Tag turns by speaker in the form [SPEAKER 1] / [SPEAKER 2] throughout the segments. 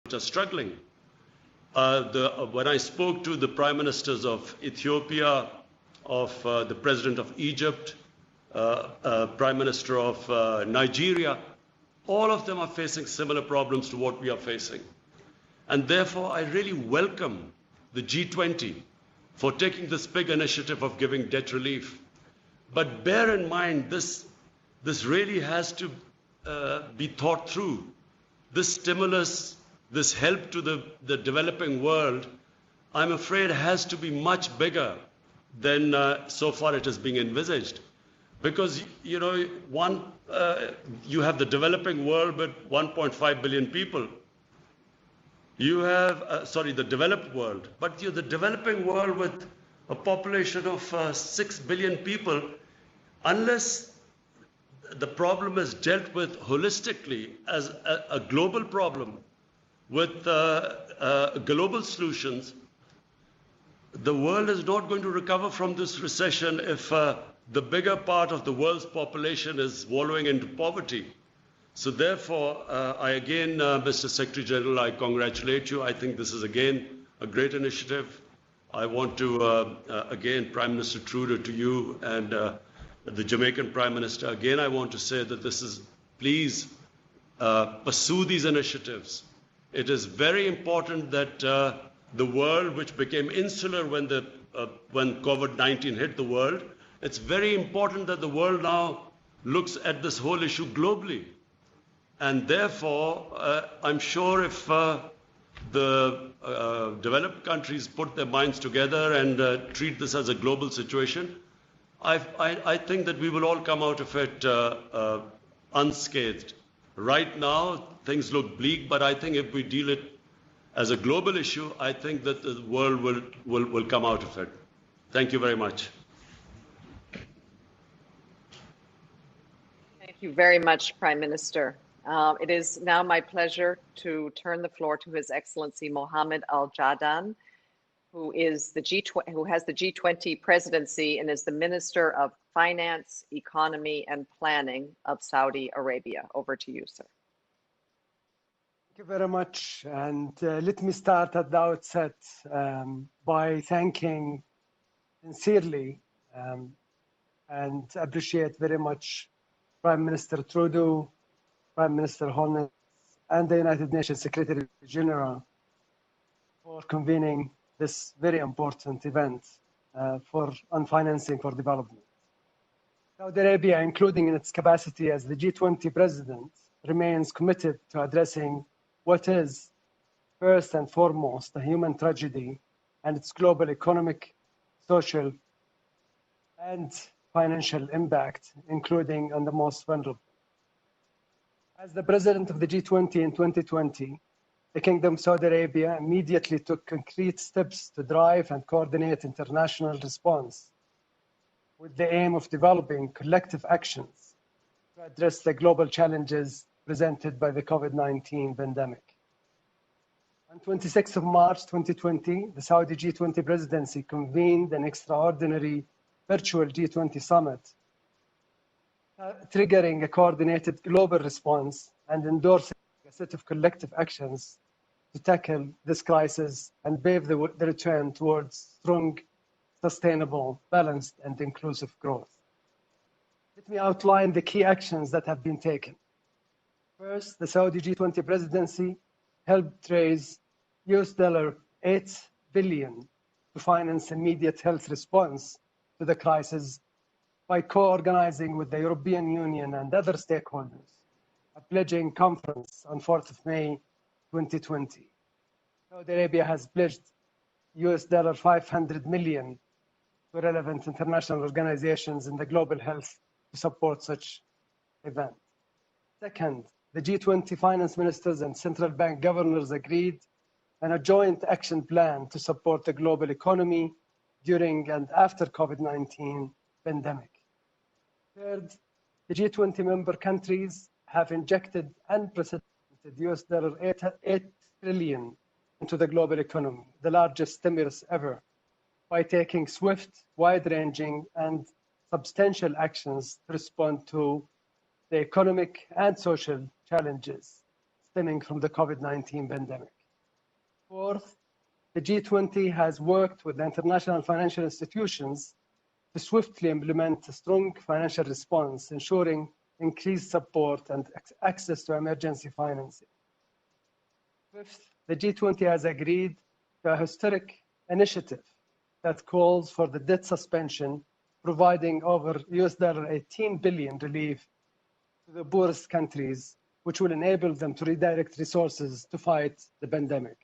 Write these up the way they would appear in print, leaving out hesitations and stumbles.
[SPEAKER 1] are struggling. When I spoke to the prime ministers of Ethiopia, of the president of Egypt, prime minister of Nigeria, all of them are facing similar problems to what we are facing. And therefore, I really welcome the G20 for taking this big initiative of giving debt relief. But bear in mind, this really has to be thought through. This stimulus, this help to the developing world, I'm afraid has to be much bigger than so far it is being envisaged. Because, you know, you have the developing world with 1.5 billion people. You have, the developed world, but you're the developing world with a population of 6 billion people. Unless the problem is dealt with holistically as a global problem with global solutions, the world is not going to recover from this recession if the bigger part of the world's population is wallowing into poverty. So therefore, I again, Mr. Secretary General, I congratulate you. I think this is again a great initiative. I want to, again, Prime Minister Trudeau, to you and the Jamaican Prime Minister, again, I want to say that this is, please pursue these initiatives. It is very important that the world, which became insular when COVID-19 hit the world, it's very important that the world now looks at this whole issue globally. And therefore, I'm sure if the developed countries put their minds together and treat this as a global situation, I think that we will all come out of it unscathed. Right now, things look bleak, but I think if we deal it as a global issue, I think that the world will come out of it. Thank you very much.
[SPEAKER 2] Thank you very much, Prime Minister. It is now my pleasure to turn the floor to His Excellency Mohammed Al Jadaan, who has the G20 presidency and is the Minister of Finance, Economy and Planning of Saudi Arabia. Over to you, sir.
[SPEAKER 3] Thank you very much. And let me start at the outset by thanking sincerely and appreciate very much Prime Minister Trudeau, Prime Minister Holness, and the United Nations Secretary General for convening this very important event on financing for development. Saudi Arabia, including in its capacity as the G20 president, remains committed to addressing what is, first and foremost, a human tragedy and its global economic, social, and financial impact, including on the most vulnerable. As the president of the G20 in 2020, the Kingdom of Saudi Arabia immediately took concrete steps to drive and coordinate international response with the aim of developing collective actions to address the global challenges presented by the COVID-19 pandemic. On 26th of March 2020, the Saudi G20 presidency convened an extraordinary virtual G20 summit, triggering a coordinated global response and endorsing a set of collective actions to tackle this crisis and pave the return towards strong, sustainable, balanced, and inclusive growth. Let me outline the key actions that have been taken. First, the Saudi G20 presidency helped raise $8 billion to finance immediate health response to the crisis by co-organizing with the European Union and other stakeholders a pledging conference on 4th of May 2020. Saudi Arabia has pledged $500 million to relevant international organizations in the global health to support such event. Second, the G20 finance ministers and central bank governors agreed on a joint action plan to support the global economy during and after COVID-19 pandemic. Third, the G20 member countries have injected unprecedented $8 trillion into the global economy, the largest stimulus ever, by taking swift, wide-ranging, and substantial actions to respond to the economic and social challenges, stemming from the COVID-19 pandemic. Fourth, the G20 has worked with the international financial institutions to swiftly implement a strong financial response, ensuring increased support and access to emergency financing. Fifth, the G20 has agreed to a historic initiative that calls for the debt suspension, providing over $18 billion relief to the poorest countries, which will enable them to redirect resources to fight the pandemic.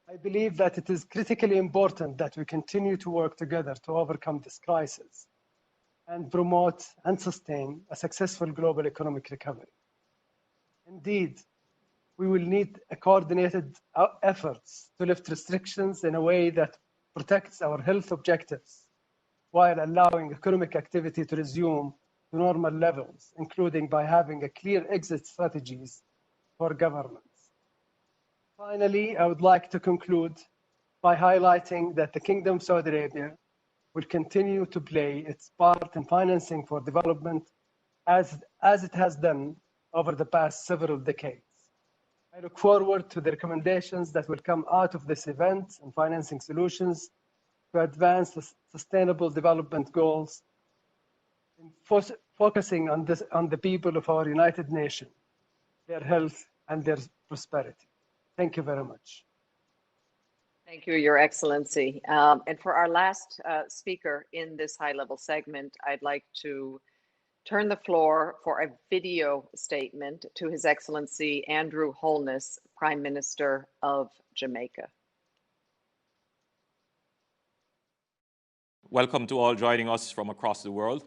[SPEAKER 3] I believe that it is critically important that we continue to work together to overcome this crisis and promote and sustain a successful global economic recovery. Indeed, we will need a coordinated efforts to lift restrictions in a way that protects our health objectives while allowing economic activity to resume to normal levels, including by having a clear exit strategies for governments. Finally, I would like to conclude by highlighting that the Kingdom of Saudi Arabia will continue to play its part in financing for development as it has done over the past several decades. I look forward to the recommendations that will come out of this event and financing solutions to advance the sustainable development goals, in focusing on the people of our United Nation, their health and their prosperity. Thank you very much.
[SPEAKER 2] Thank you, Your Excellency. And for our last speaker in this high-level segment, I'd like to turn the floor for a video statement to His Excellency Andrew Holness, Prime Minister of Jamaica.
[SPEAKER 4] Welcome to all joining us from across the world.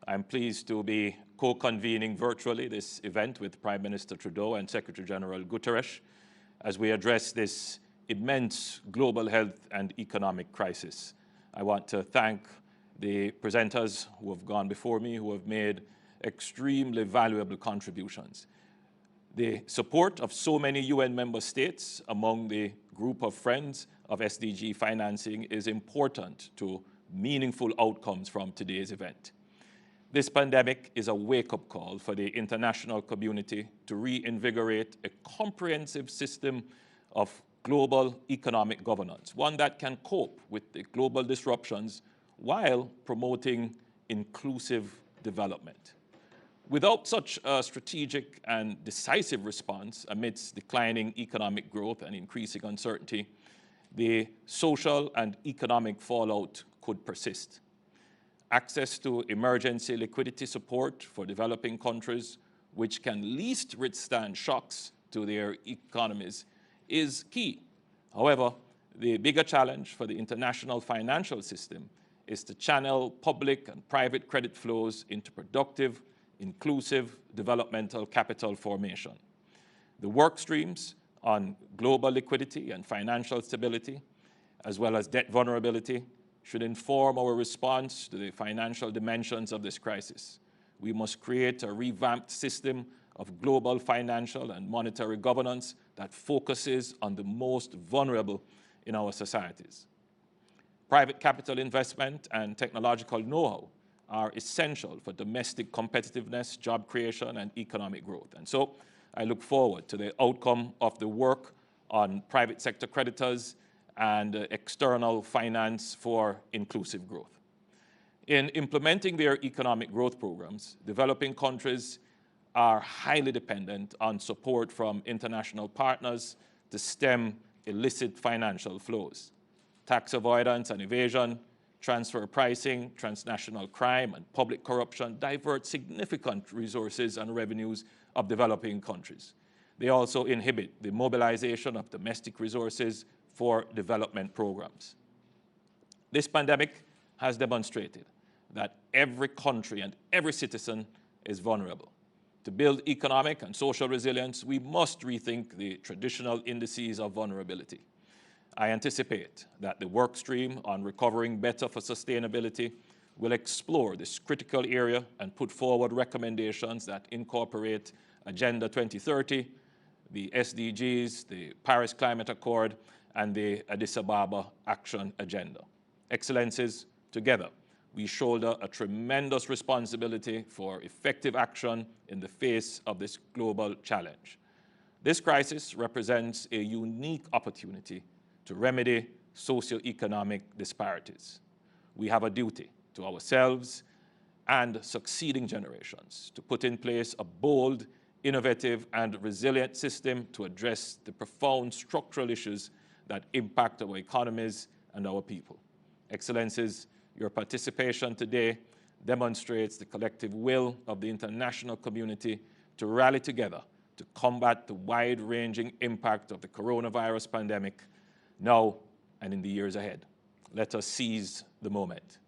[SPEAKER 4] I'm pleased to be co-convening virtually this event with Prime Minister Trudeau and Secretary General Guterres as we address this immense global health and economic crisis. I want to thank the presenters who have gone before me, who have made extremely valuable contributions. The support of so many UN member states among the group of friends of SDG financing is important to meaningful outcomes from today's event. This pandemic is a wake-up call for the international community to reinvigorate a comprehensive system of global economic governance, one that can cope with the global disruptions while promoting inclusive development. Without such a strategic and decisive response amidst declining economic growth and increasing uncertainty, the social and economic fallout could persist. Access to emergency liquidity support for developing countries, which can least withstand shocks to their economies, is key. However, the bigger challenge for the international financial system is to channel public and private credit flows into productive, inclusive developmental capital formation. The work streams on global liquidity and financial stability, as well as debt vulnerability, should inform our response to the financial dimensions of this crisis. We must create a revamped system of global financial and monetary governance that focuses on the most vulnerable in our societies. Private capital investment and technological know-how are essential for domestic competitiveness, job creation, and economic growth. And so I look forward to the outcome of the work on private sector creditors and external finance for inclusive growth. In implementing their economic growth programs, developing countries are highly dependent on support from international partners to stem illicit financial flows. Tax avoidance and evasion, transfer pricing, transnational crime, and public corruption divert significant resources and revenues of developing countries. They also inhibit the mobilization of domestic resources for development programs. This pandemic has demonstrated that every country and every citizen is vulnerable. To build economic and social resilience, we must rethink the traditional indices of vulnerability. I anticipate that the work stream on recovering better for sustainability will explore this critical area and put forward recommendations that incorporate Agenda 2030, the SDGs, the Paris Climate Accord, and the Addis Ababa Action Agenda. Excellencies, together, we shoulder a tremendous responsibility for effective action in the face of this global challenge. This crisis represents a unique opportunity to remedy socioeconomic disparities. We have a duty to ourselves and succeeding generations to put in place a bold, innovative, and resilient system to address the profound structural issues that impact our economies and our people. Excellencies, your participation today demonstrates the collective will of the international community to rally together to combat the wide-ranging impact of the coronavirus pandemic now and in the years ahead. Let us seize the moment.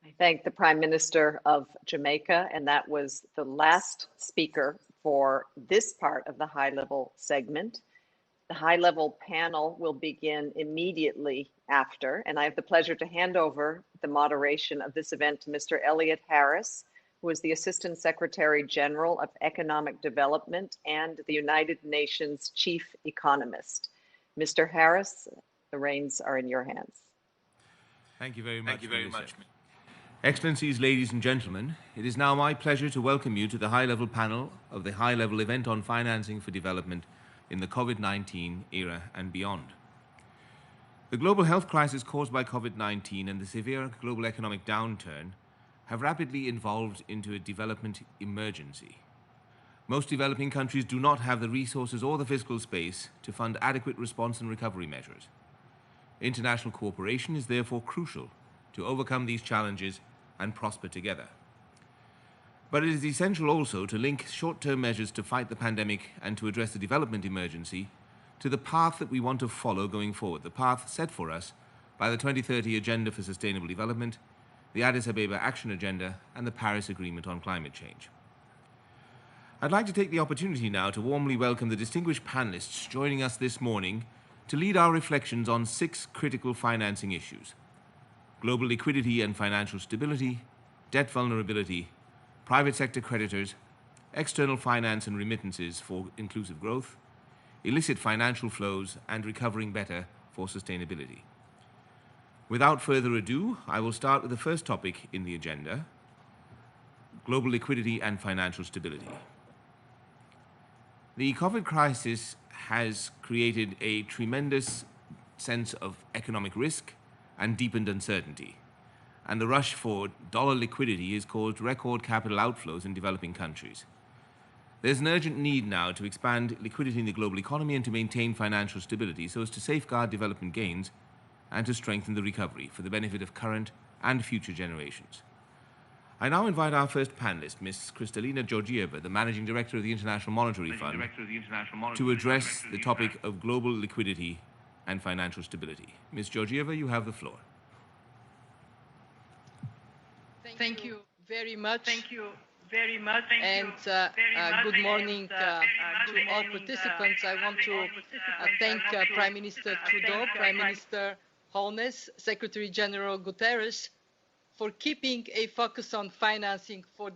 [SPEAKER 2] I thank the Prime Minister of Jamaica, and that was the last speaker for this part of the high-level segment. The high-level panel will begin immediately after, and I have the pleasure to hand over the moderation of this event to Mr. Elliot Harris, who is the Assistant Secretary General of Economic Development and the United Nations Chief Economist. Mr. Harris, the reins are in your hands.
[SPEAKER 5] Thank you very much. Excellencies, ladies and gentlemen, it is now my pleasure to welcome you to the high-level panel of the high-level event on financing for development in the COVID-19 era and beyond. The global health crisis caused by COVID-19 and the severe global economic downturn have rapidly evolved into a development emergency. Most developing countries do not have the resources or the fiscal space to fund adequate response and recovery measures. International cooperation is therefore crucial to overcome these challenges and prosper together. But it is essential also to link short-term measures to fight the pandemic and to address the development emergency to the path that we want to follow going forward, the path set for us by the 2030 Agenda for Sustainable Development, the Addis Ababa Action Agenda, and the Paris Agreement on Climate Change. I'd like to take the opportunity now to warmly welcome the distinguished panelists joining us this morning to lead our reflections on 6 critical financing issues: global liquidity and financial stability, debt vulnerability, private sector creditors, external finance and remittances for inclusive growth, illicit financial flows, and recovering better for sustainability. Without further ado, I will start with the first topic in the agenda: global liquidity and financial stability. The COVID crisis has created a tremendous sense of economic risk and deepened uncertainty, and the rush for dollar liquidity has caused record capital outflows in developing countries. There's an urgent need now to expand liquidity in the global economy and to maintain financial stability so as to safeguard development gains and to strengthen the recovery for the benefit of current and future generations. I now invite our first panelist, Ms. Kristalina Georgieva, the Managing Director of the International Monetary Fund, to address the topic of global liquidity and financial stability. Ms. Georgieva, you have the floor.
[SPEAKER 6] Thank you very much. And good morning to all participants. I want to thank Prime Minister Trudeau, Prime Minister Holness, Secretary General Guterres for keeping a focus on financing for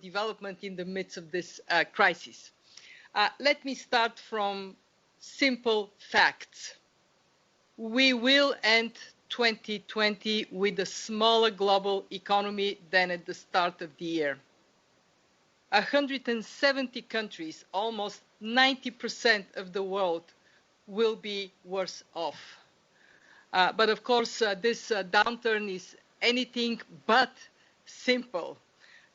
[SPEAKER 6] development in the midst of this crisis. Let me start from simple facts. We will end 2020 with a smaller global economy than at the start of the year. 170 countries, almost 90% of the world, will be worse off. But of course, this downturn is anything but simple.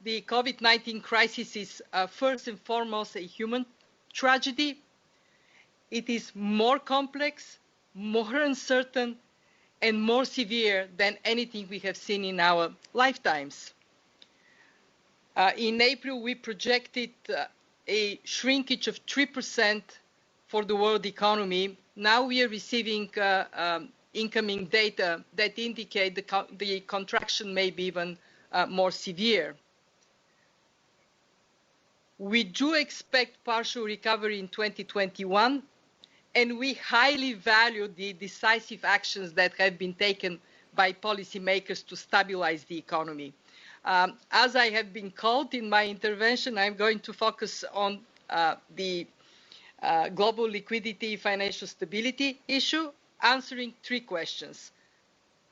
[SPEAKER 6] The COVID-19 crisis is first and foremost a human tragedy. It is more complex, more uncertain, and more severe than anything we have seen in our lifetimes. In April, we projected a shrinkage of 3% for the world economy. Now we are receiving incoming data that indicate the contraction may be even more severe. We do expect partial recovery in 2021, and we highly value the decisive actions that have been taken by policymakers to stabilize the economy. As I have been called in my intervention, I'm going to focus on the global liquidity financial stability issue, answering 3 questions.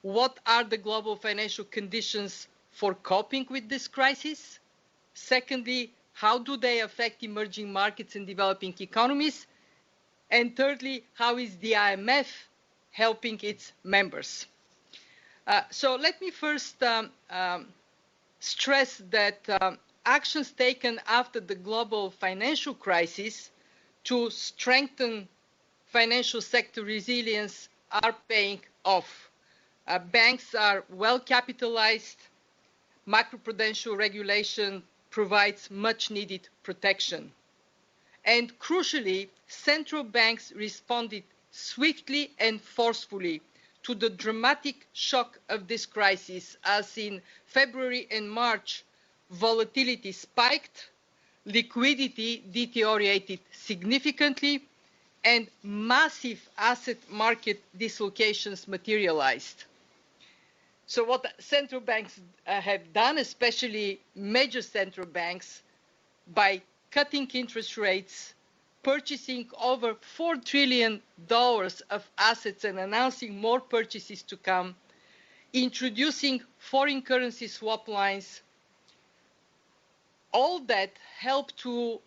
[SPEAKER 6] What are the global financial conditions for coping with this crisis? Secondly, how do they affect emerging markets and developing economies? And thirdly, how is the IMF helping its members? So let me first stress that actions taken after the global financial crisis to strengthen financial sector resilience are paying off. Banks are well capitalized. Macroprudential regulation provides much needed protection. And crucially, central banks responded swiftly and forcefully to the dramatic shock of this crisis, as in February and March, volatility spiked, liquidity deteriorated significantly, and massive asset market dislocations materialized. So what central banks have done, especially major central banks, by cutting interest rates, purchasing over $4 trillion of assets and announcing more purchases to come, introducing foreign currency swap lines, all that helped to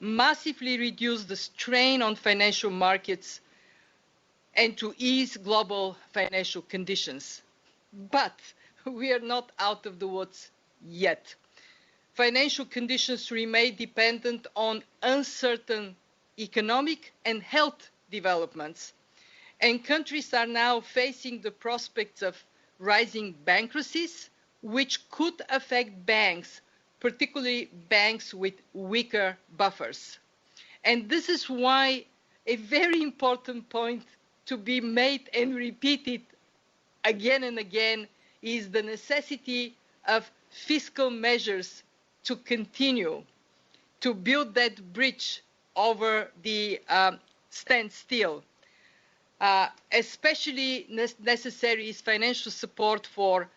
[SPEAKER 6] massively reduce the strain on financial markets and to ease global financial conditions. But we are not out of the woods yet. Financial conditions remain dependent on uncertain economic and health developments. And countries are now facing the prospects of rising bankruptcies, which could affect banks, particularly banks with weaker buffers. And this is why a very important point to be made and repeated again and again is the necessity of fiscal measures to continue to build that bridge over the standstill. Especially necessary is financial support for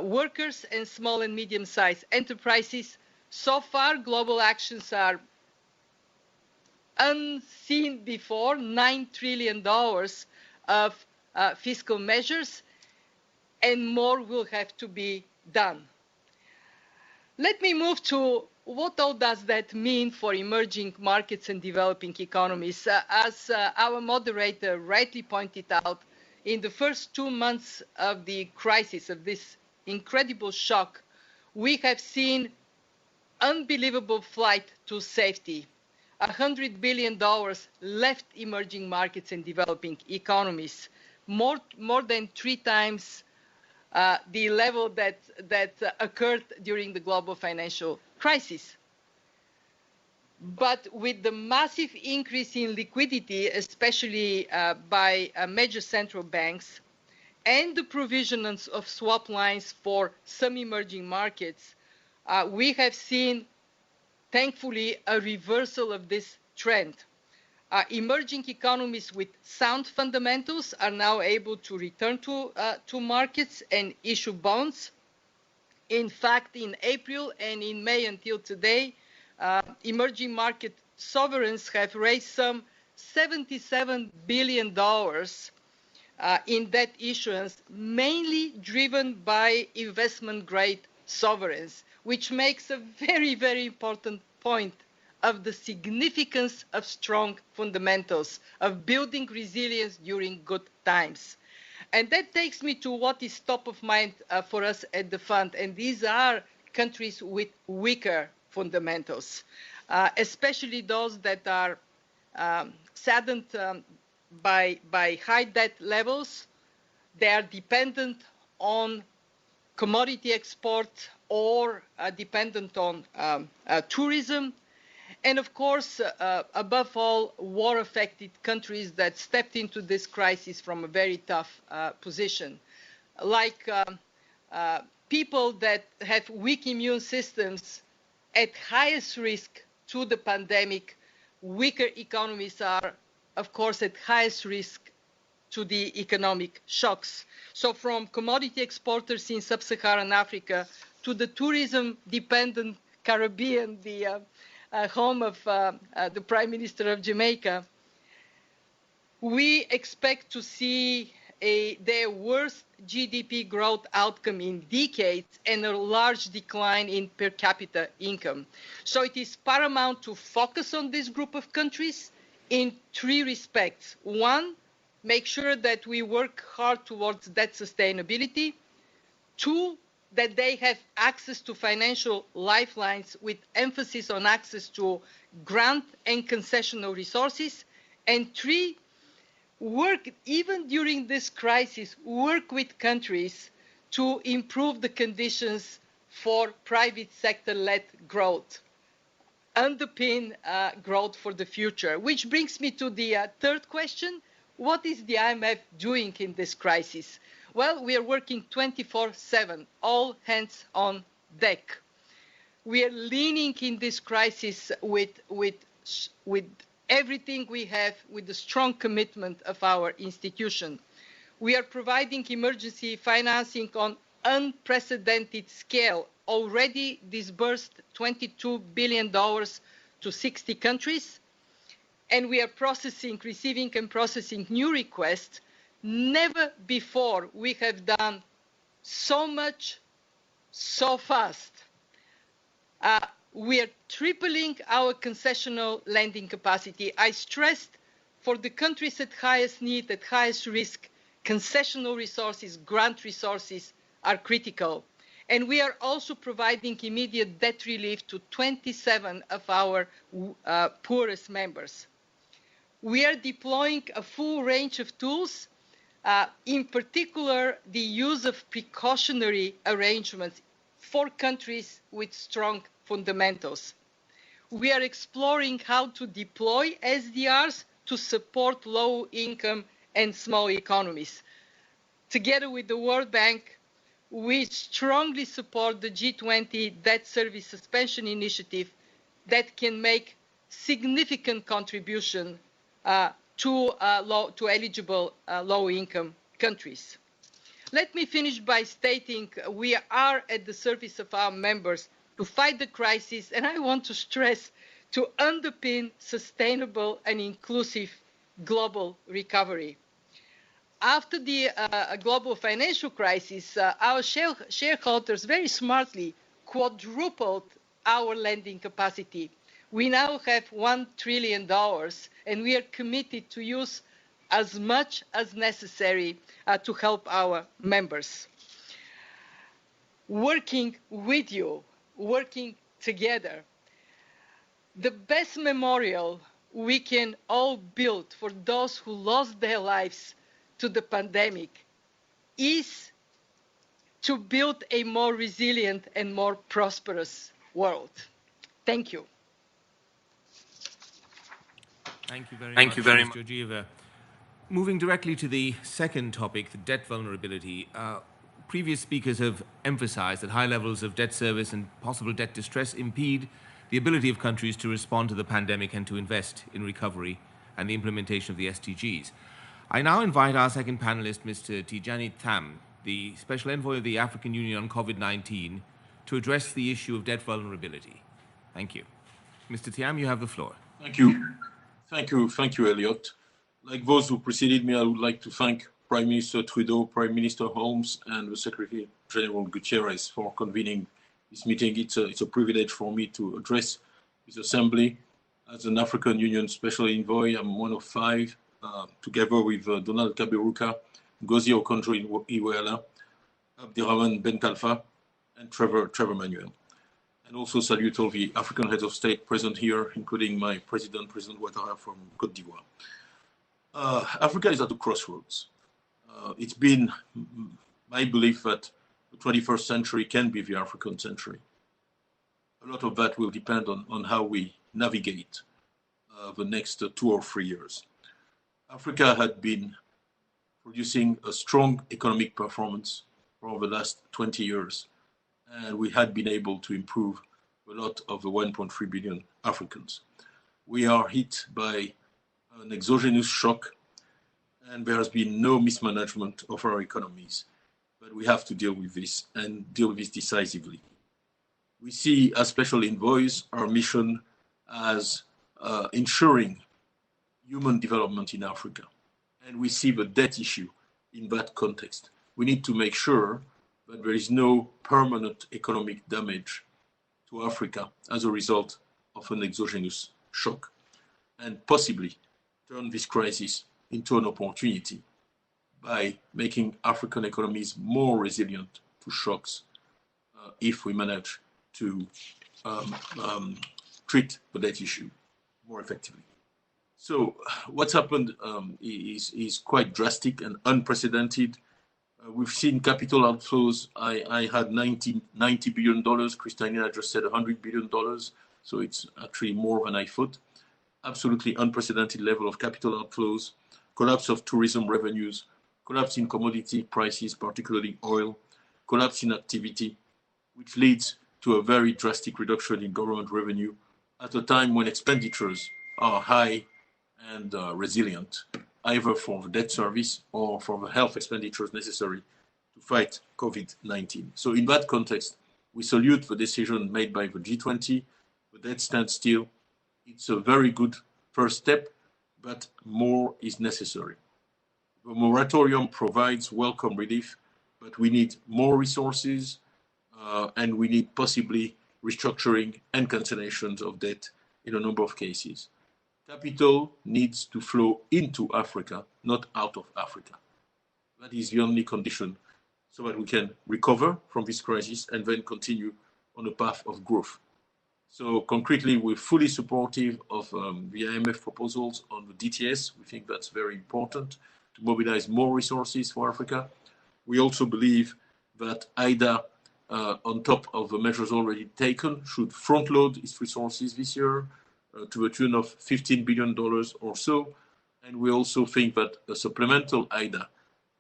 [SPEAKER 6] workers and small and medium-sized enterprises. So far, global actions are unseen before, $9 trillion of fiscal measures, and more will have to be done. Let me move to what all does that mean for emerging markets and developing economies. As our moderator rightly pointed out, in the first 2 months of the crisis, of this incredible shock, we have seen unbelievable flight to safety. $100 billion left emerging markets and developing economies, more than 3 times the level that occurred during the global financial crisis. But with the massive increase in liquidity, especially by major central banks, and the provision of swap lines for some emerging markets, we have seen, thankfully, a reversal of this trend. Emerging economies with sound fundamentals are now able to return to markets and issue bonds. In fact, in April and in May until today, emerging market sovereigns have raised some $77 billion in debt issuance, mainly driven by investment-grade sovereigns, which makes a very, very important point of the significance of strong fundamentals, of building resilience during good times. And that takes me to what is top of mind for us at the fund, and these are countries with weaker fundamentals, especially those that are saddened by high debt levels. They are dependent on commodity export or dependent on tourism. And of course, above all, war-affected countries that stepped into this crisis from a very tough position, like people that have weak immune systems at highest risk to the pandemic. Weaker economies are, of course, at highest risk to the economic shocks. So from commodity exporters in sub-Saharan Africa to the tourism-dependent Caribbean, the home of the Prime Minister of Jamaica, we expect to see their worst GDP growth outcome in decades and a large decline in per capita income. So it is paramount to focus on this group of countries in three respects. One, make sure that we work hard towards debt sustainability. Two, that they have access to financial lifelines with emphasis on access to grant and concessional resources. And three, work, even during this crisis, work with countries to improve the conditions for private sector-led growth, underpin growth for the future. Which brings me to the third question. What is the IMF doing in this crisis? Well, we are working 24/7, all hands on deck. We are leaning in this crisis with everything we have, with the strong commitment of our institution. We are providing emergency financing on unprecedented scale, already disbursed $22 billion to 60 countries, and we are receiving and processing new requests. Never before we have done so much, so fast. We are tripling our concessional lending capacity. I stressed, for the countries at highest need, at highest risk, concessional resources, grant resources are critical. And we are also providing immediate debt relief to 27 of our poorest members. We are deploying a full range of tools, in particular, the use of precautionary arrangements for countries with strong fundamentals. We are exploring how to deploy SDRs to support low-income and small economies. Together with the World Bank, we strongly support the G20 debt service suspension initiative that can make significant contribution to eligible low-income countries. Let me finish by stating we are at the service of our members to fight the crisis, and I want to stress, to underpin sustainable and inclusive global recovery. After the global financial crisis, our shareholders very smartly quadrupled our lending capacity. We now have $1 trillion, and we are committed to use as much as necessary to help our members. Working with you, working together, the best memorial we can all build for those who lost their lives to the pandemic is to build a more resilient and more prosperous world. Thank you.
[SPEAKER 5] Thank you very much, Georgieva. Moving directly to the second topic, the debt vulnerability. Previous speakers have emphasized that high levels of debt service and possible debt distress impede the ability of countries to respond to the pandemic and to invest in recovery and the implementation of the SDGs. I now invite our second panelist, Mr. Tidjani Tham, the Special Envoy of the African Union on COVID-19, to address the issue of debt vulnerability. Thank you. Mr. Thiam, you have the floor.
[SPEAKER 7] Thank you. Thank you, Elliot. Like those who preceded me, I would like to thank Prime Minister Trudeau, Prime Minister Holmes, and the Secretary General Guterres for convening this meeting. It's a privilege for me to address this assembly. As an African Union Special Envoy, I'm one of five, together with Donald Kaberuka, Ngozi Okonjo-Iweala, Abdirahman Bentalfa, and Trevor Manuel. And also salute all the African heads of state present here, including my President Ouattara from Côte d'Ivoire. Africa is at a crossroads. It's been my belief that the 21st century can be the African century. A lot of that will depend on how we navigate the next 2 or 3 years. Africa had been producing a strong economic performance for over the last 20 years. And we had been able to improve a lot of the 1.3 billion Africans. We are hit by an exogenous shock, and there has been no mismanagement of our economies. But we have to deal with this, and deal with this decisively. We see, as special envoys, our mission as ensuring human development in Africa. And we see the debt issue in that context. We need to make sure that there is no permanent economic damage to Africa as a result of an exogenous shock, and possibly turn this crisis into an opportunity by making African economies more resilient to shocks if we manage to treat the debt issue more effectively. So what's happened is quite drastic and unprecedented. We've seen capital outflows. I had $90 billion. Christina just said $100 billion. So it's actually more than I thought. Absolutely unprecedented level of capital outflows, collapse of tourism revenues, collapse in commodity prices, particularly oil, collapse in activity, which leads to a very drastic reduction in government revenue at a time when expenditures are high and resilient, either for the debt service or for the health expenditures necessary to fight COVID-19. So in that context, we salute the decision made by the G20. The debt standstill. It's a very good first step, but more is necessary. The moratorium provides welcome relief, but we need more resources, and we need possibly restructuring and cancellations of debt in a number of cases. Capital needs to flow into Africa, not out of Africa. That is the only condition so that we can recover from this crisis and then continue on a path of growth. So concretely, we're fully supportive of the IMF proposals on the DTS. We think that's very important to mobilize more resources for Africa. We also believe that IDA, on top of the measures already taken, should front load its resources this year to the tune of $15 billion or so. And we also think that a supplemental IDA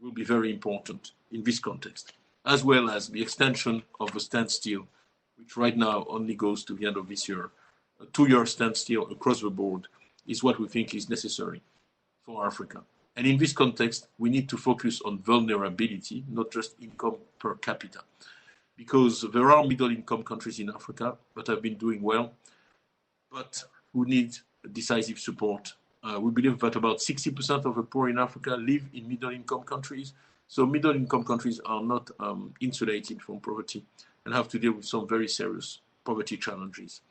[SPEAKER 7] will be very important in this context, as well as the extension of the standstill, which right now only goes to the end of this year. A 2-year standstill across the board is what we think is necessary for Africa. And in this context, we need to focus on vulnerability, not just income per capita, because there are middle-income countries in Africa that have been doing well, but who need decisive support. We believe that about 60% of the poor in Africa live in middle-income countries. So middle-income countries are not insulated from poverty and have to deal with some very serious poverty challenges.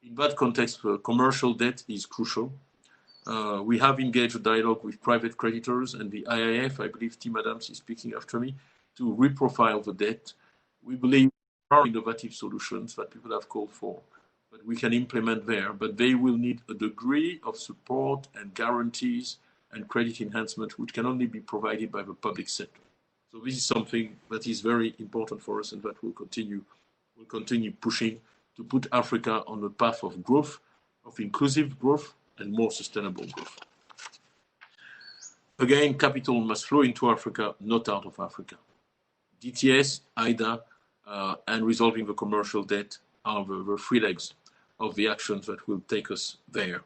[SPEAKER 7] In that context, commercial debt is crucial. We have engaged a dialogue with private creditors and the IIF, I believe Tim Adams is speaking after me, to reprofile the debt. We believe there are innovative solutions that people have called for, that we can implement there, but they will need a degree of support and guarantees and credit enhancement which can only be provided by the public sector. So this is something that is very important for us and that we'll continue pushing to put Africa on a path of growth, of inclusive growth and more sustainable growth. Again, capital must flow into Africa, not out of Africa. DTS, IDA, and resolving the commercial debt are the three legs of the actions that will take us there.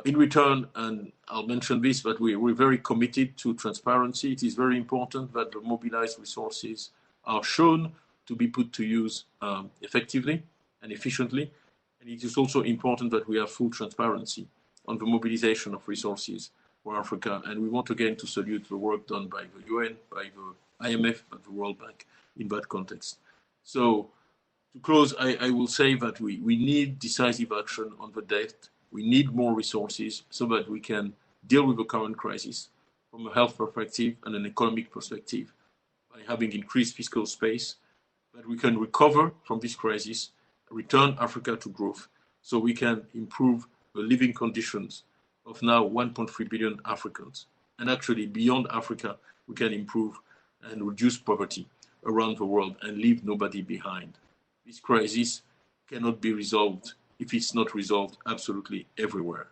[SPEAKER 7] In return, and I'll mention this, but we're very committed to transparency. It is very important that the mobilized resources are shown to be put to use effectively and efficiently. And it is also important that we have full transparency on the mobilization of resources for Africa. And we want again to salute the work done by the UN, by the IMF, by the World Bank in that context. So to close, I will say that we need decisive action on the debt. We need more resources so that we can deal with the current crisis from a health perspective and an economic perspective by having increased fiscal space, that we can recover from this crisis, return Africa to growth, so we can improve the living conditions of now 1.3 billion Africans. And actually, beyond Africa, we can improve and reduce poverty around the world and leave nobody behind. This crisis cannot be resolved if it's not resolved absolutely everywhere.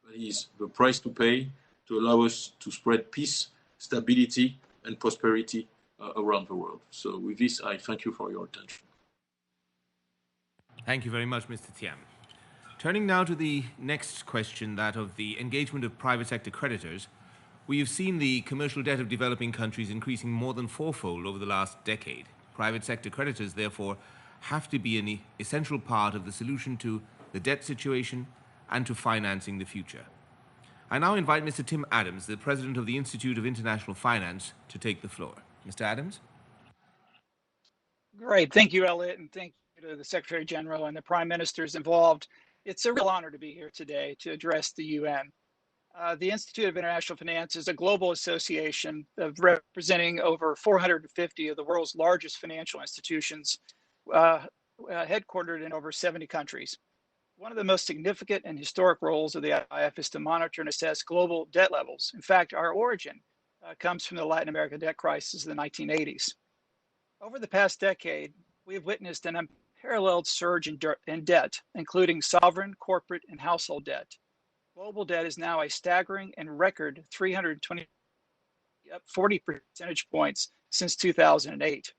[SPEAKER 7] That is the price to pay to allow us to spread peace, stability, and prosperity around the world. So with this, I thank you for your attention.
[SPEAKER 5] Thank you very much, Mr. Thiam. Turning now to the next question, that of the engagement of private sector creditors, we have seen the commercial debt of developing countries increasing more than fourfold over the last decade. Private sector creditors, therefore, have to be an essential part of the solution to the debt situation and to financing the future. I now invite Mr. Tim Adams, the President of the Institute of International Finance, to take the floor. Mr. Adams?
[SPEAKER 8] Great. Thank you, Elliot, and thank you to the Secretary General and the Prime Ministers involved. It's a real honor to be here today to address the UN. The Institute of International Finance is a global association of representing over 450 of the world's largest financial institutions, headquartered in over 70 countries. One of the most significant and historic roles of the IF is to monitor and assess global debt levels. In fact, our origin comes from the Latin American debt crisis of the 1980s. Over the past decade, we have witnessed an unparalleled surge in debt, including sovereign, corporate, and household debt. Global debt is now a staggering and record 320, up 40 percentage points since 2008.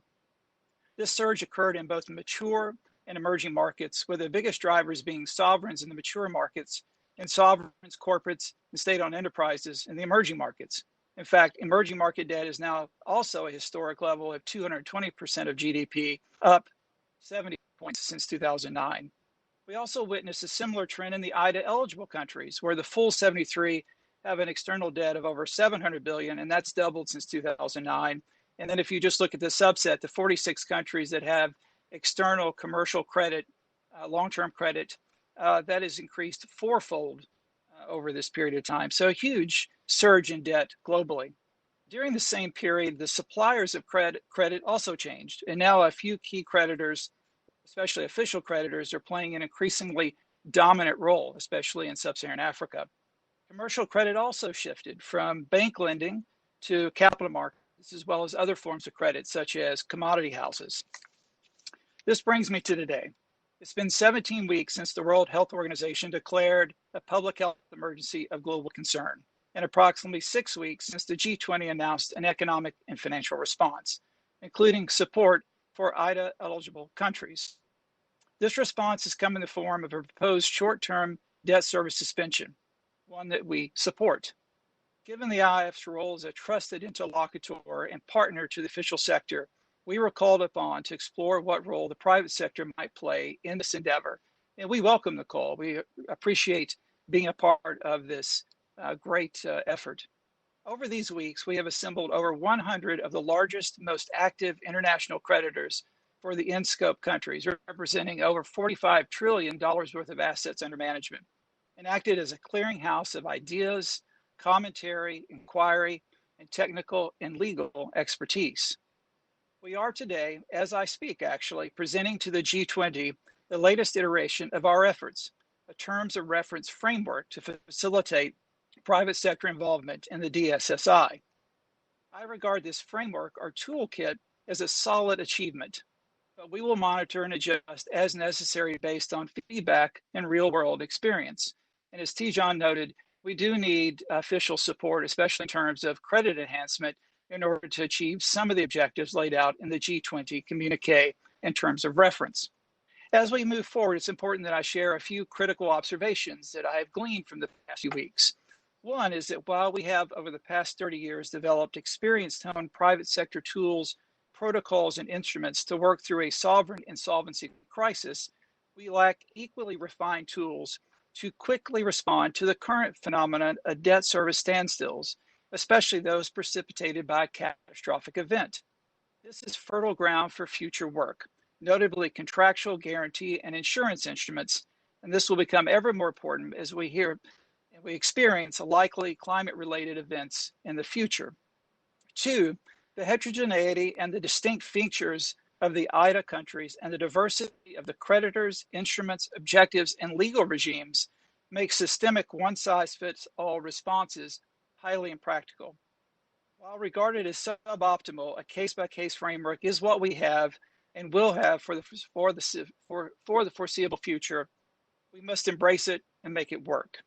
[SPEAKER 8] This surge occurred in both mature and emerging markets, with the biggest drivers being sovereigns in the mature markets and sovereigns, corporates, and state-owned enterprises in the emerging markets. In fact, emerging market debt is now also a historic level of 220% of GDP, up 70 points since 2009. We also witnessed a similar trend in the IDA eligible countries, where the full 73 have an external debt of over 700 billion, and that's doubled since 2009. And then if you just look at the subset, the 46 countries that have external commercial credit, long-term credit, that has increased fourfold over this period of time. So a huge surge in debt globally. During the same period, the suppliers of credit also changed, and now a few key creditors, especially official creditors, are playing an increasingly dominant role, especially in sub-Saharan Africa. Commercial credit also shifted from bank lending to capital markets, as well as other forms of credit, such as commodity houses. This brings me to today. It's been 17 weeks since the World Health Organization declared a public health emergency of global concern, and approximately 6 weeks since the G20 announced an economic and financial response, including support for IDA-eligible countries. This response has come in the form of a proposed short-term debt service suspension, one that we support. Given the IF's role as a trusted interlocutor and partner to the official sector, we were called upon to explore what role the private sector might play in this endeavor, and we welcome the call. We appreciate being a part of this great effort. Over these weeks, we have assembled over 100 of the largest, most active international creditors for the in-scope countries, representing over $45 trillion worth of assets under management, and acted as a clearinghouse of ideas, commentary, inquiry, and technical and legal expertise. We are today, as I speak actually, presenting to the G20 the latest iteration of our efforts, a terms of reference framework to facilitate private sector involvement in the DSSI. I regard this framework, or toolkit, as a solid achievement, but we will monitor and adjust as necessary based on feedback and real-world experience. And as Tijan noted, we do need official support, especially in terms of credit enhancement, in order to achieve some of the objectives laid out in the G20 communique in terms of reference. As we move forward, it's important that I share a few critical observations that I have gleaned from the past few weeks. One is that while we have, over the past 30 years, developed experience-honed private sector tools, protocols, and instruments to work through a sovereign insolvency crisis, we lack equally refined tools to quickly respond to the current phenomenon of debt service standstills, especially those precipitated by a catastrophic event. This is fertile ground for future work, notably contractual guarantee and insurance instruments, and this will become ever more important as we experience likely climate-related events in the future. Two, the heterogeneity and the distinct features of the IDA countries and the diversity of the creditors, instruments, objectives, and legal regimes make systemic one-size-fits-all responses highly impractical. While regarded as suboptimal, a case-by-case framework is what we have and will have for the foreseeable future. We must embrace it and make it work.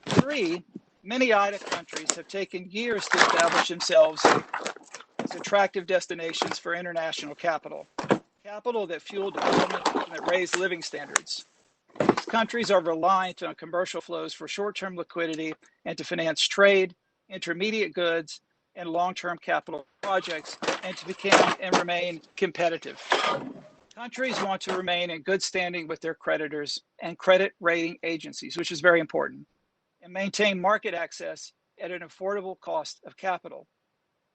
[SPEAKER 8] Three, many IDA countries have taken years to establish themselves as attractive destinations for international capital that fuel development and that raise living standards. These countries are reliant on commercial flows for short-term liquidity and to finance trade, intermediate goods, and long-term capital projects, and to become and remain competitive. Countries want to remain in good standing with their creditors and credit rating agencies, which is very important. and maintain market access at an affordable cost of capital.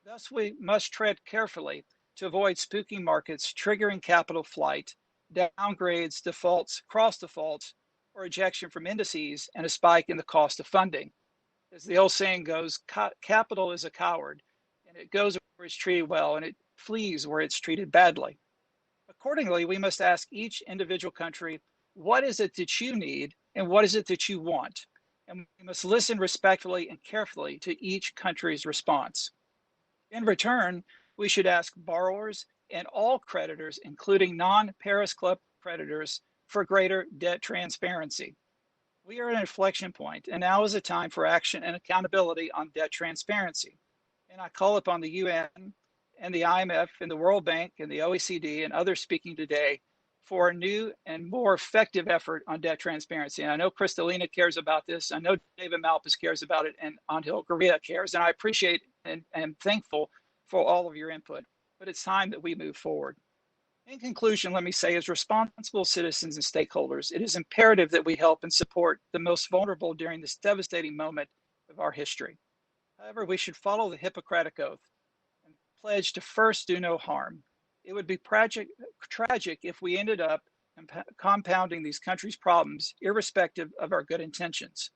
[SPEAKER 8] Thus, we must tread carefully to avoid spooky markets triggering capital flight, downgrades, defaults, cross defaults, or ejection from indices, and a spike in the cost of funding. As the old saying goes, capital is a coward, and it goes where it's treated well, and it flees where it's treated badly. Accordingly, we must ask each individual country, what is it that you need, and what is it that you want? And we must listen respectfully and carefully to each country's response. In return, we should ask borrowers and all creditors, including non-Paris Club creditors, for greater debt transparency. We are at an inflection point, and now is a time for action and accountability on debt transparency. And I call upon the UN and the IMF and the World Bank and the OECD and others speaking today for a new and more effective effort on debt transparency. And I know Kristalina cares about this. I know David Malpass cares about it, and Angel Gurria cares. And I appreciate and am thankful for all of your input. But it's time that we move forward. In conclusion, let me say, as responsible citizens and stakeholders, it is imperative that we help and support the most vulnerable during this devastating moment of our history. However, we should follow the Hippocratic Oath and pledge to first do no harm. It would be tragic if we ended up compounding these countries' problems, irrespective of our good intentions.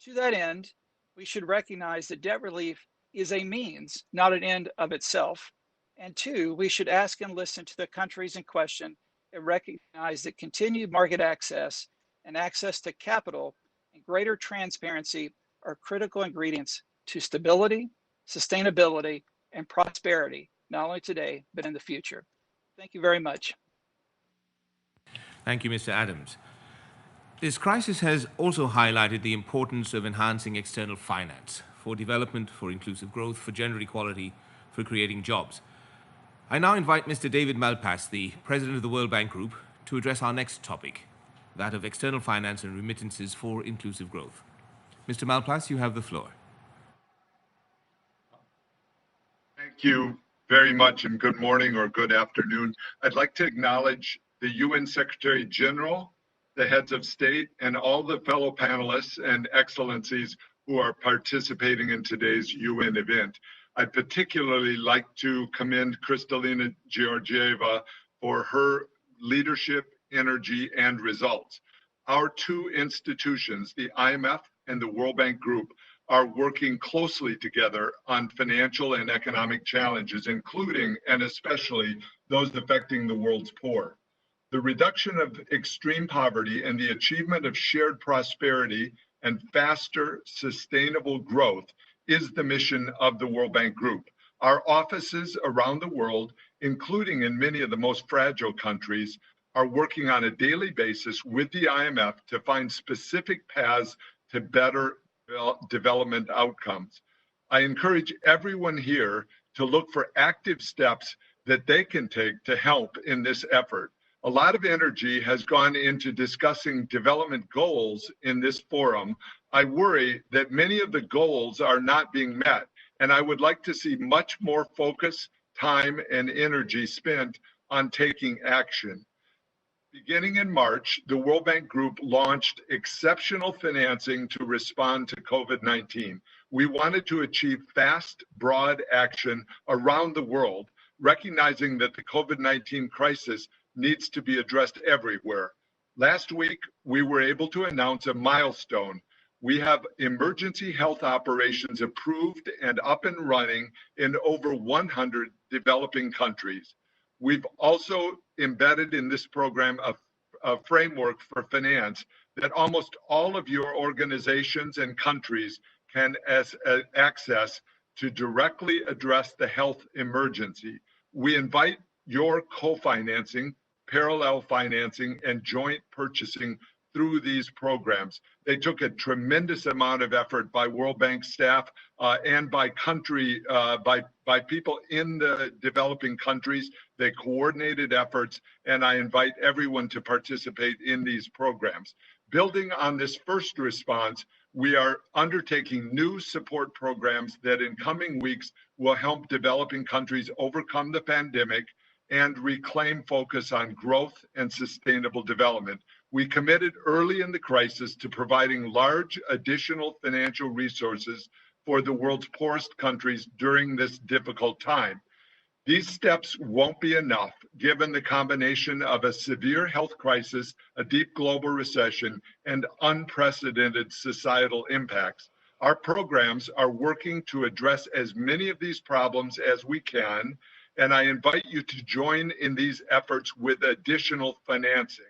[SPEAKER 8] To that end, we should recognize that debt relief is a means, not an end of itself. And two, we should ask and listen to the countries in question and recognize that continued market access and access to capital and greater transparency are critical ingredients to stability, sustainability, and prosperity, not only today, but in the future. Thank you very much.
[SPEAKER 5] Thank you, Mr. Adams. This crisis has also highlighted the importance of enhancing external finance for development, for inclusive growth, for gender equality, for creating jobs. I now invite Mr. David Malpass, the President of the World Bank Group, to address our next topic, that of external finance and remittances for inclusive growth. Mr. Malpass, you have the floor.
[SPEAKER 9] Thank you very much, and good morning or good afternoon. I'd like to acknowledge the UN Secretary General, the heads of state, and all the fellow panelists and excellencies who are participating in today's UN event. I'd particularly like to commend Kristalina Georgieva for her leadership, energy, and results. Our two institutions, the IMF and the World Bank Group, are working closely together on financial and economic challenges, including and especially those affecting the world's poor. The reduction of extreme poverty and the achievement of shared prosperity and faster, sustainable growth is the mission of the World Bank Group. Our offices around the world, including in many of the most fragile countries, are working on a daily basis with the IMF to find specific paths to better development outcomes. I encourage everyone here to look for active steps that they can take to help in this effort. A lot of energy has gone into discussing development goals in this forum. I worry that many of the goals are not being met, and I would like to see much more focus, time, and energy spent on taking action. Beginning in March, the World Bank Group launched exceptional financing to respond to COVID-19. We wanted to achieve fast, broad action around the world, recognizing that the COVID-19 crisis needs to be addressed everywhere. Last week, we were able to announce a milestone. We have emergency health operations approved and up and running in over 100 developing countries. We've also embedded in this program a framework for finance that almost all of your organizations and countries can access to directly address the health emergency. We invite your co-financing, parallel financing, and joint purchasing through these programs. They took a tremendous amount of effort by World Bank staff and by country, by people in the developing countries. They coordinated efforts, and I invite everyone to participate in these programs. Building on this first response, we are undertaking new support programs that in coming weeks will help developing countries overcome the pandemic and reclaim focus on growth and sustainable development. We committed early in the crisis to providing large additional financial resources for the world's poorest countries during this difficult time. These steps won't be enough given the combination of a severe health crisis, a deep global recession, and unprecedented societal impacts. Our programs are working to address as many of these problems as we can, and I invite you to join in these efforts with additional financing.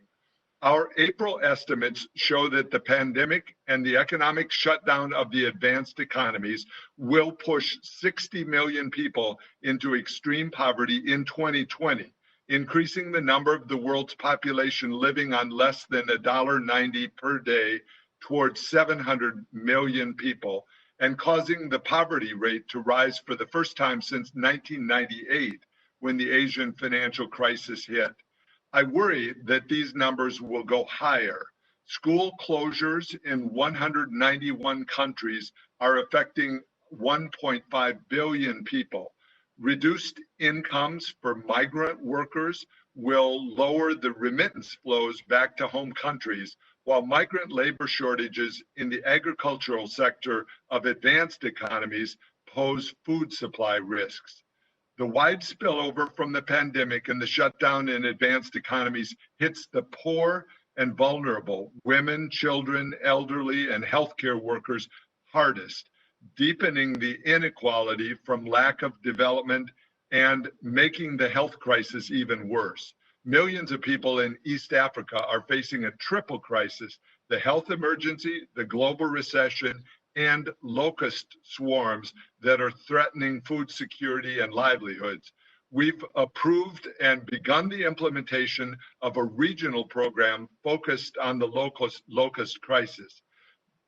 [SPEAKER 9] Our April estimates show that the pandemic and the economic shutdown of the advanced economies will push 60 million people into extreme poverty in 2020, increasing the number of the world's population living on less than $1.90 per day towards 700 million people, and causing the poverty rate to rise for the first time since 1998, when the Asian financial crisis hit. I worry that these numbers will go higher. School closures in 191 countries are affecting 1.5 billion people. Reduced incomes for migrant workers will lower the remittance flows back to home countries, while migrant labor shortages in the agricultural sector of advanced economies pose food supply risks. The wide spillover from the pandemic and the shutdown in advanced economies hits the poor and vulnerable, women, children, elderly, and healthcare workers hardest, deepening the inequality from lack of development and making the health crisis even worse. Millions of people in East Africa are facing a triple crisis: the health emergency, the global recession, and locust swarms that are threatening food security and livelihoods. We've approved and begun the implementation of a regional program focused on the locust crisis.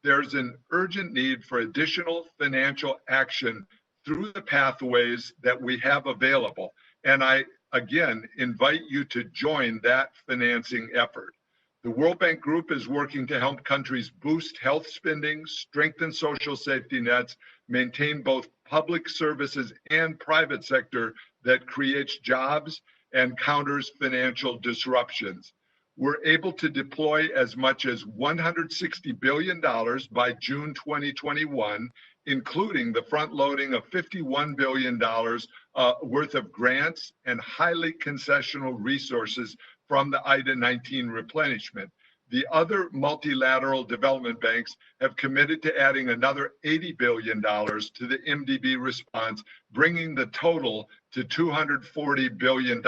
[SPEAKER 9] There's an urgent need for additional financial action through the pathways that we have available. And I, again, invite you to join that financing effort. The World Bank Group is working to help countries boost health spending, strengthen social safety nets, maintain both public services and private sector that creates jobs and counters financial disruptions. We're able to deploy as much as $160 billion by June 2021, including the front loading of $51 billion worth of grants and highly concessional resources from the IDA-19 replenishment. The other multilateral development banks have committed to adding another $80 billion to the MDB response, bringing the total to $240 billion.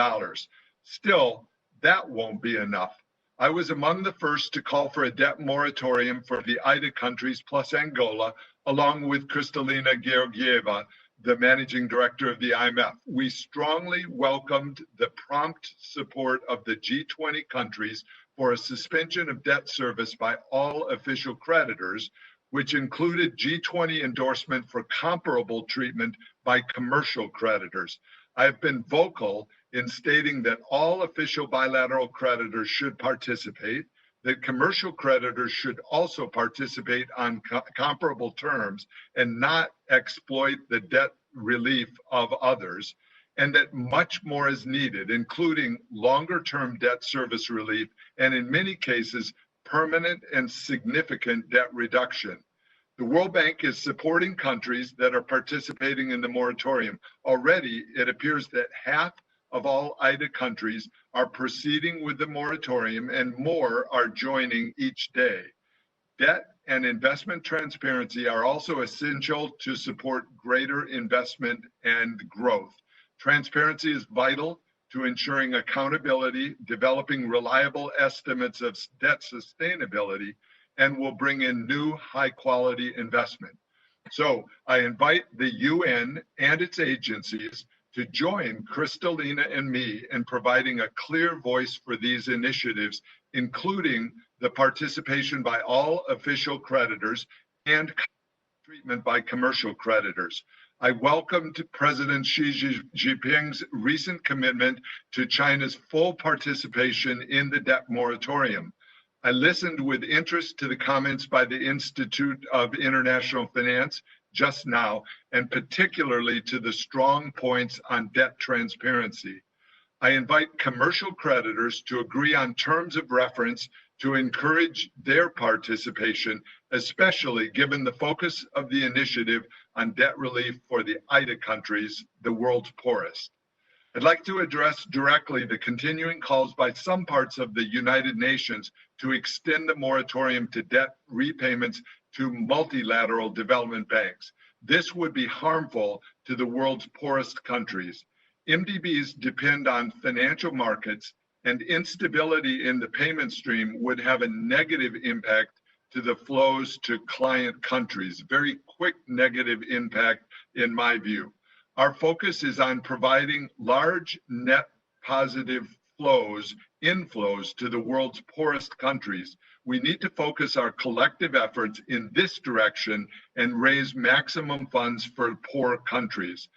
[SPEAKER 9] Still, that won't be enough. I was among the first to call for a debt moratorium for the IDA countries plus Angola, along with Kristalina Georgieva, the managing director of the IMF. We strongly welcomed the prompt support of the G20 countries for a suspension of debt service by all official creditors, which included G20 endorsement for comparable treatment by commercial creditors. I have been vocal in stating that all official bilateral creditors should participate, that commercial creditors should also participate on comparable terms and not exploit the debt relief of others, and that much more is needed, including longer-term debt service relief and, in many cases, permanent and significant debt reduction. The World Bank is supporting countries that are participating in the moratorium. Already, it appears that half of all IDA countries are proceeding with the moratorium, and more are joining each day. Debt and investment transparency are also essential to support greater investment and growth. Transparency is vital to ensuring accountability, developing reliable estimates of debt sustainability, and will bring in new high-quality investment. So I invite the UN and its agencies to join Kristalina and me in providing a clear voice for these initiatives, including the participation by all official creditors and treatment by commercial creditors. I welcomed President Xi Jinping's recent commitment to China's full participation in the debt moratorium. I listened with interest to the comments by the Institute of International Finance just now, and particularly to the strong points on debt transparency. I invite commercial creditors to agree on terms of reference to encourage their participation, especially given the focus of the initiative on debt relief for the IDA countries, the world's poorest. I'd like to address directly the continuing calls by some parts of the United Nations to extend the moratorium to debt repayments to multilateral development banks. This would be harmful to the world's poorest countries. MDBs depend on financial markets, and instability in the payment stream would have a negative impact to the flows to client countries. Very quick negative impact in my view. Our focus is on providing large net positive inflows to the world's poorest countries. We need to focus our collective efforts in this direction and raise maximum funds for poor countries.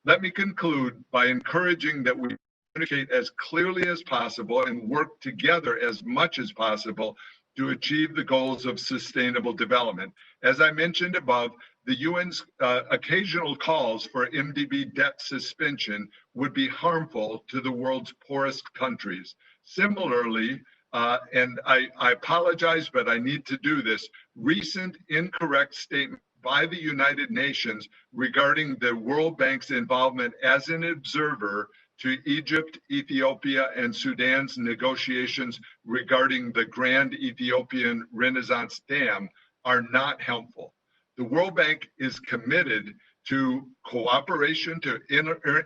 [SPEAKER 9] Let me conclude by encouraging that we communicate as clearly as possible and work together as much as possible to achieve the goals of sustainable development. As I mentioned above, the UN's occasional calls for MDB debt suspension would be harmful to the world's poorest countries. Similarly, and I apologize, but I need to do this, recent incorrect statement by the United Nations regarding the World Bank's involvement as an observer to Egypt, Ethiopia, and Sudan's negotiations regarding the Grand Ethiopian Renaissance Dam are not helpful. The World Bank is committed to cooperation, to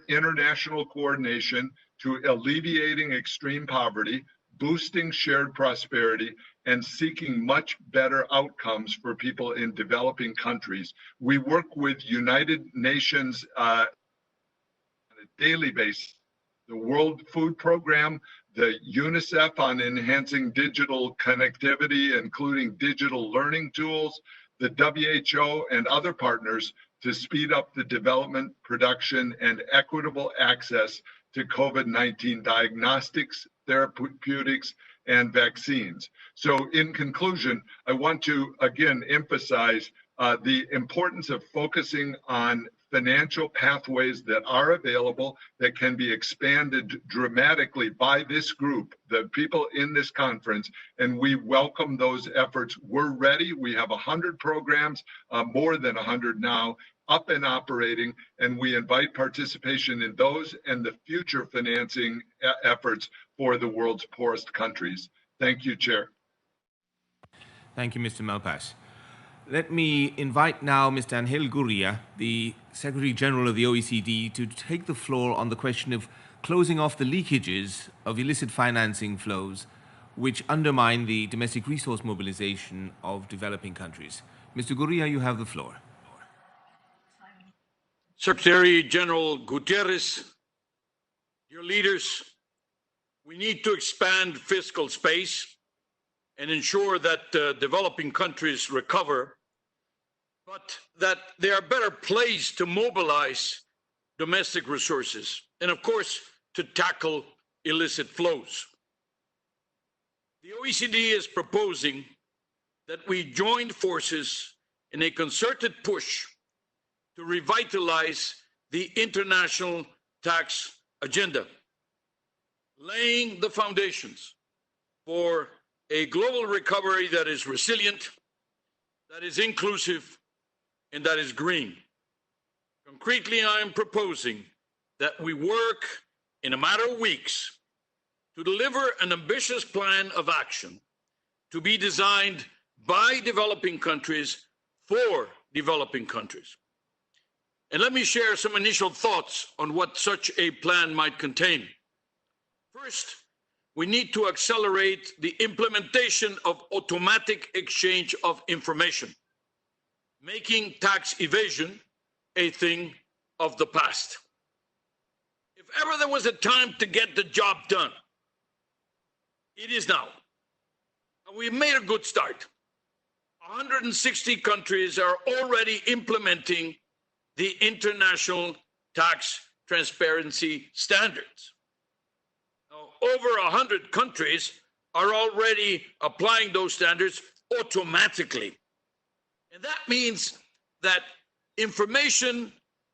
[SPEAKER 9] international coordination, to alleviating extreme poverty, boosting shared prosperity, and seeking much better outcomes for people in developing countries. We work with United Nations on a daily basis, the World Food Program, the UNICEF on enhancing digital connectivity, including digital learning tools, the WHO and other partners to speed up the development, production, and equitable access to COVID-19 diagnostics, therapeutics, and vaccines. So in conclusion, I want to again emphasize the importance of focusing on financial pathways that are available that can be expanded dramatically by this group, the people in this conference, and we welcome those efforts. We're ready. We have 100 programs, more than 100 now, up and operating, and we invite participation in those and the future financing efforts for the world's poorest countries. Thank you, Chair.
[SPEAKER 5] Thank you, Mr. Malpass. Let me invite now Mr. Angel Gurria, the Secretary General of the OECD, to take the floor on the question of closing off the leakages of illicit financing flows which undermine the domestic resource mobilization of developing countries. Mr. Gurria, you have the floor.
[SPEAKER 10] Secretary General Guterres, dear leaders, we need to expand fiscal space and ensure that developing countries recover, but that they are better placed to mobilize domestic resources and, of course, to tackle illicit flows. The OECD is proposing that we join forces in a concerted push to revitalize the international tax agenda, laying the foundations for a global recovery that is resilient, that is inclusive, and that is green. Concretely, I am proposing that we work in a matter of weeks to deliver an ambitious plan of action to be designed by developing countries for developing countries. And let me share some initial thoughts on what such a plan might contain. First, we need to accelerate the implementation of automatic exchange of information, making tax evasion a thing of the past. If ever there was a time to get the job done, it is now. And we've made a good start. 160 countries are already implementing the international tax transparency standards. Over 100 countries are already applying those standards automatically. And that means that information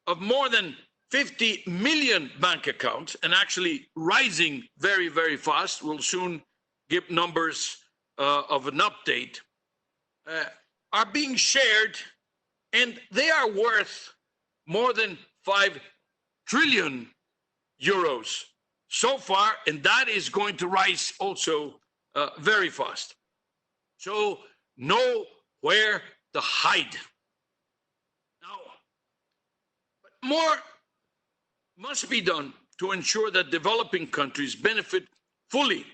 [SPEAKER 10] of more than 50 million bank accounts, and actually rising very, very fast, we'll soon give numbers of an update are being shared, and they are worth more than 5 trillion euros so far, and that is going to rise also very fast. So know where to hide. Now, but more must be done to ensure that developing countries benefit fully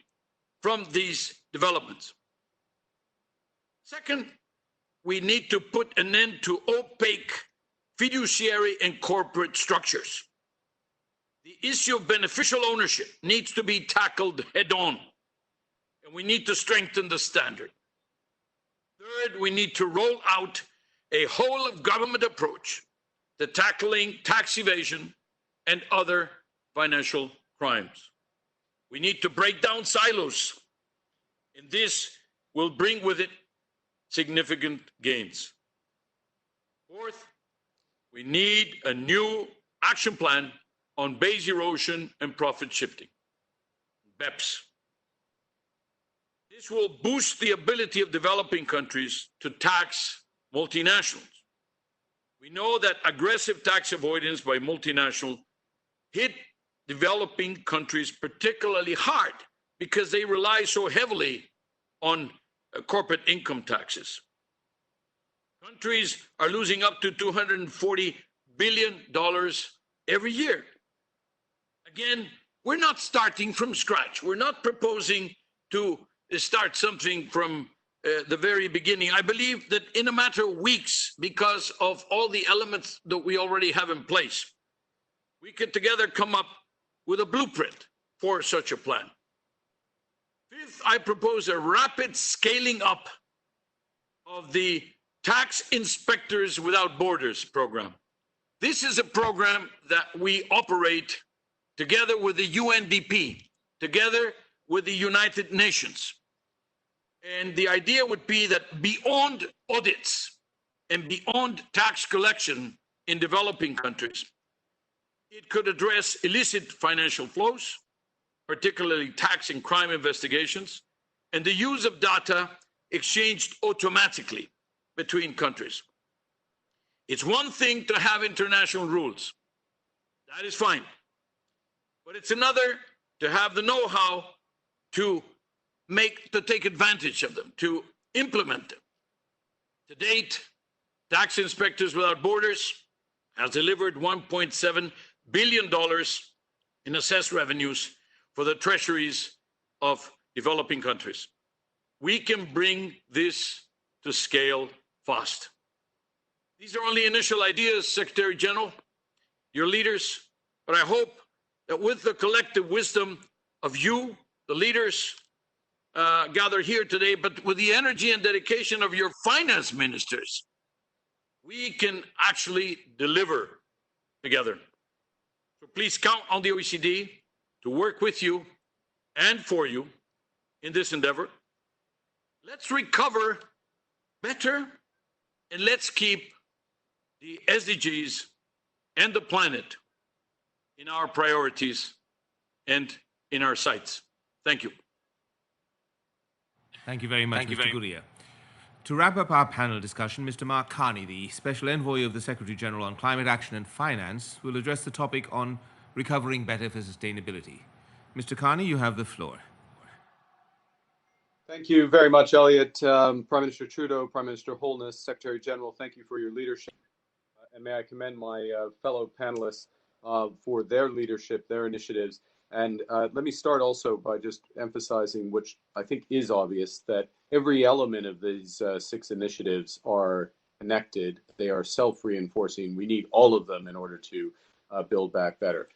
[SPEAKER 10] from these developments. Second, we need to put an end to opaque fiduciary and corporate structures. The issue of beneficial ownership needs to be tackled head on, and we need to strengthen the standard. Third, we need to roll out a whole of government approach to tackling tax evasion and other financial crimes. We need to break down silos, and this will bring with it significant gains. Fourth, we need a new action plan on base erosion and profit shifting, BEPS. This will boost the ability of developing countries to tax multinationals. We know that aggressive tax avoidance by multinationals hit developing countries particularly hard because they rely so heavily on corporate income taxes. Countries are losing up to $240 billion every year. Again, we're not starting from scratch. We're not proposing to start something from the very beginning. I believe that in a matter of weeks, because of all the elements that we already have in place, we could together come up with a blueprint for such a plan. Fifth, I propose a rapid scaling up of the Tax Inspectors Without Borders program. This is a program that we operate together with the UNDP, together with the United Nations. And the idea would be that beyond audits and beyond tax collection in developing countries, it could address illicit financial flows, particularly tax and crime investigations, and the use of data exchanged automatically between countries. It's one thing to have international rules. That is fine. But it's another to have the know-how to take advantage of them, to implement them. To date, Tax Inspectors Without Borders has delivered $1.7 billion in assessed revenues for the treasuries of developing countries. We can bring this to scale fast. These are only initial ideas, Secretary General, your leaders, but I hope that with the collective wisdom of you, the leaders gathered here today, but with the energy and dedication of your finance ministers, we can actually deliver together. So please count on the OECD to work with you and for you in this endeavor. Let's recover better, and let's keep the SDGs and the planet in our priorities and in our sights. Thank you.
[SPEAKER 5] Thank you very much, Mr. Gurria. To wrap up our panel discussion, Mr. Mark Carney, the Special Envoy of the Secretary General on Climate Action and Finance, will address the topic on recovering better for sustainability. Mr. Carney, you have the floor.
[SPEAKER 11] Thank you very much, Elliot. Prime Minister Trudeau, Prime Minister Holness, Secretary General, thank you for your leadership. And may I commend my fellow panelists for their leadership, their initiatives. And let me start also by just emphasizing, which I think is obvious, that every element of these 6 initiatives are connected. They are self-reinforcing. We need all of them in order to build back better.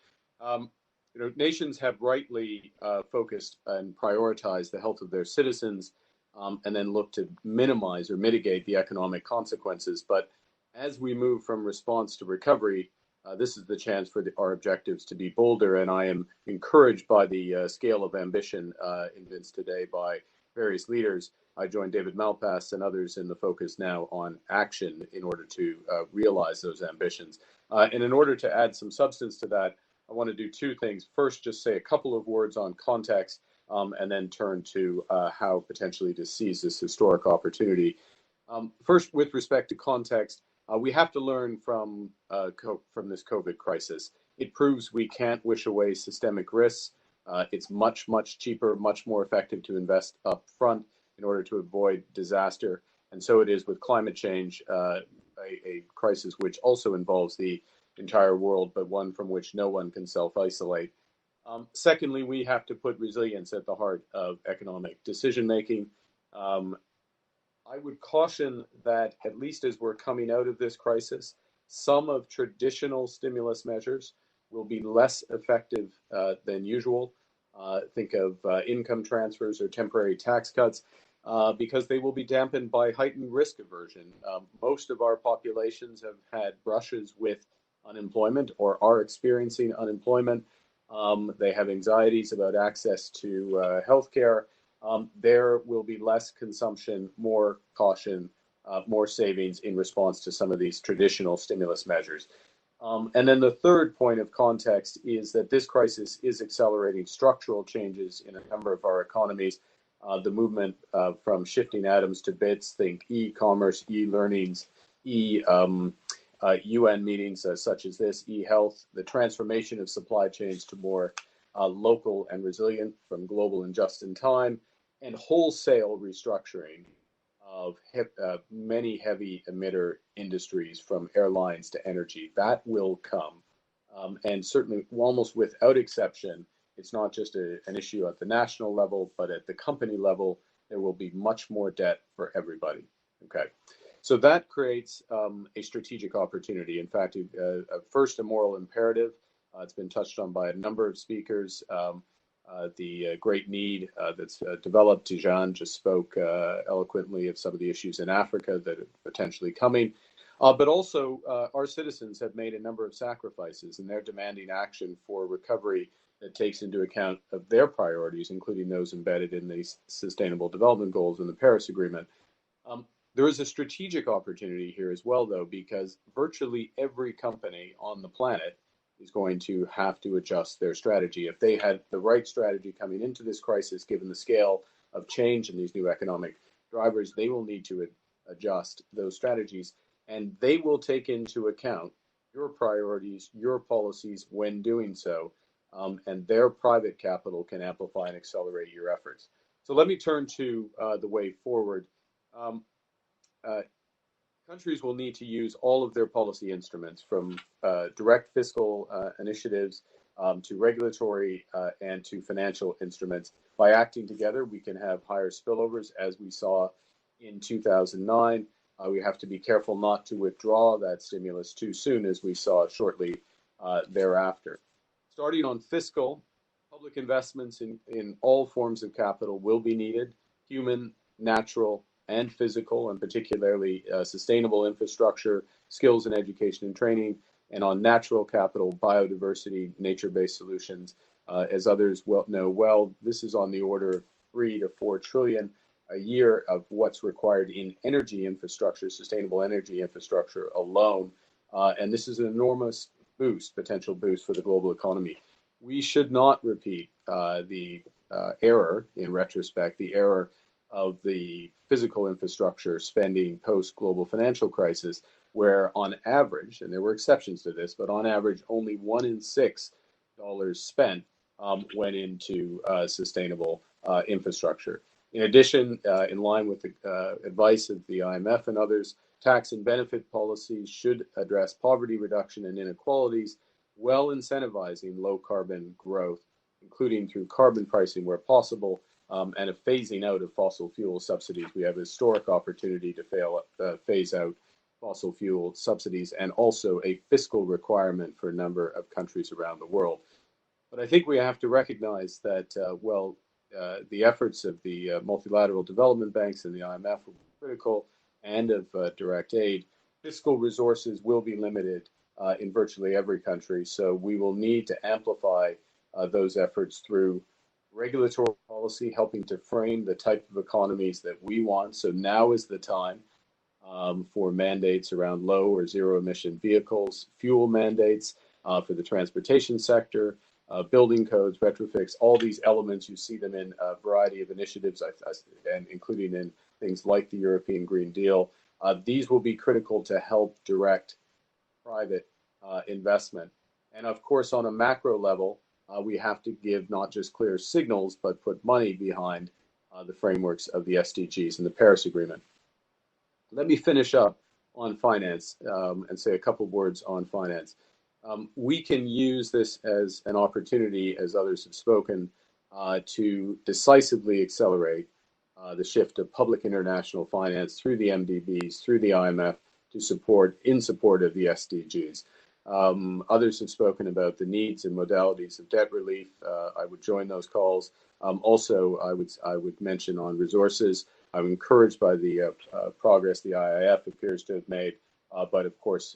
[SPEAKER 11] Nations have rightly focused and prioritized the health of their citizens and then look to minimize or mitigate the economic consequences. But as we move from response to recovery, this is the chance for our objectives to be bolder, and I am encouraged by the scale of ambition evinced today by various leaders. I join David Malpass and others in the focus now on action in order to realize those ambitions. And in order to add some substance to that, I want to do 2 things. First, just say a couple of words on context. and then turn to how potentially to seize this historic opportunity. First, with respect to context, we have to learn from this COVID crisis. It proves we can't wish away systemic risks. It's much, much cheaper, much more effective to invest up front in order to avoid disaster. And so it is with climate change, a crisis which also involves the entire world, but one from which no one can self-isolate. Secondly, we have to put resilience at the heart of economic decision-making. I would caution that, at least as we're coming out of this crisis, some of traditional stimulus measures will be less effective than usual. Think of income transfers or temporary tax cuts, because they will be dampened by heightened risk aversion. Most of our populations have had brushes with unemployment or are experiencing unemployment. They have anxieties about access to healthcare. There will be less consumption, more caution, more savings in response to some of these traditional stimulus measures. And then the third point of context is that this crisis is accelerating structural changes in a number of our economies. The movement from shifting atoms to bits, think e-commerce, e-learnings, UN meetings such as this, e-health, the transformation of supply chains to more local and resilient from global and just in time, and wholesale restructuring of many heavy emitter industries from airlines to energy. That will come. And certainly, almost without exception, it's not just an issue at the national level, but at the company level, there will be much more debt for everybody. Okay. So that creates a strategic opportunity. In fact, first, a moral imperative. It's been touched on by a number of speakers. The great need that's developed. Tijan just spoke eloquently of some of the issues in Africa that are potentially coming. But also, our citizens have made a number of sacrifices, and they're demanding action for recovery that takes into account of their priorities, including those embedded in the Sustainable Development Goals and the Paris Agreement. There is a strategic opportunity here as well, though, because virtually every company on the planet is going to have to adjust their strategy. If they had the right strategy coming into this crisis, given the scale of change in these new economic drivers, they will need to adjust those strategies, and they will take into account your priorities, your policies when doing so, and their private capital can amplify and accelerate your efforts. So let me turn to the way forward. Countries will need to use all of their policy instruments, from direct fiscal initiatives to regulatory and to financial instruments. By acting together, we can have higher spillovers, as we saw in 2009. We have to be careful not to withdraw that stimulus too soon, as we saw shortly thereafter. Starting on fiscal, public investments in all forms of capital will be needed: human, natural, and physical, and particularly sustainable infrastructure, skills and education and training, and on natural capital, biodiversity, nature-based solutions. As others know well, this is on the order of 3 to 4 trillion a year of what's required in energy infrastructure, sustainable energy infrastructure alone. And this is an enormous boost, potential boost for the global economy. We should not repeat the error, in retrospect, the error of the physical infrastructure spending post-global financial crisis, where on average, and there were exceptions to this, but on average, only $1 in $6 spent went into sustainable infrastructure. In addition, in line with the advice of the IMF and others, tax and benefit policies should address poverty reduction and inequalities, while incentivizing low carbon growth, including through carbon pricing where possible, and a phasing out of fossil fuel subsidies. We have a historic opportunity to phase out fossil fuel subsidies, and also a fiscal requirement for a number of countries around the world. But I think we have to recognize that, the efforts of the multilateral development banks and the IMF will be critical, and of direct aid. Fiscal resources will be limited in virtually every country, so we will need to amplify those efforts through regulatory policy, helping to frame the type of economies that we want. So now is the time for mandates around low or zero emission vehicles, fuel mandates for the transportation sector, building codes, retrofits, all these elements. You see them in a variety of initiatives, and including in things like the European Green Deal. These will be critical to help direct private investment. And of course, on a macro level, we have to give not just clear signals, but put money behind the frameworks of the SDGs and the Paris Agreement. Let me finish up on finance and say a couple of words on finance. We can use this as an opportunity, as others have spoken, to decisively accelerate the shift of public international finance through the MDBs, through the IMF, in support of the SDGs. Others have spoken about the needs and modalities of debt relief. I would join those calls. Also, I would mention on resources. I'm encouraged by the progress the IIF appears to have made, but of course,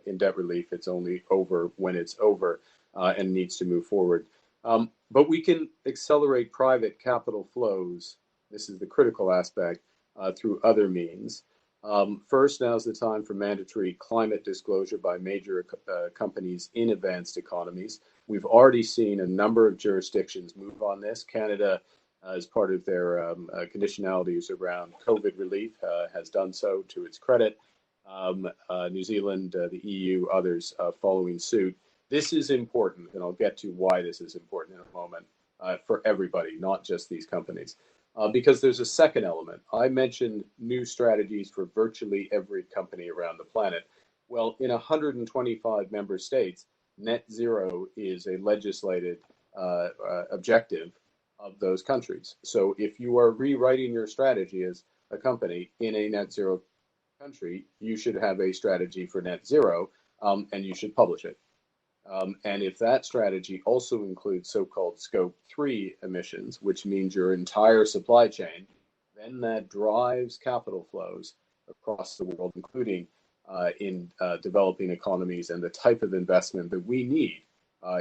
[SPEAKER 11] in debt relief, it's only over when it's over and needs to move forward. But we can accelerate private capital flows. This is the critical aspect through other means. First, now's the time for mandatory climate disclosure by major companies in advanced economies. We've already seen a number of jurisdictions move on this. Canada, as part of their conditionalities around COVID relief, has done so to its credit. New Zealand, the EU, others following suit. This is important, and I'll get to why this is important in a moment for everybody, not just these companies. Because there's a second element. I mentioned new strategies for virtually every company around the planet. Well, in 125 member states, net zero is a legislated objective of those countries. So if you are rewriting your strategy as a company in a net zero country, you should have a strategy for net zero, and you should publish it. And if that strategy also includes so-called scope 3 emissions, which means your entire supply chain, then that drives capital flows across the world, including in developing economies, and the type of investment that we need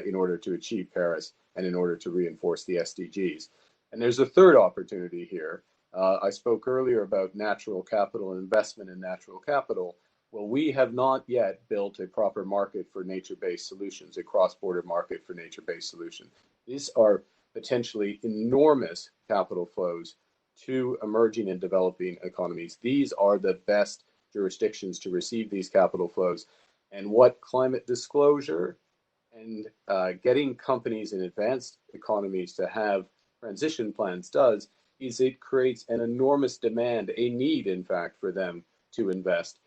[SPEAKER 11] in order to achieve Paris and in order to reinforce the SDGs. And there's a third opportunity here. I spoke earlier about natural capital and investment in natural capital. Well, we have not yet built a proper market for nature-based solutions, a cross-border market for nature-based solutions. These are potentially enormous capital flows to emerging and developing economies. These are the best jurisdictions to receive these capital flows. And what climate disclosure and getting companies in advanced economies to have transition plans does is it creates an enormous demand, a need, in fact, for them to invest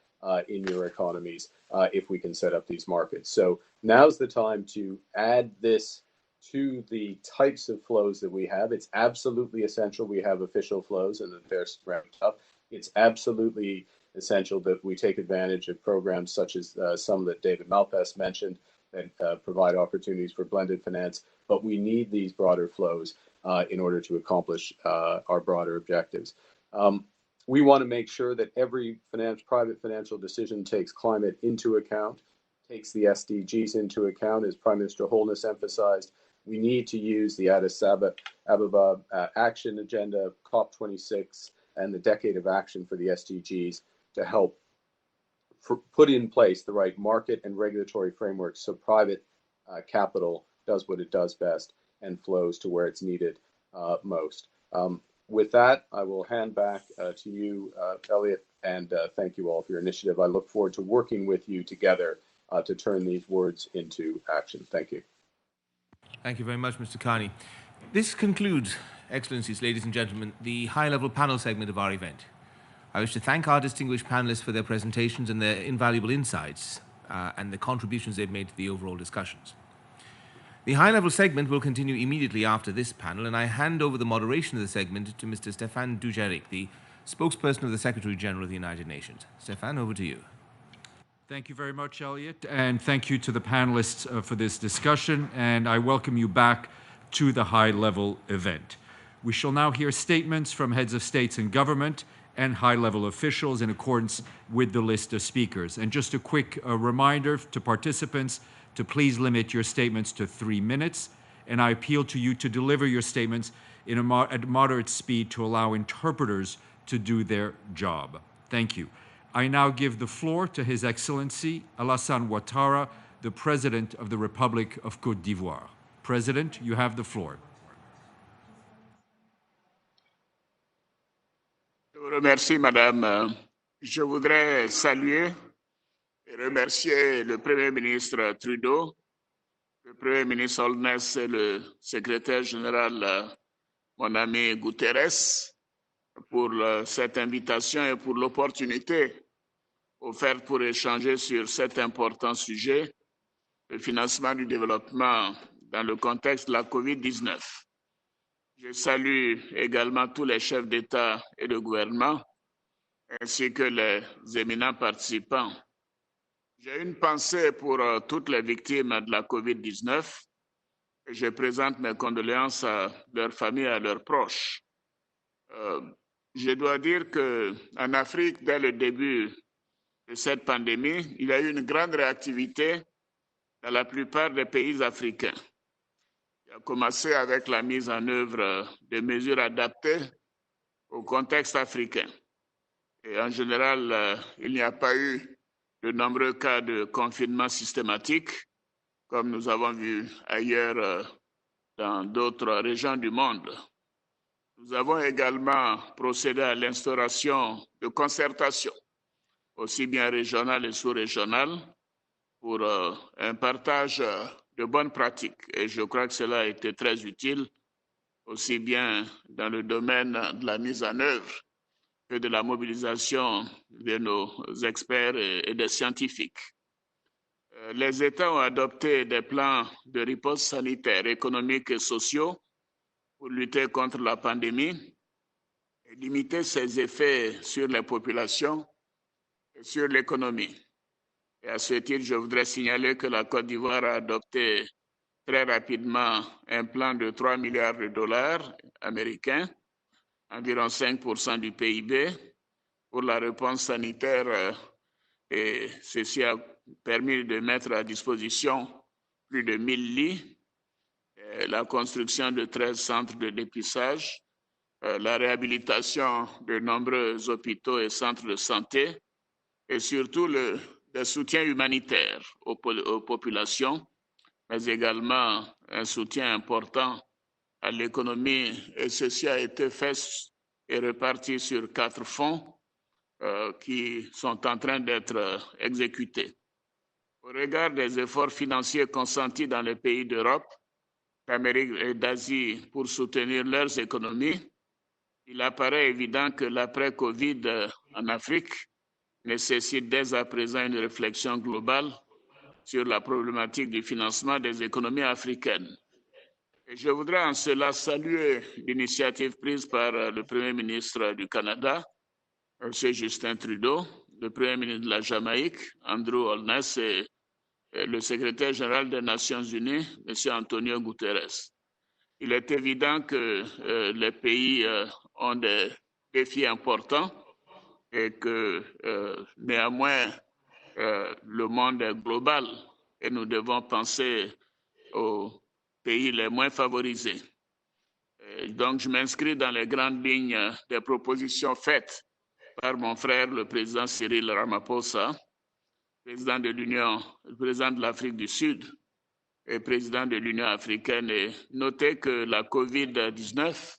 [SPEAKER 11] in your economies if we can set up these markets. So now's the time to add this to the types of flows that we have. It's absolutely essential we have official flows and that they're ramped up. It's absolutely essential that we take advantage of programs such as some that David Malpass mentioned that provide opportunities for blended finance. But we need these broader flows in order to accomplish our broader objectives. We want to make sure that every private financial decision takes climate into account, takes the SDGs into account, as Prime Minister Holness emphasized. We need to use the Addis Ababa Action Agenda, COP26, and the Decade of Action for the SDGs to help put in place the right market and regulatory frameworks so private capital does what it does best and flows to where it's needed most. With that, I will hand back to you, Elliot, and thank you all for your initiative. I look forward to working with you together to turn these words into action. Thank you.
[SPEAKER 5] Thank you very much, Mr. Carney. This concludes, Excellencies, ladies and gentlemen, the high-level panel segment of our event. I wish to thank our distinguished panelists for their presentations and their invaluable insights and the contributions they've made to the overall discussions. The high-level segment will continue immediately after this panel, and I hand over the moderation of the segment to Mr. Stéphane Dujarric, the spokesperson of the Secretary-General of the United Nations. Stéphane, over to you.
[SPEAKER 12] Thank you very much, Elliot, and thank you to the panelists for this discussion, and I welcome you back to the high-level event. We shall now hear statements from heads of states and government and high-level officials in accordance with the list of speakers. And just a quick reminder to participants to please limit your statements to 3 minutes, and I appeal to you to deliver your statements at moderate speed to allow interpreters to do their job. Thank you. I now give the floor to His Excellency Alassane Ouattara, the President of the Republic of Côte d'Ivoire. President, you have the floor.
[SPEAKER 13] Je vous remercie, Madame. Je voudrais saluer et remercier le Premier ministre Trudeau, le Premier ministre Holness et le secrétaire général, mon ami Guterres, pour cette invitation et pour l'opportunité offerte pour échanger sur cet important sujet, le financement du développement dans le contexte de la COVID-19. Je salue également tous les chefs d'État et de gouvernement, ainsi que les éminents participants. J'ai une pensée pour toutes les victimes de la COVID-19 et je présente mes condoléances à leurs familles et à leurs proches. Je dois dire qu'en Afrique, dès le début de cette pandémie, il y a eu une grande réactivité dans la plupart des pays africains. Il a commencé avec la mise en œuvre de mesures adaptées au contexte africain. Et en général, il n'y a pas eu de nombreux cas de confinement systématique, comme nous avons vu ailleurs dans d'autres régions du monde. Nous avons également procédé à l'instauration de concertation, aussi bien régionale et sous-régionale, pour un partage de bonnes pratiques. Et je crois que cela a été très utile, aussi bien dans le domaine de la mise en œuvre que de la mobilisation de nos experts et des scientifiques. Les États ont adopté des plans de riposte sanitaire, économique et sociaux pour lutter contre la pandémie et limiter ses effets sur les populations et sur l'économie. Et à ce titre, je voudrais signaler que la Côte d'Ivoire a adopté très rapidement un plan de 3 milliards de dollars américains, environ 5% du PIB, pour la réponse sanitaire, et ceci a permis de mettre à disposition plus de 1000 lits, la construction de 13 centres de dépistage, la réhabilitation de nombreux hôpitaux et centres de santé, et surtout le soutien humanitaire aux populations, mais également un soutien important à l'économie. Et ceci a été fait et réparti sur 4 fonds qui sont en train d'être exécutés. Au regard des efforts financiers consentis dans les pays d'Europe, d'Amérique et d'Asie pour soutenir leurs économies, il apparaît évident que l'après-Covid en Afrique nécessite dès à présent une réflexion globale sur la problématique du financement des économies africaines. Et je voudrais en cela saluer l'initiative prise par le Premier ministre du Canada, M. Justin Trudeau, le Premier ministre de la Jamaïque, Andrew Holness, et le secrétaire général des Nations Unies, M. Antonio Guterres. Il est évident que les pays ont des défis importants et que néanmoins le monde est global et nous devons penser aux pays les moins favorisés. Et donc je m'inscris dans les grandes lignes des propositions faites par mon frère, le président Cyril Ramaphosa, président de l'Union, le président de l'Afrique du Sud et président de l'Union africaine. Et notez que la COVID-19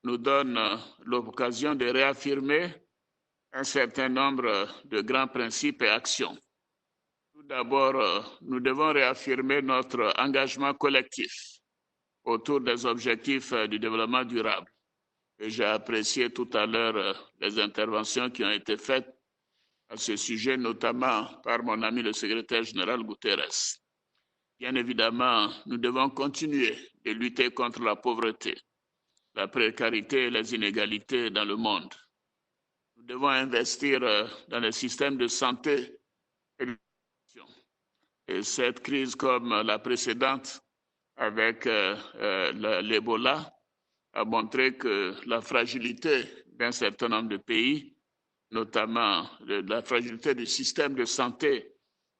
[SPEAKER 13] nous donne l'occasion de réaffirmer un certain nombre de grands principes et actions. Tout d'abord, nous devons réaffirmer notre engagement collectif autour des objectifs du développement durable. Et j'ai apprécié tout à l'heure les interventions qui ont été faites à ce sujet, notamment par mon ami le secrétaire général Guterres. Bien évidemment, nous devons continuer de lutter contre la pauvreté, la précarité et les inégalités dans le monde. Nous devons investir dans les systèmes de santé et l'éducation. Et cette crise, comme la précédente avec l'Ebola, a montré que la fragilité d'un certain nombre de pays, notamment la fragilité du système de santé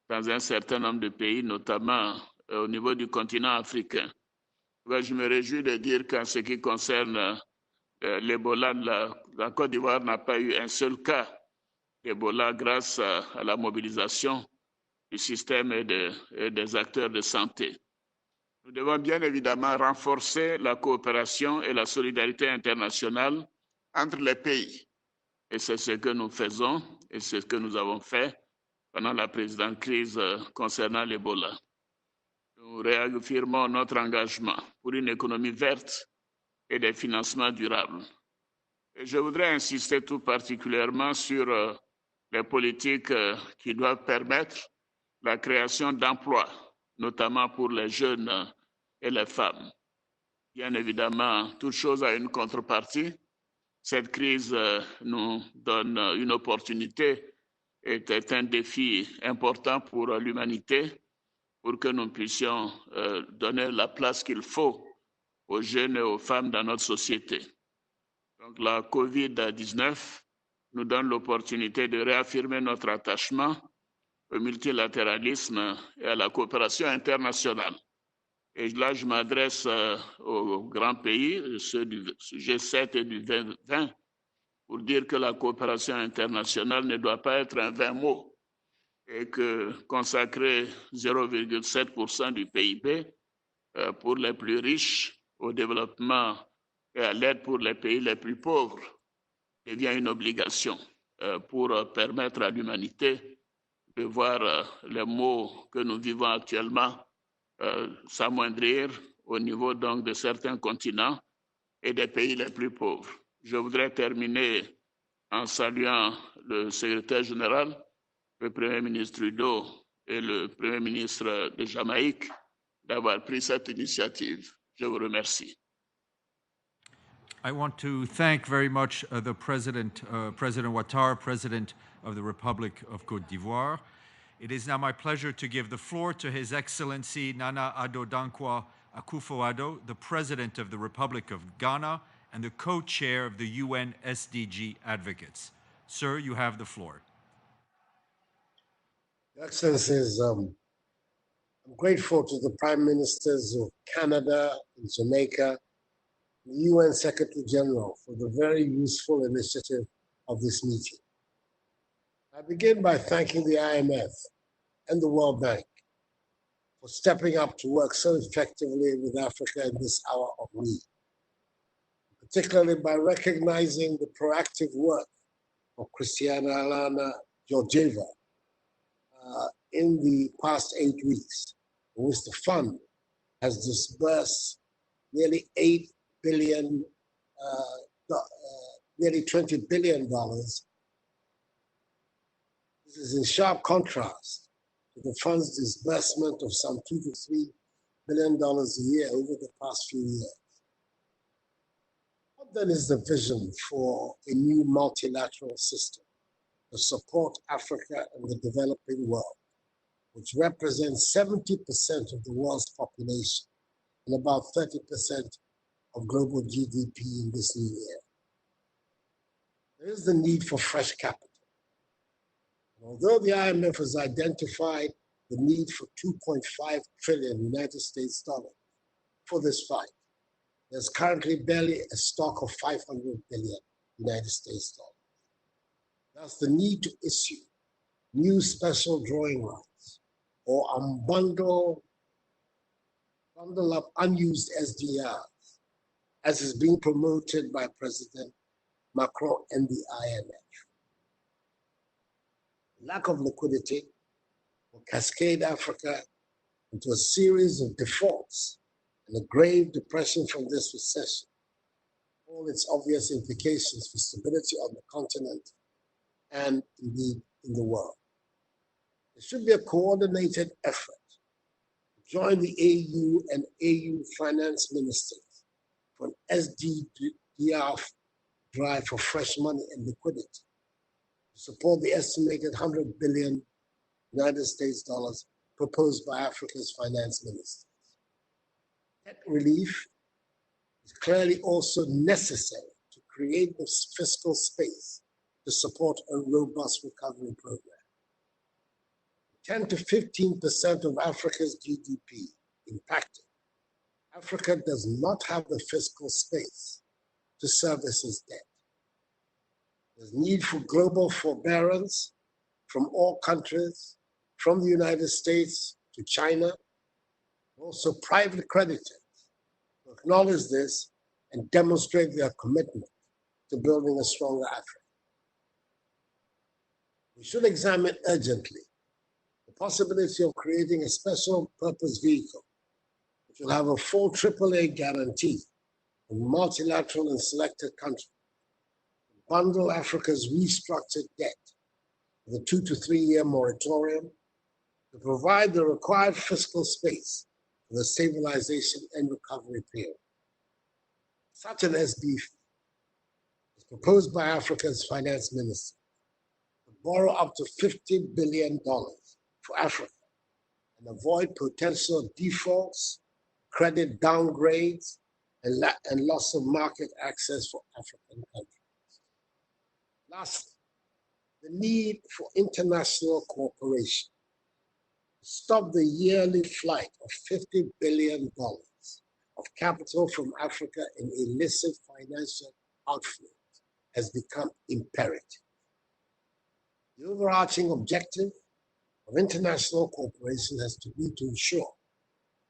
[SPEAKER 13] dans un certain nombre de pays, notamment au niveau du continent africain. Je me réjouis de dire qu'en ce qui concerne l'Ebola, la Côte d'Ivoire n'a pas eu un seul cas d'Ebola grâce à la mobilisation du système et des acteurs de santé. Nous devons bien évidemment renforcer la coopération et la solidarité internationale entre les pays. Et c'est ce que nous faisons et c'est ce que nous avons fait pendant la précédente crise concernant l'Ebola. Nous réaffirmons notre engagement pour une économie verte et des financements durables. Et je voudrais insister tout particulièrement sur les politiques qui doivent permettre la création d'emplois, notamment pour les jeunes et les femmes. Bien évidemment, toute chose a une contrepartie. Cette crise nous donne une opportunité et est un défi important pour l'humanité pour que nous puissions donner la place qu'il faut aux jeunes et aux femmes dans notre société. Donc la COVID-19 nous donne l'opportunité de réaffirmer notre attachement au multilatéralisme et à la coopération internationale. Et là, je m'adresse aux grands pays, ceux du G7 et du G20, pour dire que la coopération internationale ne doit pas être un vain mot et que consacrer 0,7% du PIB pour les plus riches au développement et à l'aide pour les pays les plus pauvres devient une obligation pour permettre à l'humanité de voir les maux que nous vivons actuellement s'amoindrir au niveau donc de certains continents et des pays les plus pauvres. Je voudrais terminer en saluant le secrétaire général, le Premier ministre Trudeau et le Premier ministre de Jamaïque d'avoir pris cette initiative. Je vous remercie.
[SPEAKER 12] I want to thank very much the President Ouattara, President of the Republic of Côte d'Ivoire. It is now my pleasure to give the floor to His Excellency Nana Addo Dankwa Akufo-Addo, the President of the Republic of Ghana and the co-chair of the UN SDG Advocates. Sir, you have the floor.
[SPEAKER 14] Your Excellencies, I'm grateful to the Prime Ministers of Canada and Jamaica, the UN Secretary General for the very useful initiative of this meeting. I begin by thanking the IMF and the World Bank for stepping up to work so effectively with Africa in this hour of need, particularly by recognizing the proactive work of Christiana Alana Georgieva in the past 8 weeks, in which the fund has disbursed nearly $8 billion, nearly $20 billion. This is in sharp contrast to the fund's disbursement of some $2 to $3 billion a year over the past few years. What then is the vision for a new multilateral system to support Africa and the developing world, which represents 70% of the world's population and about 30% of global GDP in this new era? There is the need for fresh capital. Although the IMF has identified the need for 2.5 trillion United States dollars for this fight, there's currently barely a stock of 500 billion United States dollars. Thus, the need to issue new special drawing rights or unbundle up unused SDRs, as is being promoted by President Macron and the IMF. Lack of liquidity will cascade Africa into a series of defaults and a grave depression from this recession, all its obvious implications for stability on the continent and indeed in the world. There should be a coordinated effort to join the AU and AU finance ministers for an SDR drive for fresh money and liquidity to support the estimated 100 billion United States dollars proposed by Africa's finance ministers. Debt relief is clearly also necessary to create the fiscal space to support a robust recovery program. 10 to 15% of Africa's GDP impacted. Africa does not have the fiscal space to service its debt. There's need for global forbearance from all countries, from the United States to China, also private creditors, to acknowledge this and demonstrate their commitment to building a stronger Africa. We should examine urgently the possibility of creating a special purpose vehicle which will have a full AAA guarantee in multilateral and selected countries, bundle Africa's restructured debt with a 2 to 3 year moratorium to provide the required fiscal space for the stabilization and recovery period. Such an SB is proposed by Africa's finance minister to borrow up to $50 billion for Africa and avoid potential defaults, credit downgrades, and loss of market access for African countries. Lastly, the need for international cooperation to stop the yearly flight of $50 billion of capital from Africa in illicit financial outflows has become imperative. The overarching objective of international cooperation has to be to ensure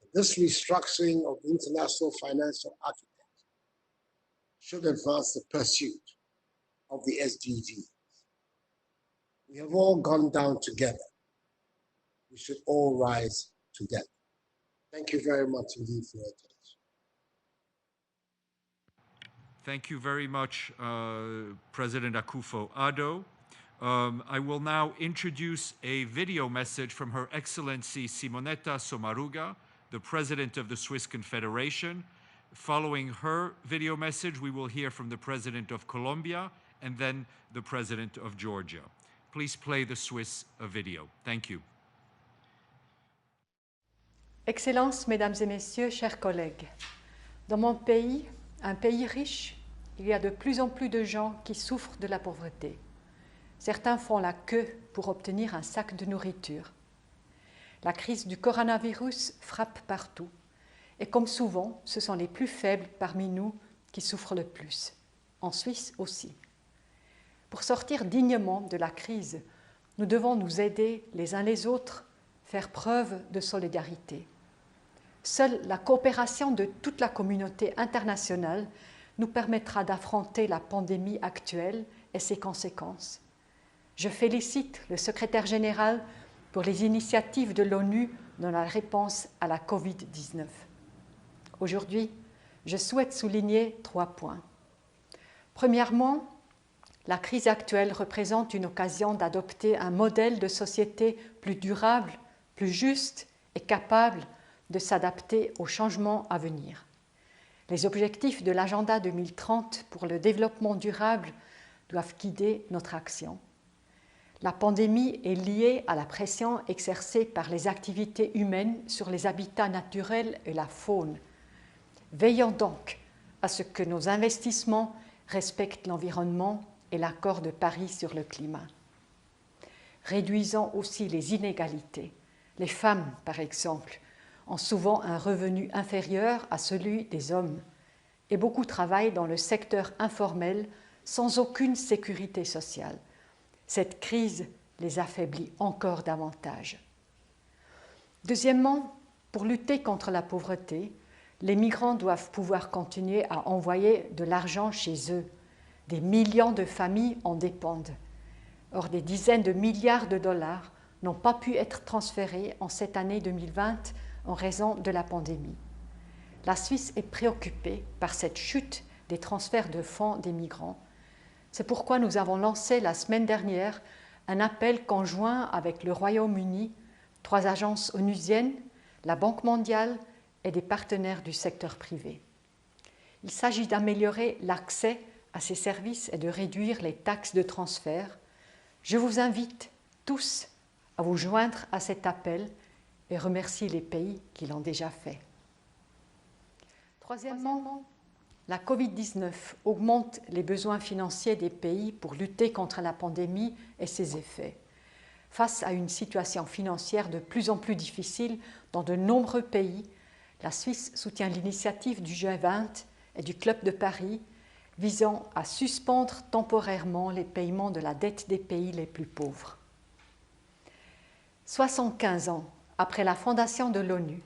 [SPEAKER 14] that this restructuring of international financial architecture should advance the pursuit of the SDGs. We have all gone down together. We should all rise together. Thank you very much indeed for your attention.
[SPEAKER 12] Thank you very much, President Akufo-Addo. I will now introduce a video message from Her Excellency Simonetta Sommaruga, the President of the Swiss Confederation. Following her video message, we will hear from the President of Colombia and then the President of Georgia. Please play the Swiss video. Thank you.
[SPEAKER 15] Excellences, Mesdames et Messieurs, chers collègues, dans mon pays, un pays riche, il y a de plus en plus de gens qui souffrent de la pauvreté. Certains font la queue pour obtenir un sac de nourriture. La crise du coronavirus frappe partout. Et comme souvent, ce sont les plus faibles parmi nous qui souffrent le plus. En Suisse aussi. Pour sortir dignement de la crise, nous devons nous aider les uns les autres, faire preuve de solidarité. Seule la coopération de toute la communauté internationale nous permettra d'affronter la pandémie actuelle et ses conséquences. Je félicite le secrétaire général pour les initiatives de l'ONU dans la réponse à la COVID-19. Aujourd'hui, je souhaite souligner 3 points. Premièrement, la crise actuelle représente une occasion d'adopter un modèle de société plus durable, plus juste et capable de s'adapter aux changements à venir. Les objectifs de l'agenda 2030 pour le développement durable doivent guider notre action. La pandémie est liée à la pression exercée par les activités humaines sur les habitats naturels et la faune. Veillons donc à ce que nos investissements respectent l'environnement et l'accord de Paris sur le climat. Réduisons aussi les inégalités. Les femmes, par exemple, ont souvent un revenu inférieur à celui des hommes et beaucoup travaillent dans le secteur informel sans aucune sécurité sociale. Cette crise les affaiblit encore davantage. Deuxièmement, pour lutter contre la pauvreté, les migrants doivent pouvoir continuer à envoyer de l'argent chez eux. Des millions de familles en dépendent. Or, des dizaines de milliards de dollars n'ont pas pu être transférés en cette année 2020 en raison de la pandémie. La Suisse est préoccupée par cette chute des transferts de fonds des migrants. C'est pourquoi nous avons lancé la semaine dernière un appel conjoint avec le Royaume-Uni, 3 agences onusiennes, la Banque mondiale et des partenaires du secteur privé. Il s'agit d'améliorer l'accès à ces services et de réduire les taxes de transfert. Je vous invite tous à vous joindre à cet appel et remercie les pays qui l'ont déjà fait. Troisièmement, la COVID-19 augmente les besoins financiers des pays pour lutter contre la pandémie et ses effets. Face à une situation financière de plus en plus difficile dans de nombreux pays, la Suisse soutient l'initiative du G20 et du Club de Paris visant à suspendre temporairement les paiements de la dette des pays les plus pauvres. 75 ans après la fondation de l'ONU,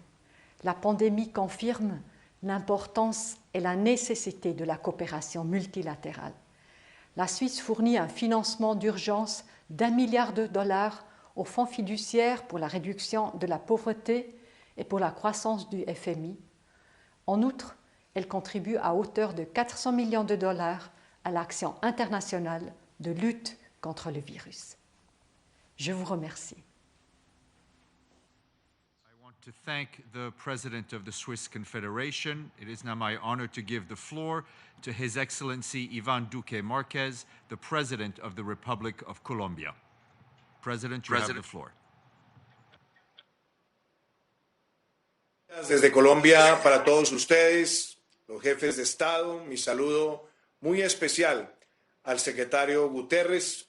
[SPEAKER 15] La pandémie confirme l'importance et la nécessité de la coopération multilatérale. La Suisse fournit un financement d'urgence d'1 milliard de dollars au Fonds fiduciaire pour la réduction de la pauvreté et pour la croissance du FMI. En outre, elle contribue à hauteur de 400 millions de dollars à l'action internationale de lutte contre le virus. Je vous remercie.
[SPEAKER 12] To thank the President of the Swiss Confederation. It is now my honor to give the floor to His Excellency Iván Duque Márquez, the President of the Republic of Colombia. President, you have the floor.
[SPEAKER 16] Desde Colombia para todos ustedes, los jefes de Estado, mi saludo muy especial al secretario Guterres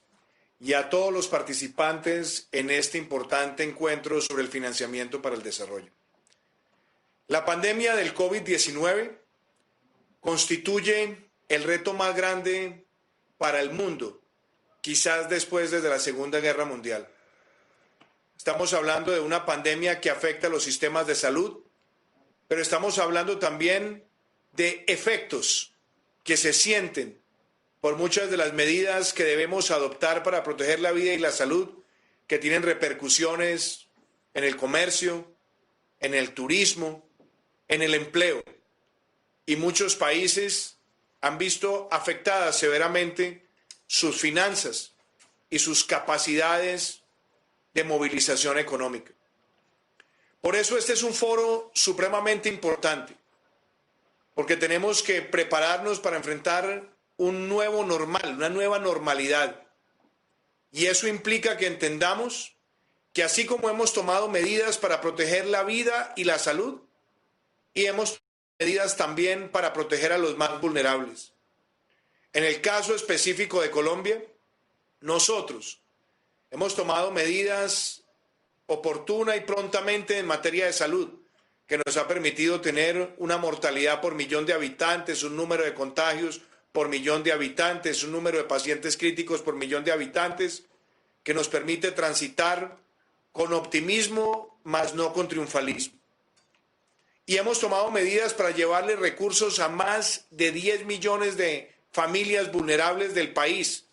[SPEAKER 16] y a todos los participantes en este importante encuentro sobre el financiamiento para el desarrollo. La pandemia del COVID-19 constituye el reto más grande para el mundo, quizás después desde la Segunda Guerra Mundial. Estamos hablando de una pandemia que afecta a los sistemas de salud, pero estamos hablando también de efectos que se sienten por muchas de las medidas que debemos adoptar para proteger la vida y la salud, que tienen repercusiones en el comercio, en el turismo, en el empleo. Y muchos países han visto afectadas severamente sus finanzas y sus capacidades de movilización económica. Por eso este es un foro supremamente importante, porque tenemos que prepararnos para enfrentar un nuevo normal, una nueva normalidad. Y eso implica que entendamos que así como hemos tomado medidas para proteger la vida y la salud, y hemos tomado medidas también para proteger a los más vulnerables. En el caso específico de Colombia, nosotros hemos tomado medidas oportuna y prontamente en materia de salud, que nos ha permitido tener una mortalidad por millón de habitantes, un número de contagios por millón de habitantes, un número de pacientes críticos por millón de habitantes, que nos permite transitar con optimismo, mas no con triunfalismo. Y hemos tomado medidas para llevarle recursos a más de 10 millones de familias vulnerables del país,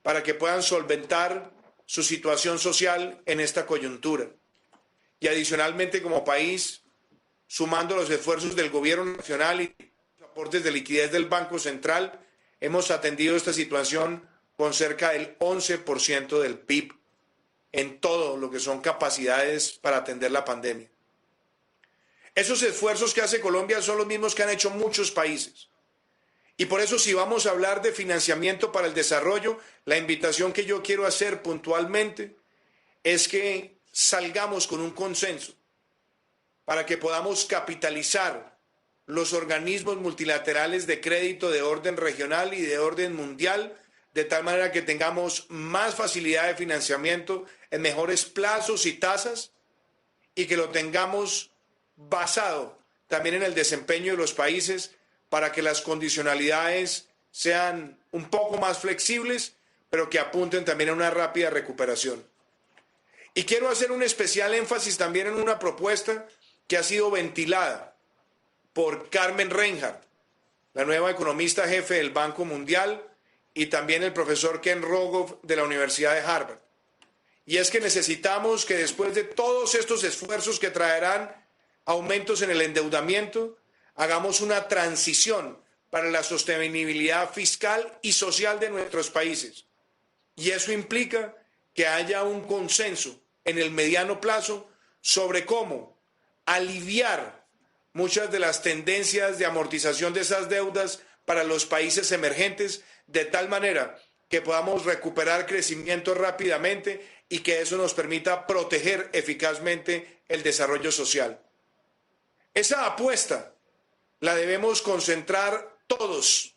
[SPEAKER 16] para que puedan solventar su situación social en esta coyuntura. Y adicionalmente, como país, sumando los esfuerzos del gobierno nacional y aportes de liquidez del Banco Central, hemos atendido esta situación con cerca del 11% del PIB en todo lo que son capacidades para atender la pandemia. Esos esfuerzos que hace Colombia son los mismos que han hecho muchos países. Y por eso, si vamos a hablar de financiamiento para el desarrollo, la invitación que yo quiero hacer puntualmente es que salgamos con un consenso para que podamos capitalizar los organismos multilaterales de crédito de orden regional y de orden mundial, de tal manera que tengamos más facilidad de financiamiento en mejores plazos y tasas, y que lo tengamos basado también en el desempeño de los países, para que las condicionalidades sean un poco más flexibles, pero que apunten también a una rápida recuperación. Y quiero hacer un especial énfasis también en una propuesta que ha sido ventilada por Carmen Reinhardt, la nueva economista jefe del Banco Mundial, y también el profesor Ken Rogoff de la Universidad de Harvard. Y es que necesitamos que después de todos estos esfuerzos que traerán aumentos en el endeudamiento, hagamos una transición para la sostenibilidad fiscal y social de nuestros países. Y eso implica que haya un consenso en el mediano plazo sobre cómo aliviar muchas de las tendencias de amortización de esas deudas para los países emergentes, de tal manera que podamos recuperar crecimiento rápidamente y que eso nos permita proteger eficazmente el desarrollo social. Esa apuesta la debemos concentrar todos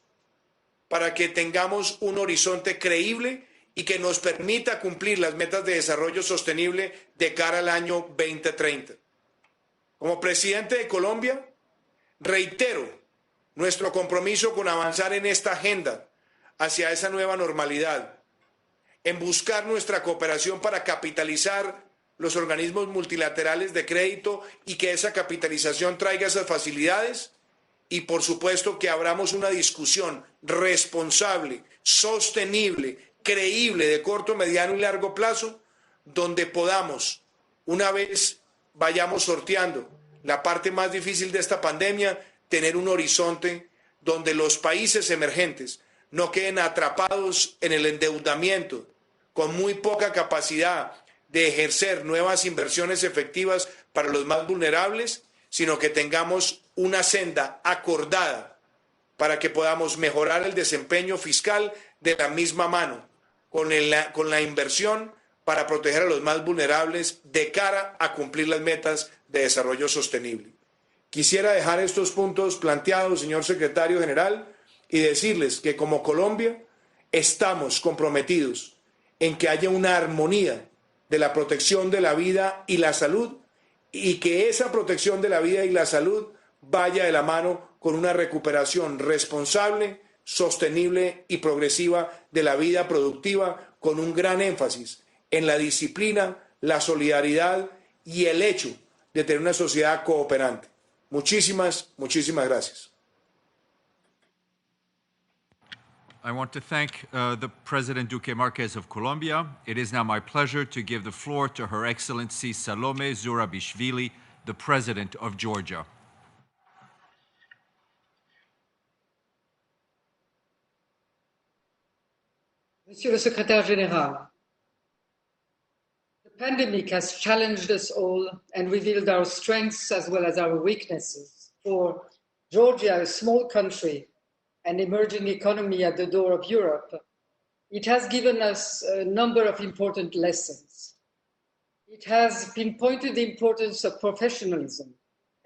[SPEAKER 16] para que tengamos un horizonte creíble y que nos permita cumplir las metas de desarrollo sostenible de cara al año 2030. Como presidente de Colombia, reitero nuestro compromiso con avanzar en esta agenda hacia esa nueva normalidad, en buscar nuestra cooperación para capitalizar los organismos multilaterales de crédito y que esa capitalización traiga esas facilidades. Y por supuesto que abramos una discusión responsable, sostenible, creíble de corto, mediano y largo plazo, donde podamos, una vez vayamos sorteando la parte más difícil de esta pandemia, tener un horizonte donde los países emergentes no queden atrapados en el endeudamiento, con muy poca capacidad de ejercer nuevas inversiones efectivas para los más vulnerables, sino que tengamos una senda acordada para que podamos mejorar el desempeño fiscal de la misma mano, con la inversión para proteger a los más vulnerables de cara a cumplir las metas de desarrollo sostenible. Quisiera dejar estos puntos planteados, señor secretario general, y decirles que como Colombia estamos comprometidos en que haya una armonía de la protección de la vida y la salud, y que esa protección de la vida y la salud vaya de la mano con una recuperación responsable, sostenible y progresiva de la vida productiva, con un gran énfasis en la disciplina, la solidaridad y el hecho de tener una sociedad cooperante. Muchísimas gracias.
[SPEAKER 12] I want to thank the President Duque Marquez of Colombia. It is now my pleasure to give the floor to Her Excellency Salome Zurabishvili, the President of Georgia.
[SPEAKER 17] Monsieur le Secrétaire Général, the pandemic has challenged us all and revealed our strengths as well as our weaknesses. For Georgia, a small country, an emerging economy at the door of Europe, it has given us a number of important lessons. It has pinpointed the importance of professionalism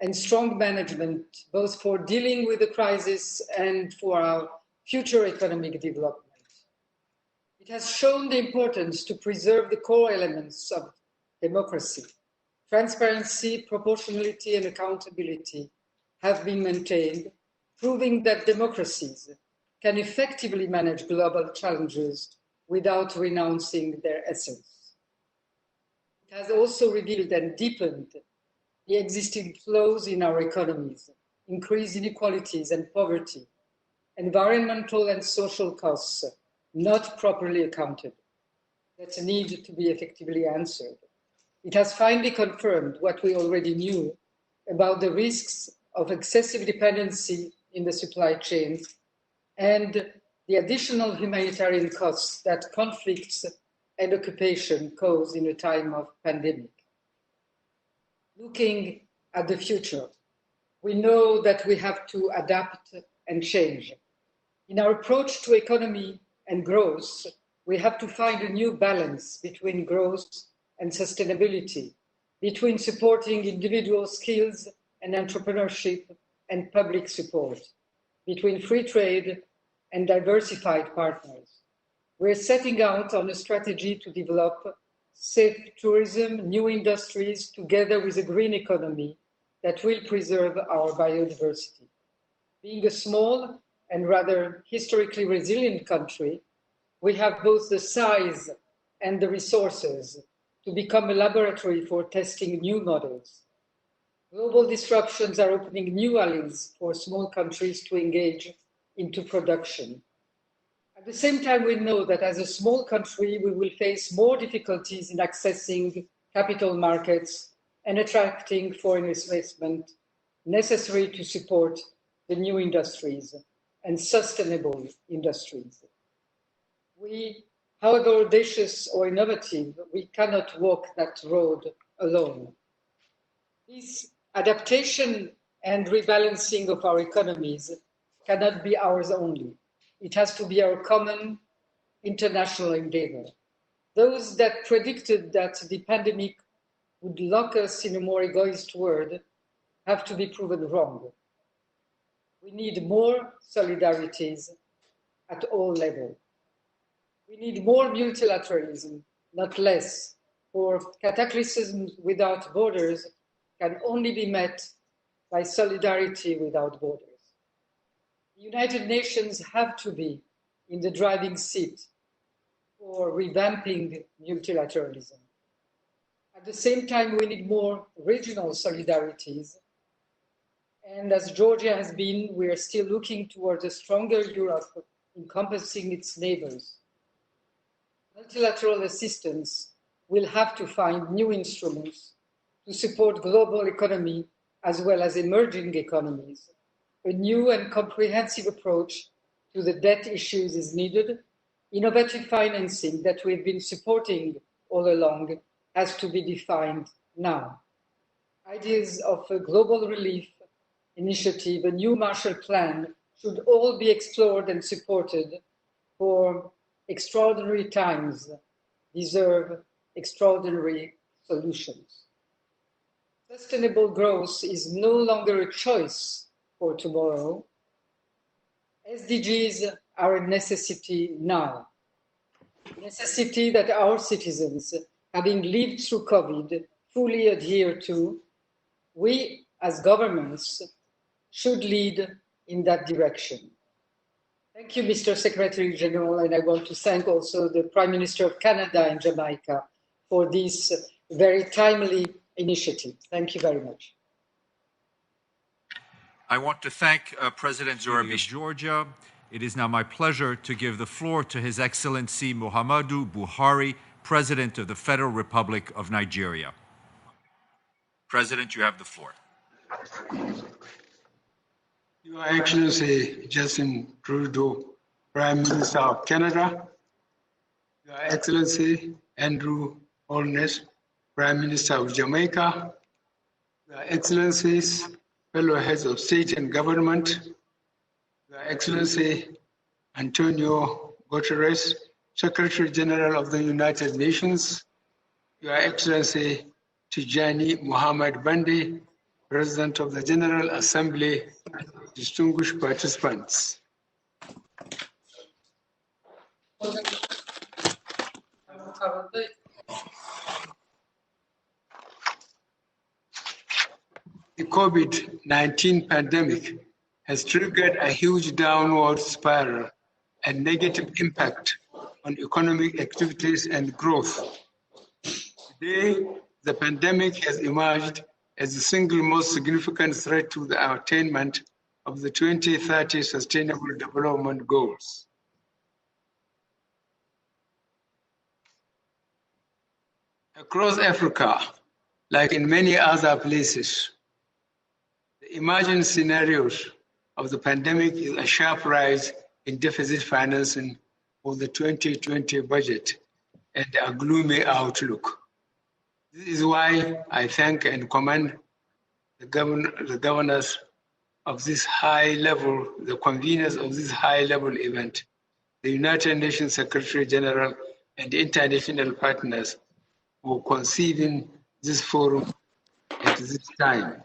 [SPEAKER 17] and strong management, both for dealing with the crisis and for our future economic development. It has shown the importance to preserve the core elements of democracy. Transparency, proportionality, and accountability have been maintained, proving that democracies can effectively manage global challenges without renouncing their essence. It has also revealed and deepened the existing flaws in our economies, increased inequalities and poverty, environmental and social costs not properly accounted, that need to be effectively answered. It has finally confirmed what we already knew about the risks of excessive dependency in the supply chain and the additional humanitarian costs that conflicts and occupation cause in a time of pandemic. Looking at the future, we know that we have to adapt and change. In our approach to economy and growth, we have to find a new balance between growth and sustainability, between supporting individual skills and entrepreneurship and public support, between free trade and diversified partners. We're setting out on a strategy to develop safe tourism, new industries, together with a green economy that will preserve our biodiversity. Being a small and rather historically resilient country, we have both the size and the resources to become a laboratory for testing new models. Global disruptions are opening new alleys for small countries to engage into production. At the same time, we know that as a small country, we will face more difficulties in accessing capital markets and attracting foreign investment necessary to support the new industries and sustainable industries. We, however audacious or innovative, we cannot walk that road alone. This adaptation and rebalancing of our economies cannot be ours only. It has to be our common international endeavor. Those that predicted that the pandemic would lock us in a more egoist world have to be proven wrong. We need more solidarities at all levels. We need more multilateralism, not less, for cataclysms without borders can only be met by solidarity without borders. The United Nations have to be in the driving seat for revamping multilateralism. At At the same time, we need more regional solidarities. And as Georgia has been, we are still looking towards a stronger Europe encompassing its neighbors. Multilateral assistance will have to find new instruments to support global economy as well as emerging economies. A new and comprehensive approach to the debt issues is needed. Innovative financing that we've been supporting all along has to be defined now. Ideas of a global relief initiative, a new Marshall Plan should all be explored and supported, for extraordinary times deserve extraordinary solutions. Sustainable growth is no longer a choice for tomorrow. SDGs are a necessity now. Necessity that our citizens, having lived through COVID, fully adhere to. We, as governments, should lead in that direction. Thank you, Mr. Secretary General, and I want to thank also the Prime Minister of Canada and Jamaica for this very timely initiative. Thank you very much.
[SPEAKER 12] I want to thank President Zurab of Georgia. It is now my pleasure to give the floor to His Excellency Muhammadu Buhari, President of the Federal Republic of Nigeria. President, you have the floor.
[SPEAKER 18] Your Excellency Justin Trudeau, Prime Minister of Canada, Your Excellency Andrew Holness, Prime Minister of Jamaica, Your Excellencies, fellow heads of state and government, Your Excellency Antonio Guterres, Secretary General of the United Nations, Your Excellency Tijani Muhammad Bandi, President of the General Assembly, distinguished participants. The COVID-19 pandemic has triggered a huge downward spiral and negative impact on economic activities and growth. Today, the pandemic has emerged as the single most significant threat to the attainment of the 2030 Sustainable Development Goals. Across Africa, like in many other places, the emerging scenarios of the pandemic is a sharp rise in deficit financing for the 2020 budget and a gloomy outlook. This is why I thank and commend the governors of this high-level, the conveners of this high-level event, the United Nations Secretary General and international partners for conceiving this forum at this time.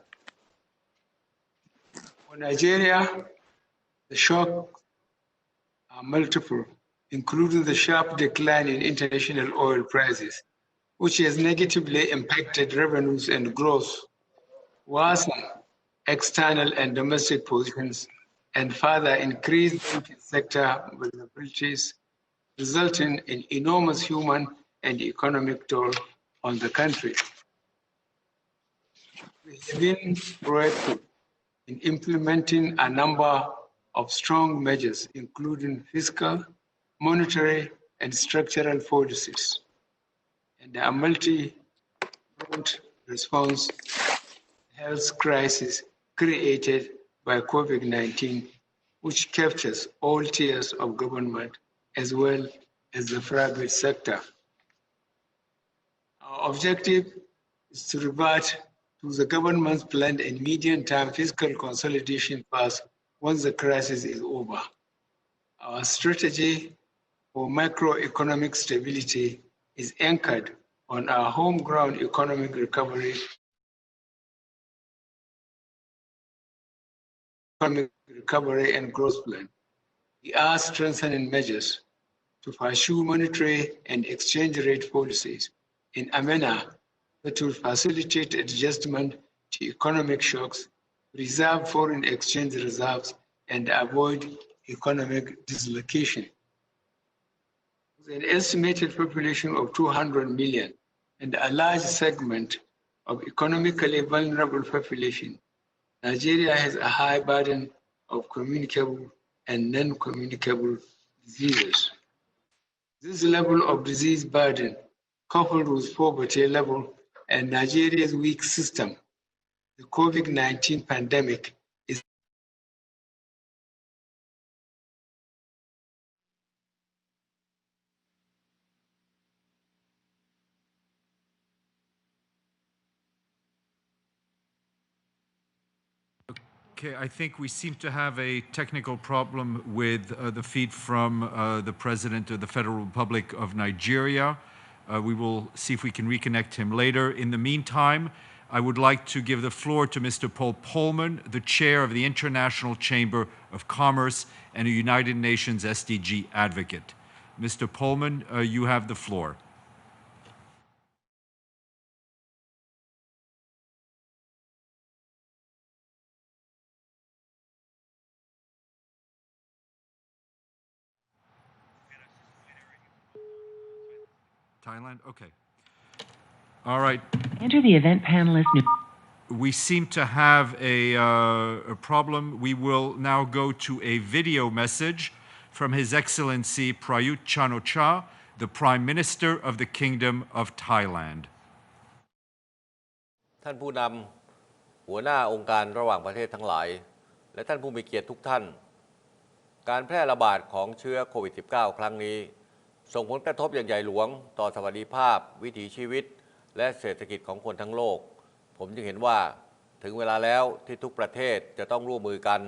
[SPEAKER 18] For Nigeria, the shocks are multiple, including the sharp decline in international oil prices, which has negatively impacted revenues and growth, worsened external and domestic positions, and further increased banking sector vulnerabilities, resulting in enormous human and economic toll on the country. We have been proactive in implementing a number of strong measures, including fiscal, monetary, and structural policies, and a multi-front response to the health crisis created by COVID-19, which captures all tiers of government as well as the private sector. Our objective is to revert to the government's planned and medium-term fiscal consolidation path once the crisis is over. Our strategy for macroeconomic stability is anchored on our home-ground economic recovery and growth plan. We are strengthening measures to pursue monetary and exchange rate policies in a manner that will facilitate adjustment to economic shocks, preserve foreign exchange reserves, and avoid economic dislocation. With an estimated population of 200 million, and a large segment of economically vulnerable population, Nigeria has a high burden of communicable and non-communicable diseases. This level of disease burden, coupled with poverty level and Nigeria's weak system, the COVID-19 pandemic is
[SPEAKER 12] Okay, I think we seem to have a technical problem with the feed from the President of the Federal Republic of Nigeria. We will see if we can reconnect him later. In the meantime, I would like to give the floor to Mr. Paul Polman, the Chair of the International Chamber of Commerce and a United Nations SDG advocate. Mr. Polman, you have the floor. Thailand? Okay. All right.
[SPEAKER 19] Enter the event panelist.
[SPEAKER 12] We seem to have a problem. We will now go to a video message from His Excellency Prayut Chan-o-cha, the Prime Minister of the Kingdom of Thailand.
[SPEAKER 20] ท่านผู้นำหัวหน้าองค์การระหว่างประเทศทั้งหลายและท่านผู้มีเกียรติทุกท่านการแพร่ระบาดของเชื้อโควิด -19 ครั้งนี้ส่งผลกระทบอย่างใหญ่หลวงต่อสวัสดิภาพวิถีชีวิตและเศรษฐกิจของคนทั้งโลกผมจึงเห็นว่าถึงเวลาแล้วที่ทุกประเทศจะต้องร่วมมือกัน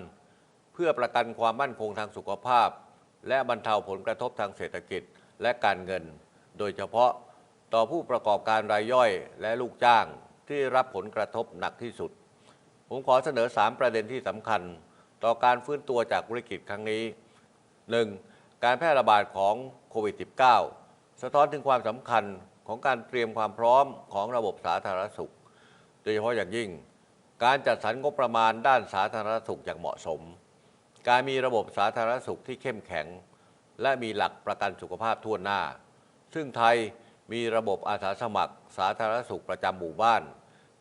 [SPEAKER 20] เพื่อประกันความมั่นคงทางสุขภาพและบรรเทาผลกระทบทางเศรษฐกิจและการเงินโดยเฉพาะต่อผู้ประกอบการรายย่อยและลูกจ้างที่รับผลกระทบหนักที่สุดผมขอเสนอ3ประเด็นที่สำคัญต่อการฟื้นตัวจากวิกฤตครั้งนี้ 1. การแพร่ระบาดของโควิด -19 สะท้อนถึงความสำคัญของการเตรียมความพร้อมของระบบสาธารณสุขโดยเฉพาะอย่างยิ่งการจัดสรรงบประมาณด้านสาธารณสุขอย่างเหมาะสมการมีระบบสาธารณสุขที่เข้มแข็งและมีหลักประกันสุขภาพทั่วหน้าซึ่งไทยมีระบบอาสาสมัครสาธารณสุขประจำหมู่บ้าน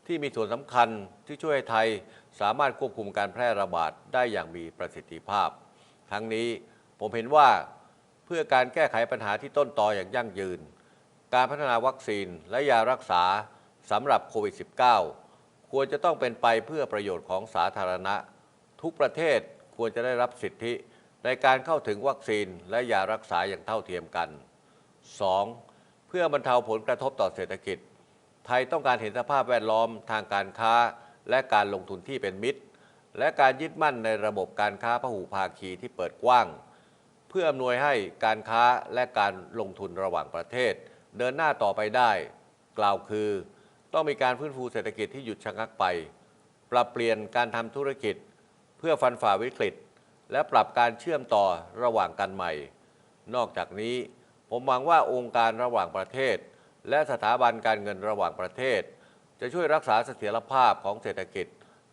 [SPEAKER 20] ที่มีส่วนสำคัญที่ช่วยให้ไทยสามารถควบคุมการแพร่ระบาดได้อย่างมีประสิทธิภาพทั้งนี้ผมเห็นว่าเพื่อการแก้ไขปัญหาที่ต้นตออย่างยั่งยืนการพัฒนาวัคซีนและยารักษาสำหรับโควิด -19 ควรจะต้องเป็นไปเพื่อประโยชน์ของสาธารณะทุกประเทศควรจะได้รับสิทธิในการเข้าถึงวัคซีนและยารักษาอย่างเท่าเทียมกัน 2. เพื่อบรรเทาผลกระทบต่อเศรษฐกิจไทยต้องการเห็นสภาพแวดล้อมทางการค้าและการลงทุนที่เป็นมิตรและการยึดมั่นในระบบการค้าพหุภาคีที่เปิดกว้างเพื่ออำนวยให้การค้าและการลงทุนระหว่างประเทศเดินหน้าต่อไปได้กล่าวคือต้องมีการฟื้นฟูเศรษฐกิจที่หยุดชะงักไปปรับเปลี่ยนการทำธุรกิจเพื่อฟันฝ่าวิกฤตและปรับการเชื่อมต่อระหว่างกันใหม่นอกจากนี้ผมหวังว่าองค์การระหว่างประเทศและสถาบันการเงินระหว่างประเทศจะช่วยรักษาเสถียรภาพของเศรษฐกิจ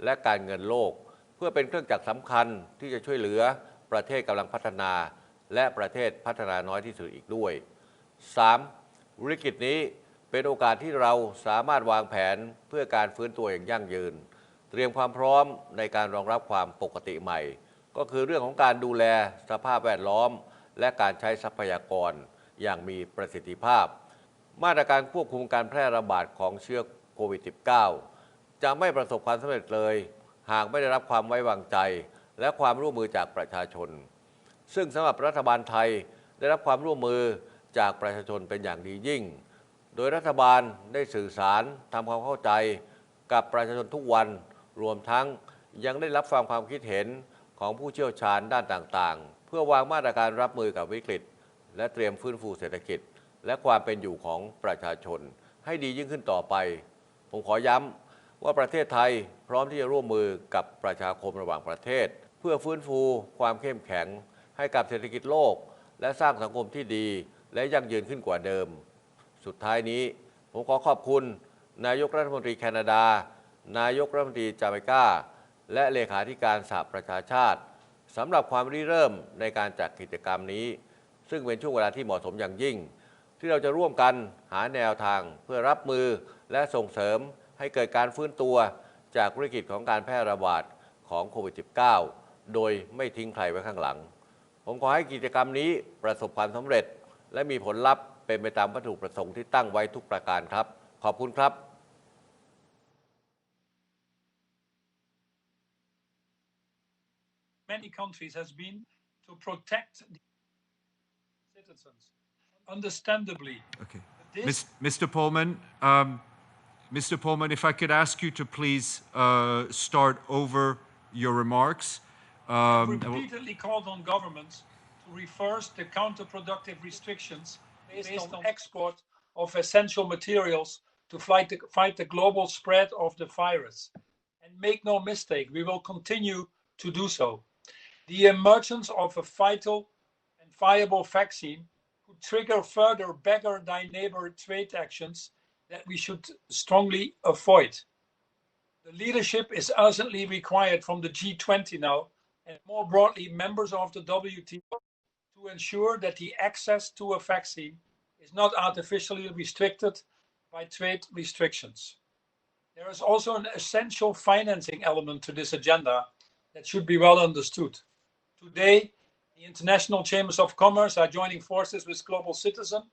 [SPEAKER 20] และการเงินโลกเพื่อเป็นเครื่องจักรสำคัญที่จะช่วยเหลือประเทศกำลังพัฒนาและประเทศพัฒนาน้อยที่สุดอีกด้วย 3. วิกฤตนี้เป็นโอกาสที่เราสามารถวางแผนเพื่อการฟื้นตัวอย่างยั่งยืนเตรียมความพร้อมในการรองรับความปกติใหม่ก็คือเรื่องของการดูแลสภาพแวดล้อมและการใช้ทรัพยากรอย่างมีประสิทธิภาพมาตรการควบคุมการแพร่ระบาดของเชื้อโควิด -19 จะไม่ประสบความสำเร็จเลยหากไม่ได้รับความไว้วางใจและความร่วมมือจากประชาชนซึ่งสำหรับรัฐบาลไทยได้รับความร่วมมือจากประชาชนเป็นอย่างดียิ่งโดยรัฐบาลได้สื่อสารทำความเข้าใจกับประชาชนทุกวันรวมทั้งยังได้รับฟังความคิดเห็นของผู้เชี่ยวชาญด้านต่างๆเพื่อวางมาตรการรับมือกับวิกฤตและเตรียมฟื้นฟูเศรษฐกิจและความเป็นอยู่ของประชาชนให้ดียิ่งขึ้นต่อไปผมขอย้ำว่าประเทศไทยพร้อมที่จะร่วมมือกับประชาคมระหว่างประเทศเพื่อฟื้นฟูความเข้มแข็งให้กับเศรษฐกิจโลกและสร้างสังคมที่ดีและยั่งยืนขึ้นกว่าเดิมสุดท้ายนี้ผมขอขอบคุณนายกรัฐมนตรีแคนาดานายกรัฐมนตรีจาเมกาและเลขาธิการสหประชาชาติสำหรับความริเริ่มในการจัดกิจกรรมนี้ซึ่งเป็นช่วงเวลาที่เหมาะสมอย่างยิ่ง ที่เราจะร่วมกันหาแนวทางเพื่อรับมือและส่งเสริมให้เกิดการฟื้นตัวจากวิกฤตของการแพร่ระบาดของโควิด -19 โดยไม่ทิ้งใครไว้ข้างหลังผมขอให้กิจกรรมนี้ประสบความสำเร็จและมีผลลัพธ์เป็นไปตามวัตถุประสงค์ที่ตั้งไว้ทุกประการครับขอบคุณครับ
[SPEAKER 19] Many countries has been to protect the citizens. Understandably.
[SPEAKER 12] Okay. Mr. Pullman, if I could ask you to please start over your remarks.
[SPEAKER 19] I've repeatedly called on governments to reverse the counterproductive restrictions based on export of essential materials to fight the global spread of the virus. And make no mistake, we will continue to do so. The emergence of a vital and viable vaccine could trigger further beggar-thy-neighbor trade actions that we should strongly avoid. The leadership is urgently required from the G20 now, and more broadly members of the WTO, to ensure that the access to a vaccine is not artificially restricted by trade restrictions. There is also an essential financing element to this agenda that should be well understood. Today, the international chambers of commerce are joining forces with Global Citizen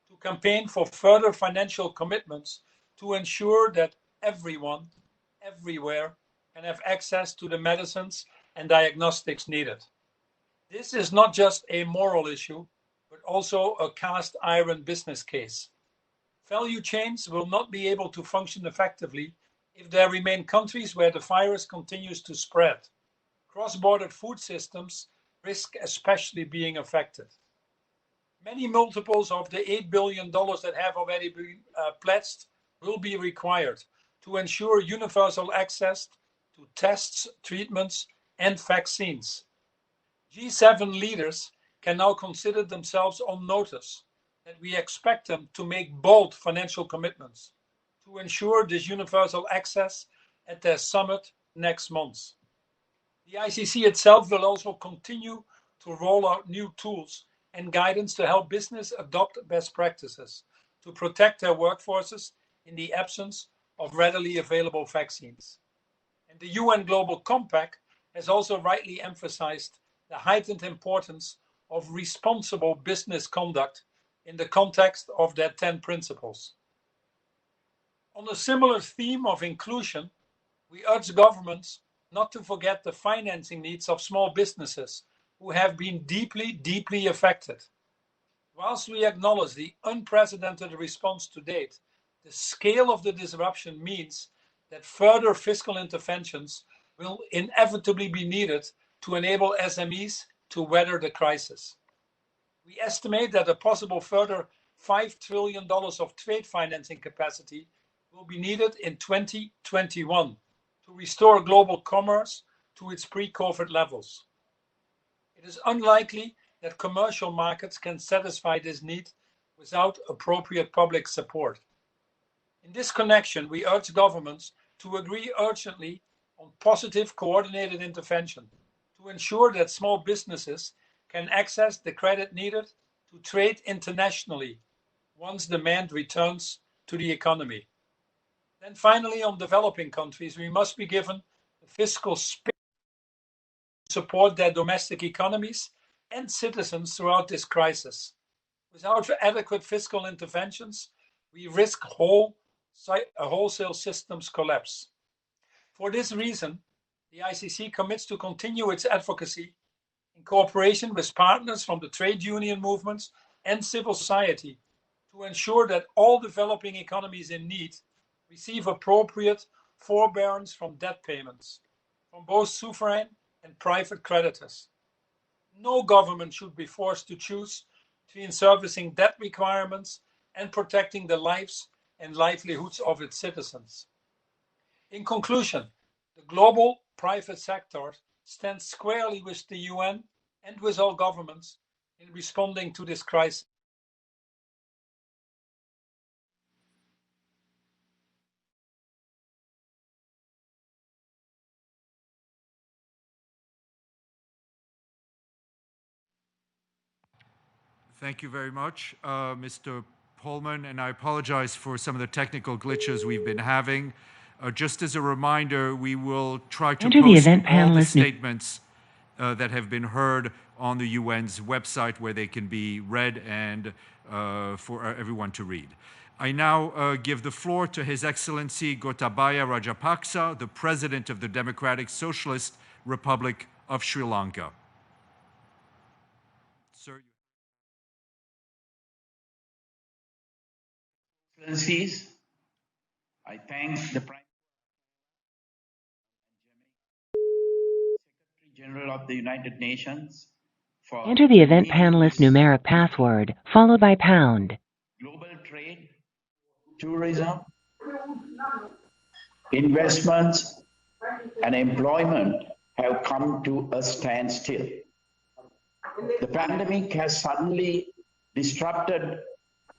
[SPEAKER 19] to campaign for further financial commitments to ensure that everyone, everywhere, can have access to the medicines and diagnostics needed. This is not just a moral issue, but also a cast iron business case. Value chains will not be able to function effectively if there remain countries where the virus continues to spread. Cross-border food systems risk especially being affected. Many multiples of the $8 billion that have already been pledged will be required to ensure universal access to tests, treatments, and vaccines. G7 leaders can now consider themselves on notice that we expect them to make bold financial commitments to ensure this universal access at their summit next month. The ICC itself will also continue to roll out new tools and guidance to help business adopt best practices to protect their workforces in the absence of readily available vaccines. And the UN Global Compact has also rightly emphasized the heightened importance of responsible business conduct in the context of their 10 principles. On a similar theme of inclusion, we urge governments not to forget the financing needs of small businesses who have been deeply affected. Whilst we acknowledge the unprecedented response to date, the scale of the disruption means that further fiscal interventions will inevitably be needed to enable SMEs to weather the crisis. We estimate that a possible further $5 trillion of trade financing capacity will be needed in 2021 to restore global commerce to its pre-COVID levels. It is unlikely that commercial markets can satisfy this need without appropriate public support. In this connection, we urge governments to agree urgently on positive coordinated intervention to ensure that small businesses can access the credit needed to trade internationally once demand returns to the economy. Then finally, on developing countries, we must be given the fiscal space to support their domestic economies and citizens throughout this crisis. Without adequate fiscal interventions, we risk wholesale systems collapse. For this reason, the ICC commits to continue its advocacy in cooperation with partners from the trade union movements and civil society to ensure that all developing economies in need receive appropriate forbearance from debt payments from both sovereign and private creditors. No government should be forced to choose between servicing debt requirements and protecting the lives and livelihoods of its citizens. In conclusion, the global private sector stands squarely with the UN and with all governments in responding to this crisis.
[SPEAKER 12] Thank you very much, Mr. Holman, and I apologize for some of the technical glitches we've been having. Just as a reminder, we will try to post all the statements that have been heard on the UN's website where they can be read and for everyone to read. I now give the floor to His Excellency Gotabaya Rajapaksa, the President of the Democratic Socialist Republic of Sri Lanka. Sir.
[SPEAKER 21] Excellencies, I thank the Prime Secretary General of the United Nations for
[SPEAKER 22] Enter the event panelist numeric password, followed by pound.
[SPEAKER 21] Global trade, tourism, investments, and employment have come to a standstill. The pandemic has suddenly disrupted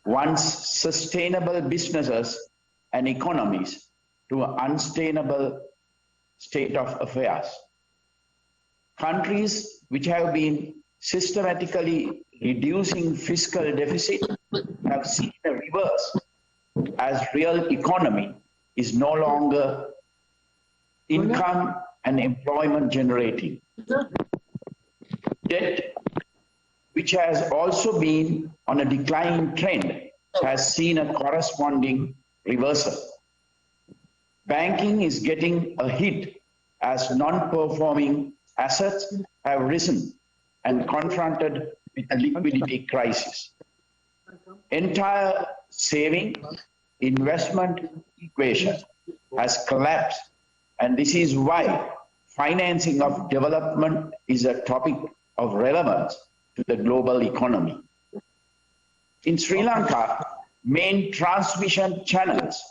[SPEAKER 21] once sustainable businesses and economies to an unsustainable state of affairs. Countries which have been systematically reducing fiscal deficit have seen a reverse as real economy is no longer income and employment generating. Debt, which has also been on a declining trend, has seen a corresponding reversal. Banking is getting a hit as non-performing assets have risen and confronted with a liquidity crisis. Entire saving investment equation has collapsed, and this is why financing of development is a topic of relevance to the global economy. In Sri Lanka, main transmission channels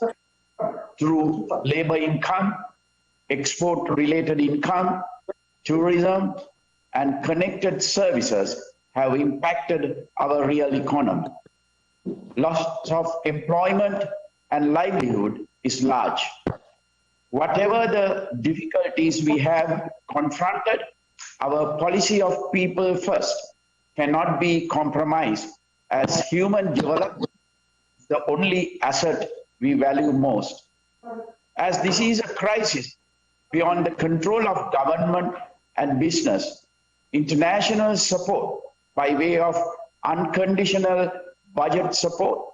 [SPEAKER 21] through labor income, export-related income, tourism, and connected services have impacted our real economy. Loss of employment and livelihood is large. Whatever the difficulties we have confronted, our policy of people first cannot be compromised, as human development is the only asset we value most. As this is a crisis beyond the control of government and business, international support by way of unconditional budget support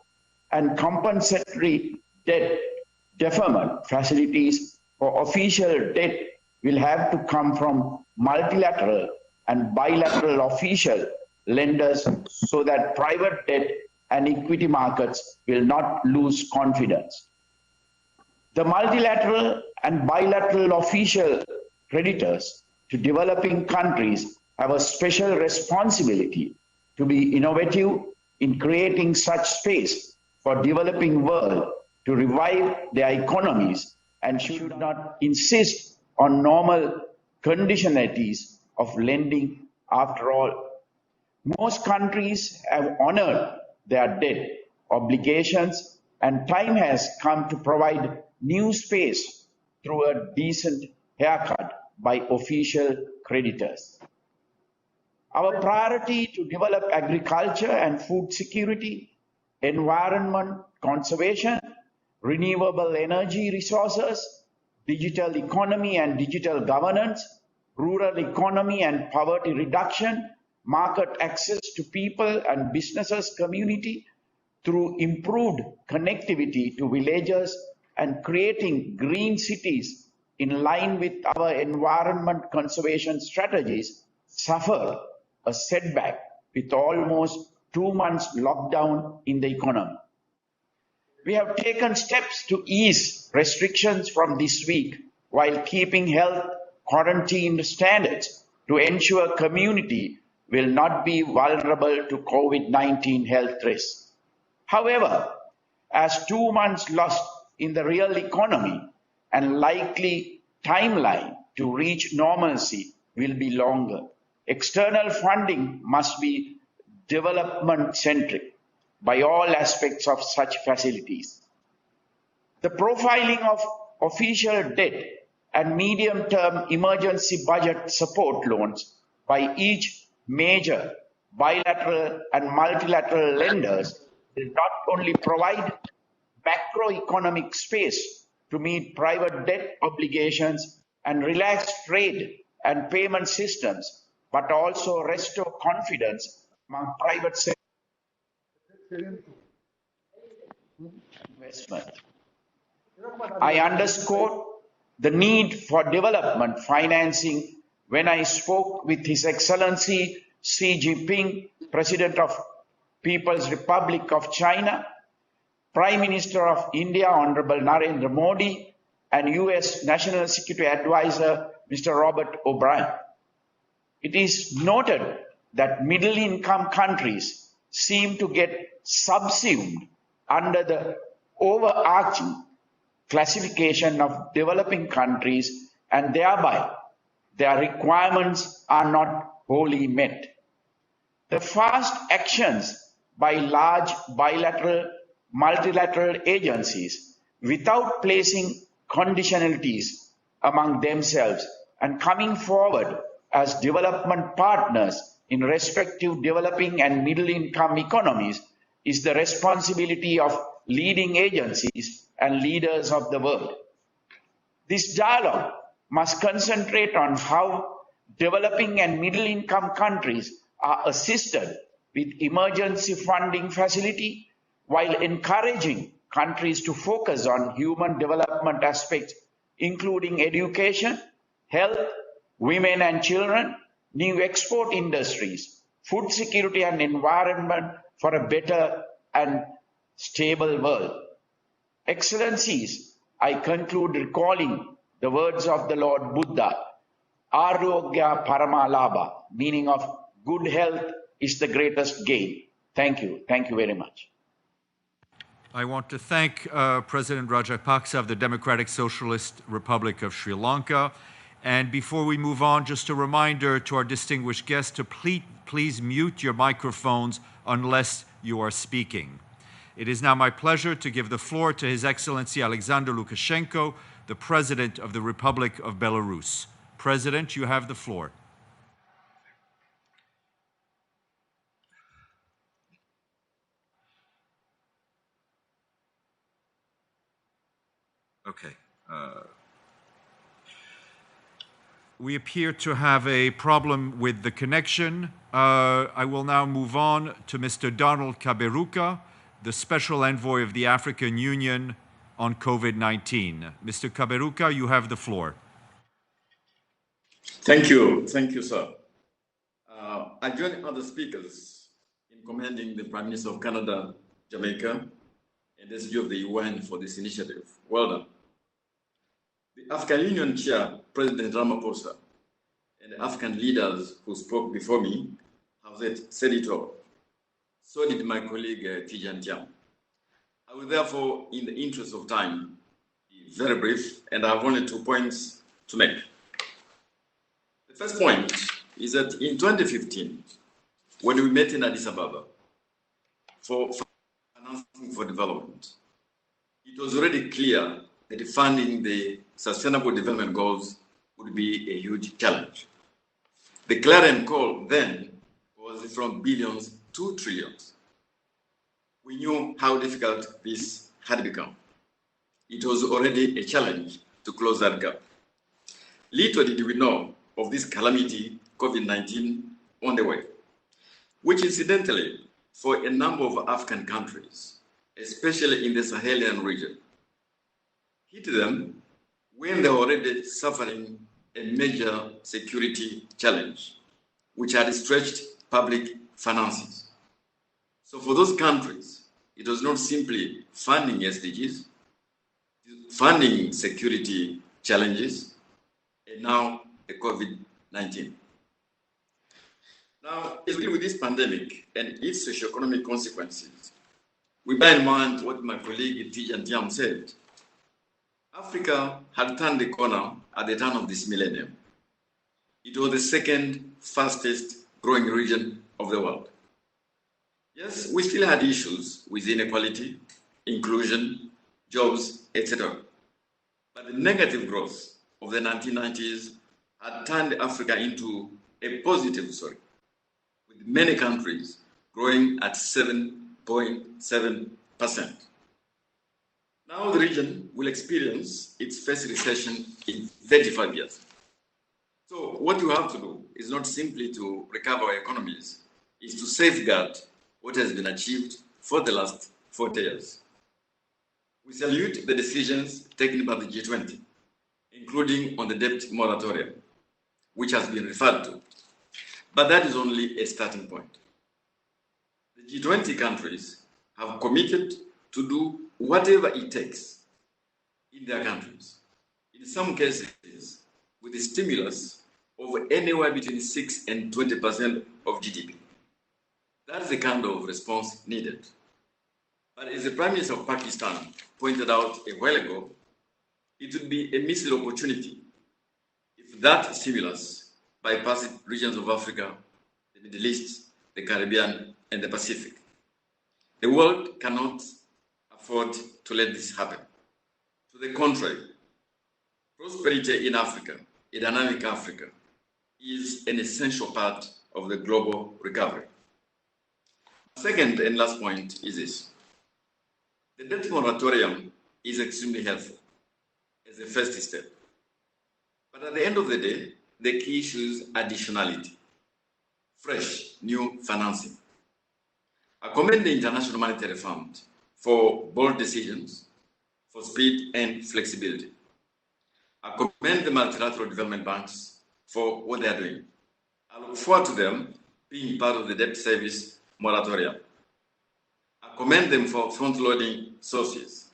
[SPEAKER 21] and compensatory debt deferment facilities for official debt will have to come from multilateral and bilateral official lenders so that private debt and equity markets will not lose confidence. The multilateral and bilateral official creditors to developing countries have a special responsibility to be innovative in creating such space for developing world to revive their economies and should not insist on normal conditionalities of lending. After all, most countries have honored their debt obligations, and time has come to provide new space through a decent haircut by official creditors. Our priority to develop agriculture and food security, environment conservation, renewable energy resources, digital economy and digital governance, rural economy and poverty reduction, market access to people and businesses community through improved connectivity to villages and creating green cities in line with our environment conservation strategies suffered a setback with almost 2 months lockdown in the economy. We have taken steps to ease restrictions from this week while keeping health quarantine standards to ensure community will not be vulnerable to COVID-19 health risks. However, as 2 months lost in the real economy and likely timeline to reach normalcy will be longer, external funding must be development-centric by all aspects of such facilities. The profiling of official debt and medium-term emergency budget support loans by each major bilateral and multilateral lenders will not only provide macroeconomic space to meet private debt obligations and relax trade and payment systems, but also restore confidence among private sector investment. I underscored the need for development financing when I spoke with His Excellency Xi Jinping, President of People's Republic of China, Prime Minister of India, Honorable Narendra Modi, and US National Security Advisor, Mr. Robert O'Brien. It is noted that middle-income countries seem to get subsumed under the overarching classification of developing countries, and thereby their requirements are not wholly met. The fast actions by large bilateral, multilateral agencies without placing conditionalities among themselves and coming forward as development partners in respective developing and middle-income economies is the responsibility of leading agencies and leaders of the world. This dialogue must concentrate on how developing and middle-income countries are assisted with emergency funding facility while encouraging countries to focus on human development aspects, including education, health, women and children, new export industries, food security and environment for a better and stable world. Excellencies, I conclude recalling the words of the Lord Buddha, Arogya Paramalabha, meaning of good health is the greatest gain. Thank you. Thank you very much.
[SPEAKER 12] I want to thank President Rajapaksa of the Democratic Socialist Republic of Sri Lanka. And before we move on, just a reminder to our distinguished guests to please mute your microphones unless you are speaking. It is now my pleasure to give the floor to His Excellency Alexander Lukashenko, the President of the Republic of Belarus. President, you have the floor.
[SPEAKER 1] Okay.
[SPEAKER 12] We appear to have a problem with the connection. I will now move on to Mr. Donald Kaberuka, the Special Envoy of the African Union on COVID-19. Mr. Kaberuka, you have the floor.
[SPEAKER 3] Thank you, sir. I join other speakers in commending the Prime Minister of Canada, Jamaica, and the SG of the UN for this initiative. Well done. The African Union Chair, President Ramaphosa, and the African leaders who spoke before me have said it all. So did my colleague Tidjane Thiam. I will therefore, in the interest of time, be very brief, and I have only 2 points to make. The first point is that in 2015, when we met in Addis Ababa for financing for development, it was already clear that funding the Sustainable Development Goals would be a huge challenge. The clarion call then was from billions to trillions. We knew how difficult this had become. It was already a challenge to close that gap. Little did we know of this calamity, COVID-19, on the way, which incidentally, for a number of African countries, especially in the Sahelian region, hit them when they were already suffering a major security challenge, which had stretched public finances. So for those countries, it was not simply funding SDGs, funding security challenges, and now the COVID-19. Now, as we deal with this pandemic and its socioeconomic consequences, we bear in mind what my colleague Tidjane Thiam said. Africa had turned the corner at the turn of this millennium. It was the second fastest growing region of the world. Yes, we still had issues with inequality, inclusion, jobs, etc. But the negative growth of the 1990s had turned Africa into a positive story, with many countries growing at 7 1.7%. Now the region will experience its first recession in 35 years. So what you have to do is not simply to recover our economies, is to safeguard what has been achieved for the last 40 years. We salute the decisions taken by the G20, including on the debt moratorium, which has been referred to. But that is only a starting point. The G20 countries have committed to do whatever it takes in their countries, in some cases with a stimulus of anywhere between 6 and 20% of GDP. That's the kind of response needed. But as the Prime Minister of Pakistan pointed out a while ago, it would be a missed opportunity if that stimulus bypasses regions of Africa, the Middle East, the Caribbean, and the Pacific. The world cannot afford to let this happen. To the contrary, prosperity in Africa, a dynamic Africa, is an essential part of the global recovery. Second and last point is this. The debt moratorium is extremely helpful as a first step. But at the end of the day, the key issue is additionality, fresh, new financing. I commend the International Monetary Fund for bold decisions, for speed and flexibility. I commend the multilateral development banks for what they are doing. I look forward to them being part of the debt service moratorium. I commend them for front-loading sources.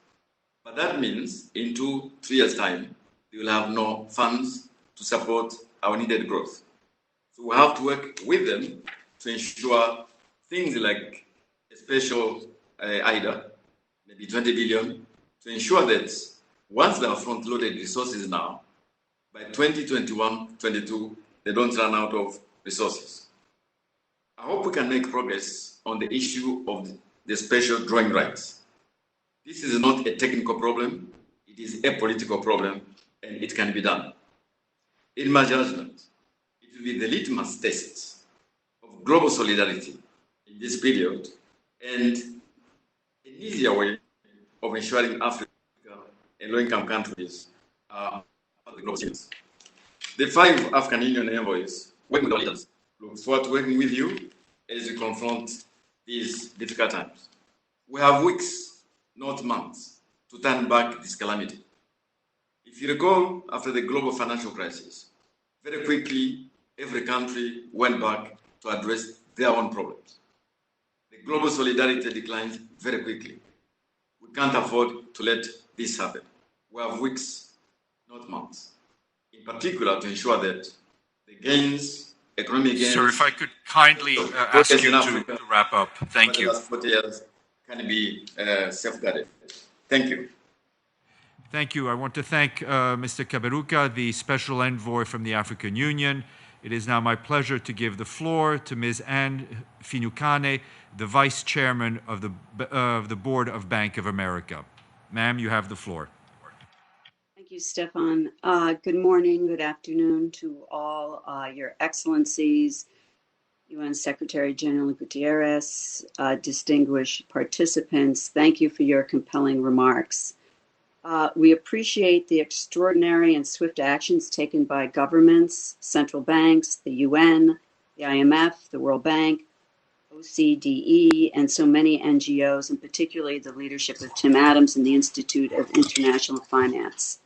[SPEAKER 3] But that means in 2-3 years' time, they will have no funds to support our needed growth. So we have to work with them to ensure things like a special IDA, maybe 20 billion, to ensure that once they have front-loaded resources now, by 2021-22, they don't run out of resources. I hope we can make progress on the issue of the special drawing rights. This is not a technical problem, it is a political problem, and it can be done. In my judgment, it will be the litmus test of global solidarity in this period and an easier way of ensuring Africa and low-income countries are part of the global citizens. The 5 African Union envoys, working with our leaders, look forward to working with you as we confront these difficult times. We have weeks, not months, to turn back this calamity. If you recall, after the global financial crisis, very quickly, every country went back to address their own problems. The global solidarity declined very quickly. We can't afford to let this happen. We have weeks, not months, in particular to ensure that the gains, economic gains...
[SPEAKER 12] Sir, if I could kindly ask you to wrap up. Thank you.
[SPEAKER 3] The last 40 years can be safeguarded. Thank you.
[SPEAKER 12] Thank you. I want to thank Mr. Kaberuka, the Special Envoy from the African Union. It is now my pleasure to give the floor to Ms. Anne Finucane, the Vice Chairman of the Board of Bank of America. Ma'am, you have the floor.
[SPEAKER 1] Thank you, Stefan. Good morning, good afternoon to all your excellencies, UN Secretary General Gutierrez, distinguished participants. Thank you for your compelling remarks. We appreciate the extraordinary and swift actions taken by governments, central banks, the UN, the IMF, the World Bank, OCDE, and so many NGOs, and particularly the leadership of Tim Adams and the Institute of International Finance.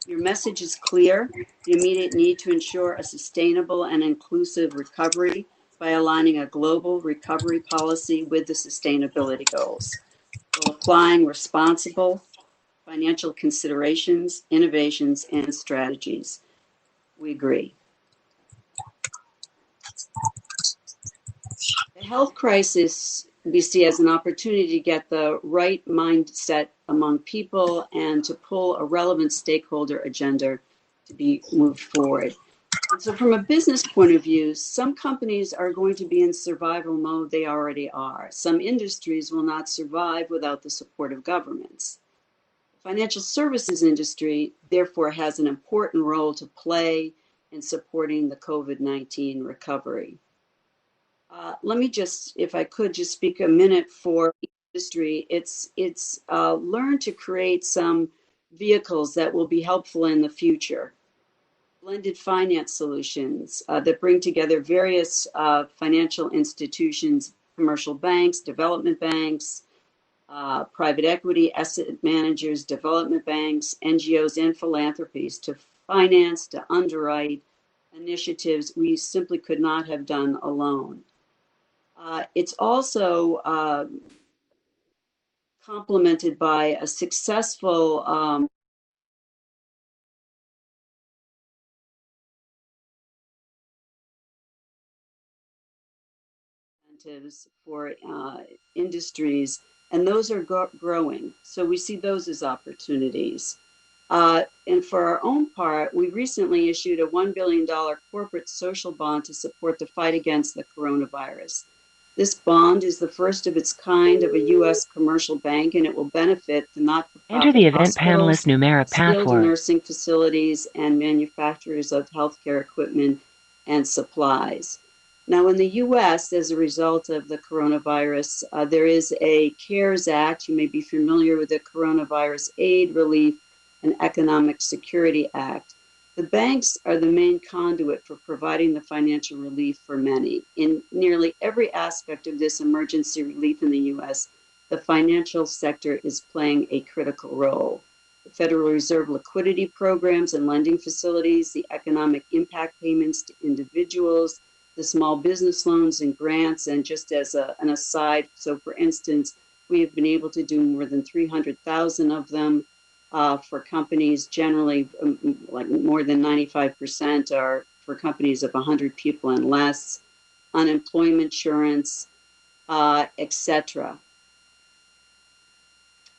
[SPEAKER 1] Your message is clear: the immediate need to ensure a sustainable and inclusive recovery by aligning a global recovery policy with the sustainability goals, while applying responsible financial considerations, innovations, and strategies. We agree. The health crisis we see as an opportunity to get the right mindset among people and to pull a relevant stakeholder agenda to be moved forward. And so from a business point of view, some companies are going to be in survival mode. They already are. Some industries will not survive without the support of governments. The financial services industry, therefore, has an important role to play in supporting the COVID-19 recovery. Let me just, if I could, just speak a minute for industry. It's learn to create some vehicles that will be helpful in the future. Blended finance solutions that bring together various financial institutions, commercial banks, development banks, private equity, asset managers, development banks, NGOs, and philanthropies to finance, to underwrite initiatives we simply could not have done alone. It's also complemented by a successful incentives for industries, and those are growing. So we see those as opportunities. And for our own part, we recently issued a $1 billion corporate social bond to support the fight against the coronavirus. This bond is the first of its kind of a U.S. commercial bank, and it will benefit the
[SPEAKER 22] Enter the
[SPEAKER 1] not-for-profit
[SPEAKER 22] event
[SPEAKER 1] hospitals,
[SPEAKER 22] panelist numeric
[SPEAKER 1] skilled
[SPEAKER 22] password.
[SPEAKER 1] nursing facilities, and manufacturers of healthcare equipment and supplies. Now, in the U.S., as a result of the coronavirus, there is a CARES Act. You may be familiar with the Coronavirus Aid, Relief, and Economic Security Act. The banks are the main conduit for providing the financial relief for many. In nearly every aspect of this emergency relief in the U.S., the financial sector is playing a critical role. The Federal Reserve liquidity programs and lending facilities, the economic impact payments to individuals, the small business loans and grants, and just as an aside, so for instance, we have been able to do more than 300,000 of them for companies. Generally, like more than 95% are for companies of 100 people and less, unemployment insurance, etc.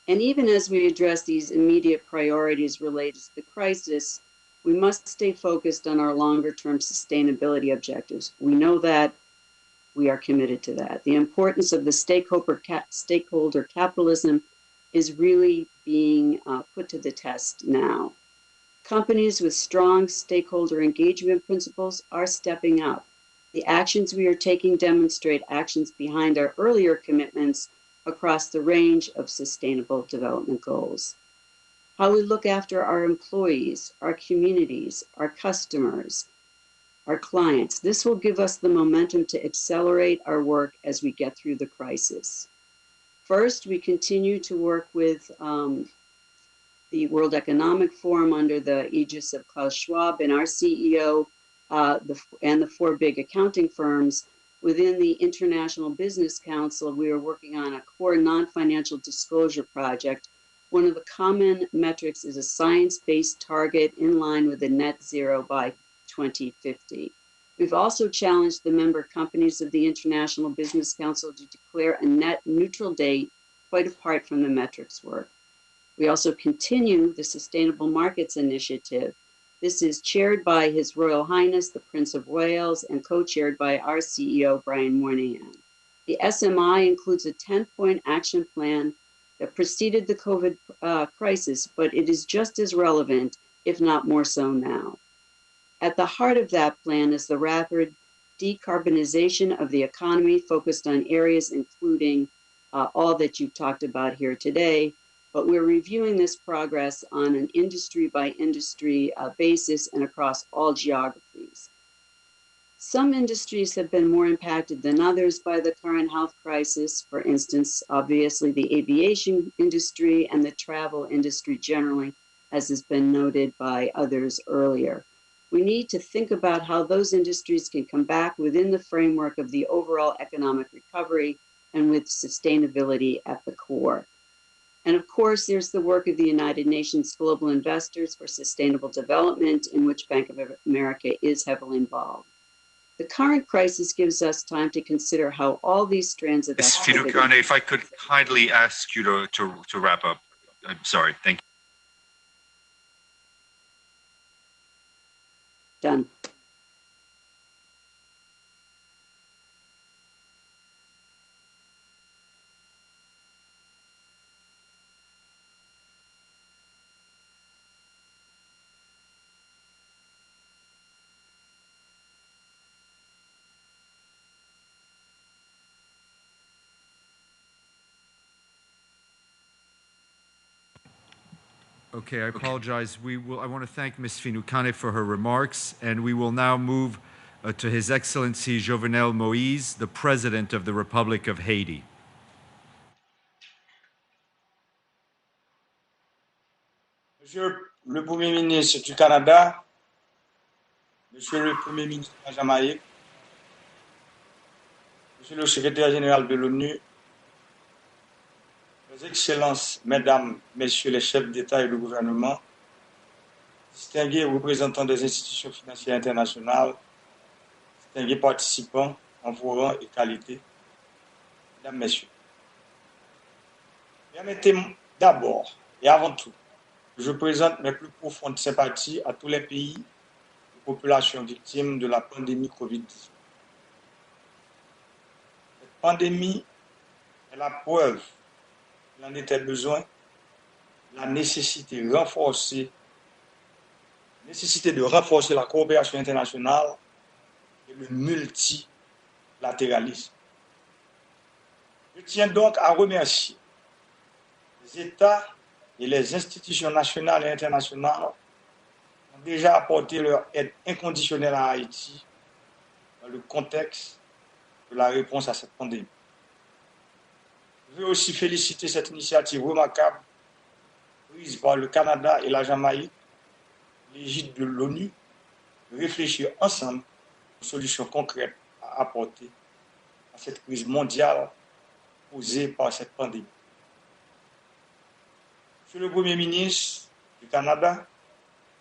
[SPEAKER 1] And even as we address these immediate priorities related to the crisis, we must stay focused on our longer-term sustainability objectives. We know that. We are committed to that. The importance of the stakeholder capitalism is really being put to the test now. Companies with strong stakeholder engagement principles are stepping up. The actions we are taking demonstrate actions behind our earlier commitments across the range of sustainable development goals. How we look after our employees, our communities, our customers, our clients. This will give us the momentum to accelerate our work as we get through the crisis. First, we continue to work with the World Economic Forum under the aegis of Klaus Schwab and our CEO and the four big accounting firms. Within the International Business Council, we are working on a core non-financial disclosure project. One of the common metrics is a science-based target in line with the net zero by 2050. We've also challenged the member companies of the International Business Council to declare a net neutral date quite apart from the metrics work. We also continue the Sustainable Markets Initiative. This is chaired by His Royal Highness, the Prince of Wales, and co-chaired by our CEO, Brian Moynihan. The SMI includes a 10-point action plan that preceded the COVID crisis, but it is just as relevant, if not more so now. At the heart of that plan is the rapid decarbonization of the economy focused on areas including all that you've talked about here today, but we're reviewing this progress on an industry by industry basis and across all geographies. Some industries have been more impacted than others by the current health crisis. For instance, obviously the aviation industry and the travel industry generally, as has been noted by others earlier. We need to think about how those industries can come back within the framework of the overall economic recovery and with sustainability at the core. And of course, there's the work of the United Nations Global Investors for Sustainable Development, in which Bank of America is heavily involved. The current crisis gives us time to consider how all these strands of activity—
[SPEAKER 2] Fiduciane, if I could kindly ask you to wrap up. I'm sorry. Thank you.
[SPEAKER 1] Done.
[SPEAKER 12] Okay, I apologize. I want to thank Ms. Finucane for her remarks, and we will now move to His Excellency Jovenel Moïse, the President of the Republic of Haiti.
[SPEAKER 4] Monsieur le Premier ministre du Canada, Monsieur le Premier ministre de la Jamaïque, Monsieur le Secrétaire général de l'ONU, Vos Excellences, Mesdames, Messieurs les chefs d'État et de gouvernement, distingués représentants des institutions financières internationales, distingués participants en vos rangs et qualités, Mesdames, Messieurs. Permettez-moi d'abord et avant tout que je présente mes plus profondes sympathies à tous les pays et populations victimes de la pandémie COVID-19. Cette pandémie est la preuve qu'il en était besoin, la nécessité de renforcer la coopération internationale et le multilatéralisme. Je tiens donc à remercier les États et les institutions nationales et internationales ont déjà apporté leur aide inconditionnelle à Haïti dans le contexte de la réponse à cette pandémie. Je veux aussi féliciter cette initiative remarquable prise par le Canada et la Jamaïque, l'égide de l'ONU, de réfléchir ensemble aux solutions concrètes à apporter à cette crise mondiale posée par cette pandémie. Monsieur le Premier ministre du Canada,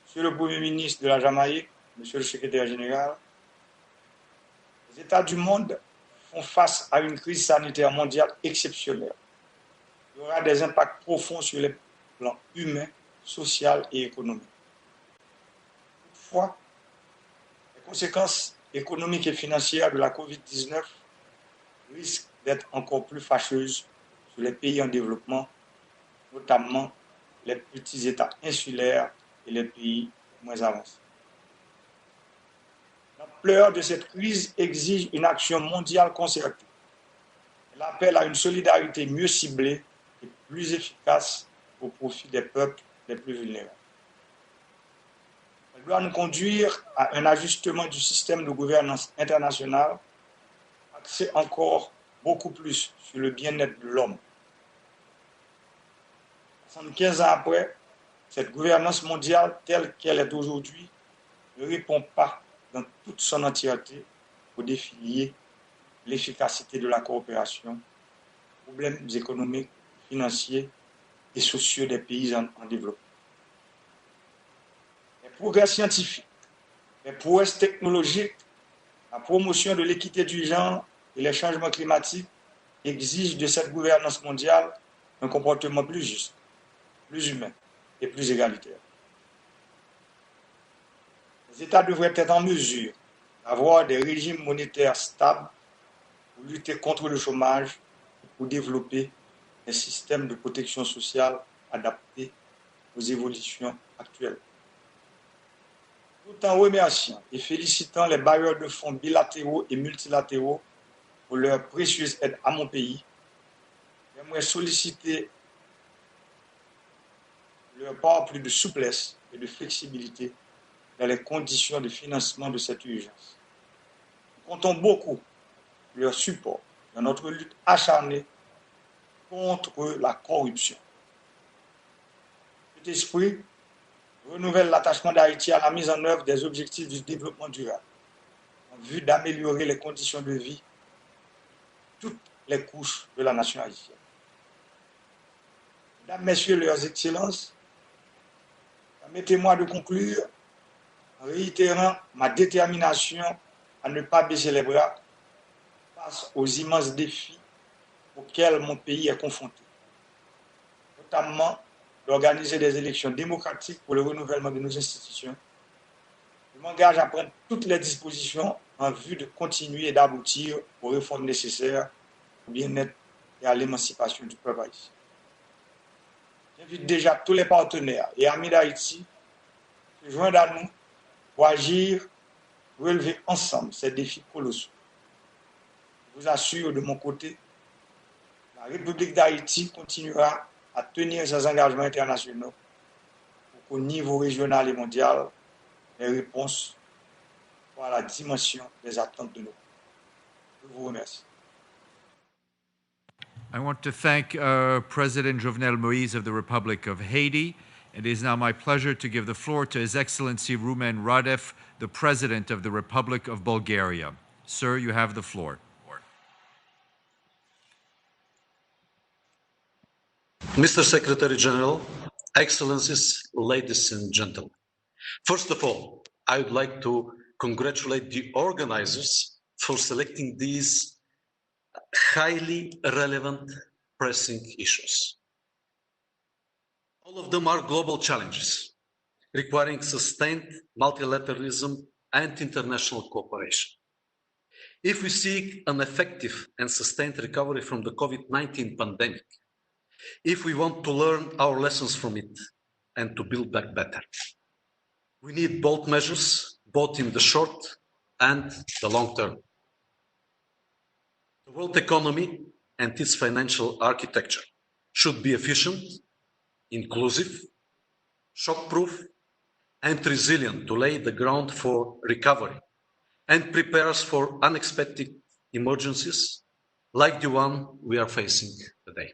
[SPEAKER 4] Monsieur le Premier ministre de la Jamaïque, Monsieur le Secrétaire général, les États du monde font face à une crise sanitaire mondiale exceptionnelle. Il y aura des impacts profonds sur les plans humains, social et économique. Toutefois, les conséquences économiques et financières de la COVID-19 risquent d'être encore plus fâcheuses sur les pays en développement, notamment les petits États insulaires et les pays moins avancés. L'ampleur de cette crise exige une action mondiale concertée. Elle appelle à une solidarité mieux ciblée et plus efficace au profit des peuples les plus vulnérables. Elle doit nous conduire à un ajustement du système de gouvernance internationale axé encore beaucoup plus sur le bien-être de l'homme. 75 ans après, cette gouvernance mondiale telle qu'elle est aujourd'hui ne répond pas dans toute son entièreté aux défis liés à l'efficacité de la coopération, aux problèmes économiques, financiers et sociaux des pays en développement. Les progrès scientifiques, les prouesses technologiques, la promotion de l'équité du genre et les changements climatiques exigent de cette gouvernance mondiale un comportement plus juste, plus humain et plus égalitaire. Les États devraient être en mesure d'avoir des régimes monétaires stables pour lutter contre le chômage et pour développer des systèmes de protection sociale adaptés aux évolutions actuelles. Tout en remerciant et félicitant les bailleurs de fonds bilatéraux et multilatéraux pour leur précieuse aide à mon pays, j'aimerais solliciter leur part plus de souplesse et de flexibilité dans les conditions de financement de cette urgence. Nous comptons beaucoup sur leur support dans notre lutte acharnée contre la corruption. Cet esprit renouvelle l'attachement d'Haïti à la mise en œuvre des objectifs du développement durable en vue d'améliorer les conditions de vie de toutes les couches de la nation haïtienne. Mesdames, Messieurs, leurs Excellences, permettez-moi de conclure en réitérant ma détermination à ne pas baisser les bras face aux immenses défis auxquels mon pays est confronté, notamment d'organiser des élections démocratiques pour le renouvellement de nos institutions. Je m'engage à prendre toutes les dispositions en vue de continuer et d'aboutir aux réformes nécessaires au bien-être et à l'émancipation du peuple haïtien. J'invite déjà tous les partenaires et amis d'Haïti à se joindre à nous pour agir, relever ensemble ces défis colossaux. Je vous assure de mon côté, la République d'Haïti continuera à tenir ses engagements internationaux au niveau régional et mondial les réponses à la dimension des attentes de nos peuples. Je vous remercie.
[SPEAKER 12] I want to thank President Jovenel Moïse of the Republic of Haiti. It is now my pleasure to give the floor to His Excellency Rumen Radev, the President of the Republic of Bulgaria. Sir, you have the floor.
[SPEAKER 6] Mr. Secretary General, Excellencies, ladies and gentlemen. First of all, I would like to congratulate the organizers for selecting these highly relevant pressing issues. All of them are global challenges requiring sustained multilateralism and international cooperation. If we seek an effective and sustained recovery from the COVID-19 pandemic, if we want to learn our lessons from it and to build back better, we need bold measures, both in the short and the long term. The world economy and its financial architecture should be efficient, inclusive, shock-proof, and resilient to lay the ground for recovery and prepare us for unexpected emergencies like the one we are facing today.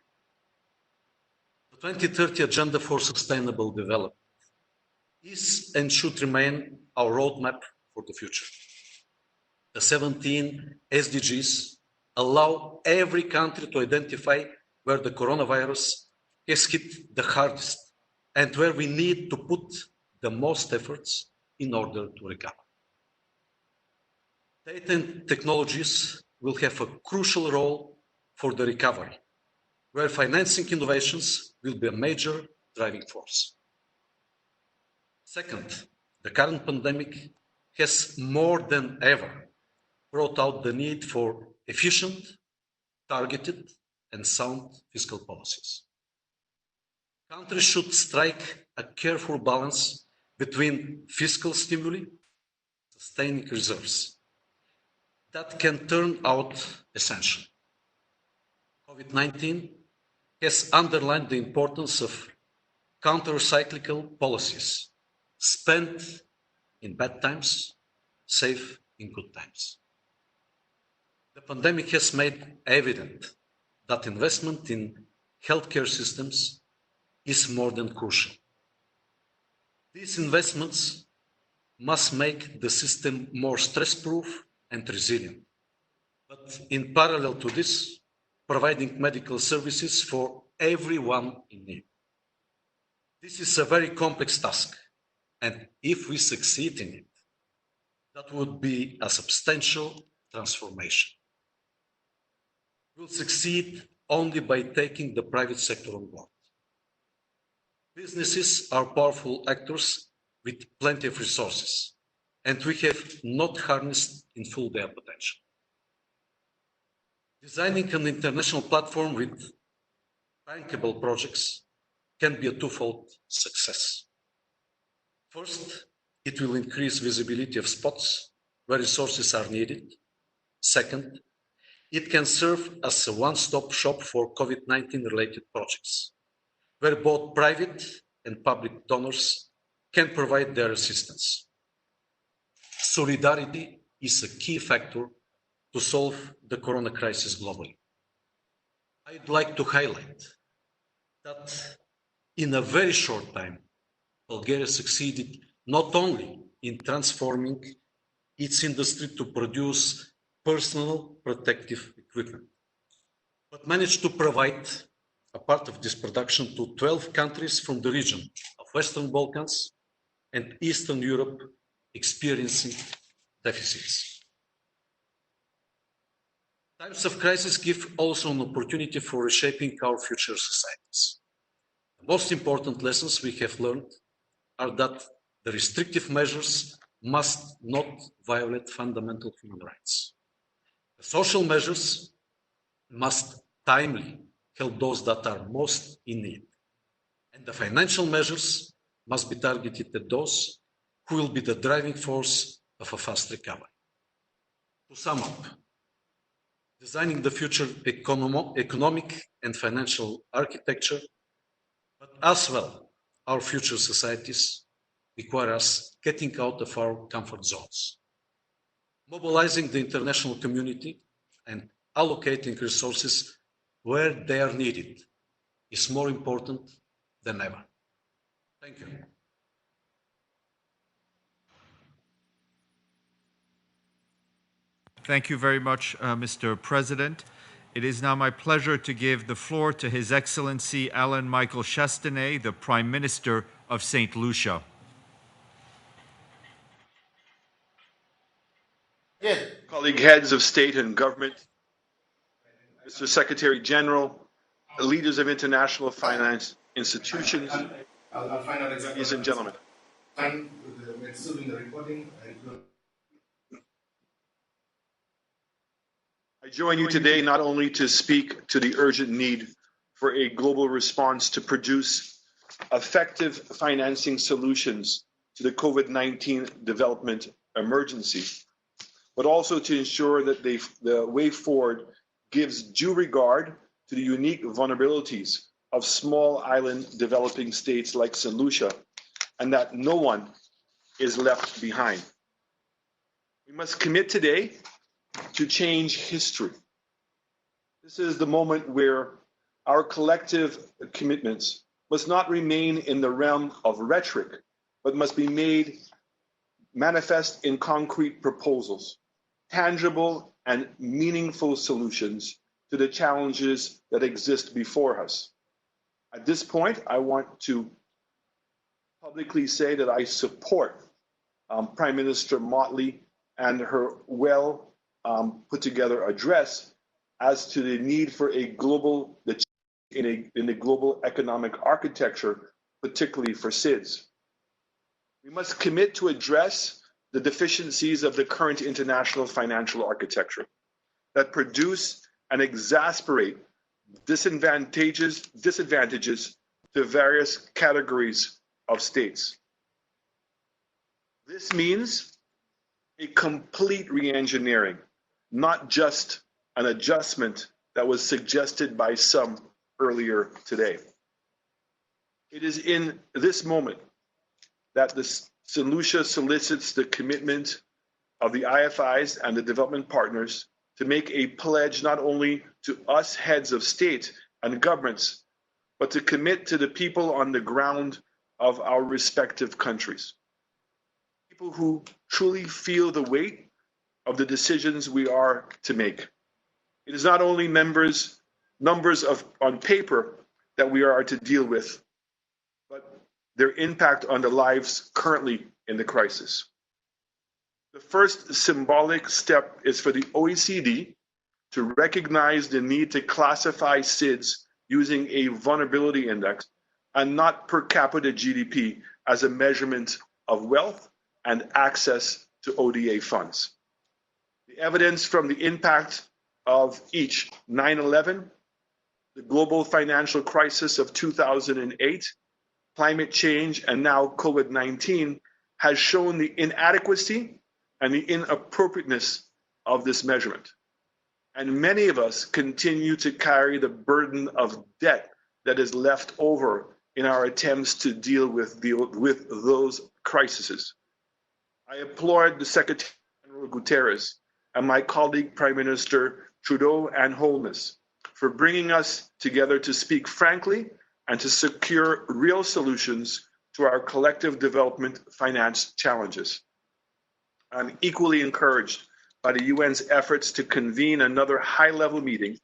[SPEAKER 6] The 2030 Agenda for Sustainable Development is and should remain our roadmap for the future. The 17 SDGs allow every country to identify where the coronavirus has hit the hardest and where we need to put the most efforts in order to recover. Data and technologies will have a crucial role for the recovery, where financing innovations will be a major driving force. Second, the current pandemic has more than ever brought out the need for efficient, targeted, and sound fiscal policies. Countries should strike a careful balance between fiscal stimuli and sustaining reserves. That can turn out essential. COVID-19 has underlined the importance of counter-cyclical policies, spent in bad times, save in good times. The pandemic has made evident that investment in healthcare systems is more than crucial. These investments must make the system more stress-proof and resilient. But in parallel to this, providing medical services for everyone in need. This is a very complex task, and if we succeed in it, that would be a substantial transformation. We'll succeed only by taking the private sector on board. Businesses are powerful actors with plenty of resources, and we have not harnessed in full their potential. Designing an international platform with bankable projects can be a twofold success. First, it will increase visibility of spots where resources are needed. Second, it can serve as a one-stop shop for COVID-19 related projects, where both private and public donors can provide their assistance. Solidarity is a key factor to solve the corona crisis globally. I'd like to highlight that in a very short time, Bulgaria succeeded not only in transforming its industry to produce personal protective equipment, but managed to provide a part of this production to 12 countries from the region of Western Balkans and Eastern Europe experiencing deficits. Times of crisis give also an opportunity for reshaping our future societies. The most important lessons we have learned are that the restrictive measures must not violate fundamental human rights. The social measures must timely help those that are most in need. And the financial measures must be targeted at those who will be the driving force of a fast recovery. To sum up, designing the future economic and financial architecture, but as well our future societies require us getting out of our comfort zones. Mobilizing the international community and allocating resources where they are needed is more important than ever. Thank you.
[SPEAKER 12] Thank you very much, Mr. President. It is now my pleasure to give the floor to His Excellency Alan Michael Chastanet, the Prime Minister of St. Lucia.
[SPEAKER 7] Colleague heads of state and government, Mr. Secretary General, leaders of international finance institutions, ladies and gentlemen. I join you today not only to speak to the urgent need for a global response to produce effective financing solutions to the COVID-19 development emergency, but also to ensure that the way forward gives due regard to the unique vulnerabilities of small island developing states like St. Lucia, and that no one is left behind. We must commit today to change history. This is the moment where our collective commitments must not remain in the realm of rhetoric, but must be made manifest in concrete proposals, tangible and meaningful solutions to the challenges that exist before us. At this point, I want to publicly say that I support Prime Minister Motley and her put together address as to the need for a global in the global economic architecture, particularly for SIDS. We must commit to address the deficiencies of the current international financial architecture that produce and exacerbate disadvantages to various categories of states. This means a complete re-engineering, not just an adjustment that was suggested by some earlier today. It is in this moment that the St. Lucia solicits the commitment of the IFIs and the development partners to make a pledge not only to us heads of state and governments, but to commit to the people on the ground of our respective countries. People who truly feel the weight of the decisions we are to make. It is not only numbers on paper that we are to deal with, but their impact on the lives currently in the crisis. The first symbolic step is for the OECD to recognize the need to classify SIDS using a vulnerability index and not per capita GDP as a measurement of wealth and access to ODA funds. The evidence from the impact of each 9/11, the global financial crisis of 2008, climate change, and now COVID-19 has shown the inadequacy and the inappropriateness of this measurement. And many of us continue to carry the burden of debt that is left over in our attempts to deal with those crises. I applaud the Secretary General Guterres and my colleague Prime Minister Trudeau and Holness for bringing us together to speak frankly and to secure real solutions to our collective development finance challenges. I'm equally encouraged by the UN's efforts to convene another high-level meeting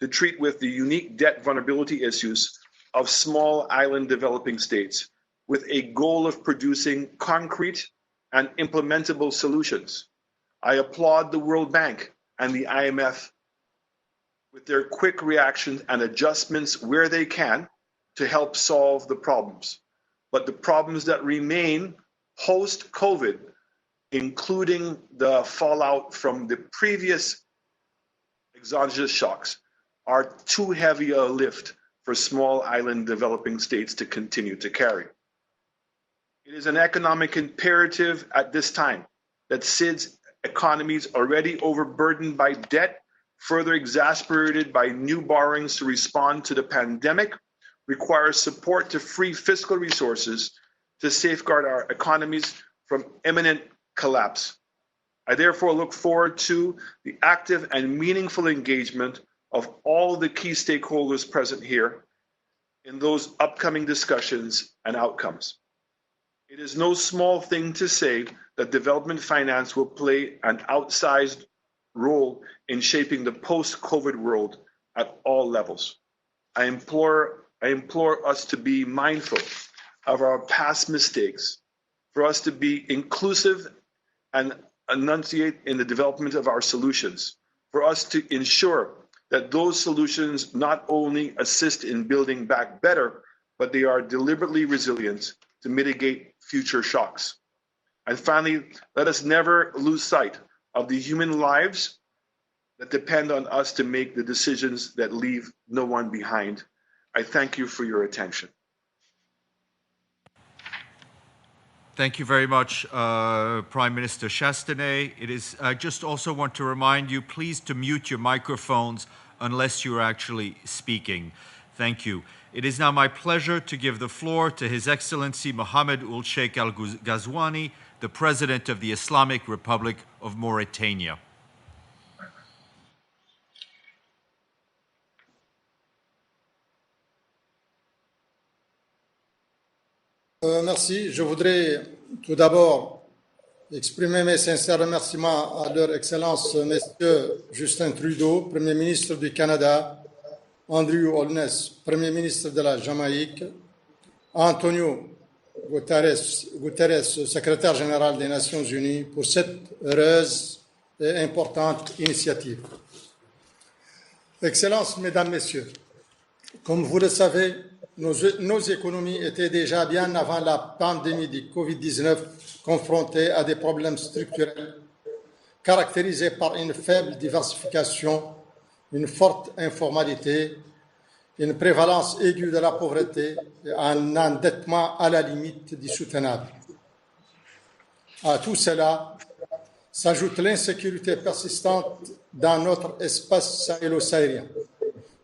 [SPEAKER 7] to treat with the unique debt vulnerability issues of small island developing states with a goal of producing concrete and implementable solutions. I applaud the World Bank and the IMF with their quick reactions and adjustments where they can to help solve the problems. But the problems that remain post-COVID, including the fallout from the previous exogenous shocks, are too heavy a lift for small island developing states to continue to carry. It is an economic imperative at this time that SIDS economies already overburdened by debt, further exacerbated by new borrowings to respond to the pandemic, requires support to free fiscal resources to safeguard our economies from imminent collapse. I therefore look forward to the active and meaningful engagement of all the key stakeholders present here in those upcoming discussions and outcomes. It is no small thing to say that development finance will play an outsized role in shaping the post-COVID world at all levels. I implore us to be mindful of our past mistakes, for us to be inclusive and enunciate in the development of our solutions, for us to ensure that those solutions not only assist in building back better, but they are deliberately resilient to mitigate future shocks. And finally, let us never lose sight of the human lives that depend on us to make the decisions that leave no one behind. I thank you for your attention.
[SPEAKER 12] Thank you very much, Prime Minister Chastanet. I just also want to remind you, please to mute your microphones unless you're actually speaking. Thank you. It is now my pleasure to give the floor to His Excellency Mohammed Ould Sheikh Al Ghazouani, the President of the Islamic Republic of Mauritania.
[SPEAKER 8] Merci. Je voudrais tout d'abord exprimer mes sincères remerciements à leur Excellence, Messieurs Justin Trudeau, Premier ministre du Canada, Andrew Holness, Premier ministre de la Jamaïque, Antonio Guterres, Secrétaire général des Nations Unies, pour cette heureuse et importante initiative. Excellences, Mesdames, Messieurs, comme vous le savez, nos économies étaient déjà bien avant la pandémie du COVID-19 confrontées à des problèmes structurels caractérisés par une faible diversification, une forte informalité, une prévalence aiguë de la pauvreté et un endettement à la limite du soutenable. À tout cela s'ajoute l'insécurité persistante dans notre espace sahélo-sahélien,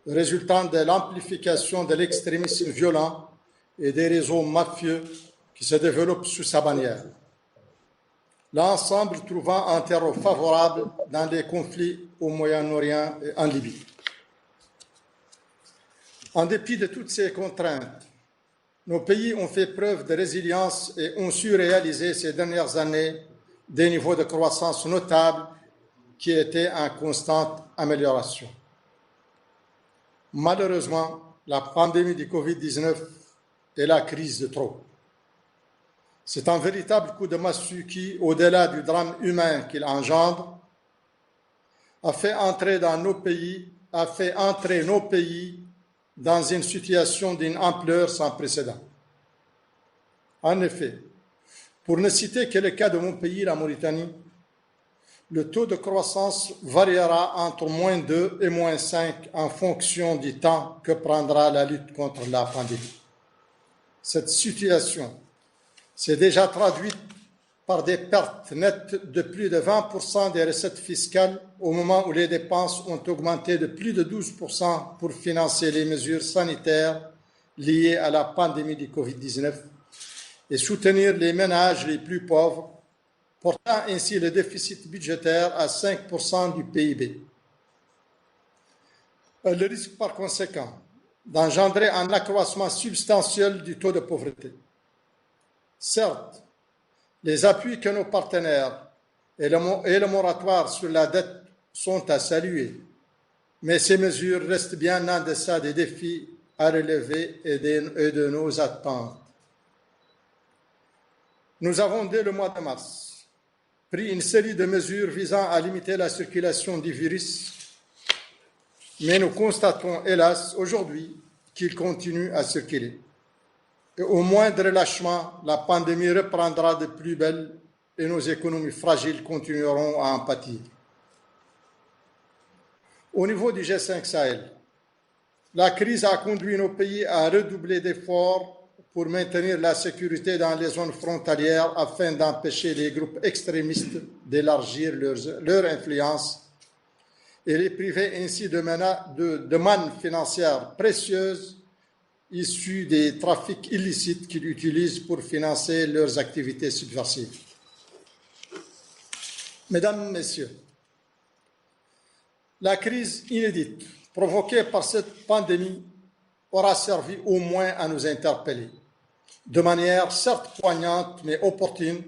[SPEAKER 8] résultant de l'amplification de l'extrémisme violent et des réseaux mafieux qui se développent sous sa bannière. L'ensemble trouvant un terreau favorable dans les conflits au Moyen-Orient et en Libye. En dépit de toutes ces contraintes, nos pays ont fait preuve de résilience et ont su réaliser ces dernières années des niveaux de croissance notables qui étaient en constante amélioration. Malheureusement, la pandémie du COVID-19 est la crise de trop. C'est un véritable coup de massue qui, au-delà du drame humain qu'il engendre, a fait entrer nos pays dans une situation d'une ampleur sans précédent. En effet, pour ne citer que le cas de mon pays, la Mauritanie, le taux de croissance variera entre -2 et -5 en fonction du temps que prendra la lutte contre la pandémie. Cette situation s'est déjà traduite par des pertes nettes de plus de 20% des recettes fiscales au moment où les dépenses ont augmenté de plus de 12% pour financer les mesures sanitaires liées à la pandémie du COVID-19 et soutenir les ménages les plus pauvres, portant ainsi le déficit budgétaire à 5% du PIB. Le risque par conséquent d'engendrer un accroissement substantiel du taux de pauvreté. Certes, les appuis que nos partenaires et le moratoire sur la dette sont à saluer, mais ces mesures restent bien en deçà des défis à relever et de nos attentes. Nous avons, dès le mois de mars, pris une série de mesures visant à limiter la circulation du virus, mais nous constatons, hélas, aujourd'hui, qu'il continue à circuler. Et au moindre relâchement, la pandémie reprendra de plus belle et nos économies fragiles continueront à en pâtir. Au niveau du G5 Sahel, la crise a conduit nos pays à redoubler d'efforts pour maintenir la sécurité dans les zones frontalières afin d'empêcher les groupes extrémistes d'élargir leur influence et les priver ainsi de mannes financières précieuses issus des trafics illicites qu'ils utilisent pour financer leurs activités subversives. Mesdames, Messieurs, la crise inédite provoquée par cette pandémie aura servi au moins à nous interpeller, de manière certes poignante mais opportune,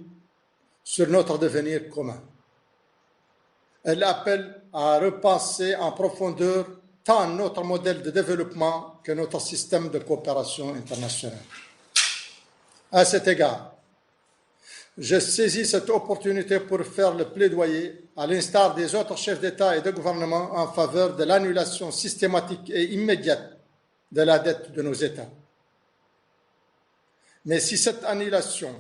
[SPEAKER 8] sur notre devenir commun. Elle appelle à repenser en profondeur tant notre modèle de développement que notre système de coopération internationale. À cet égard, je saisis cette opportunité pour faire le plaidoyer, à l'instar des autres chefs d'État et de gouvernement, en faveur de l'annulation systématique et immédiate de la dette de nos États. Mais si cette annulation,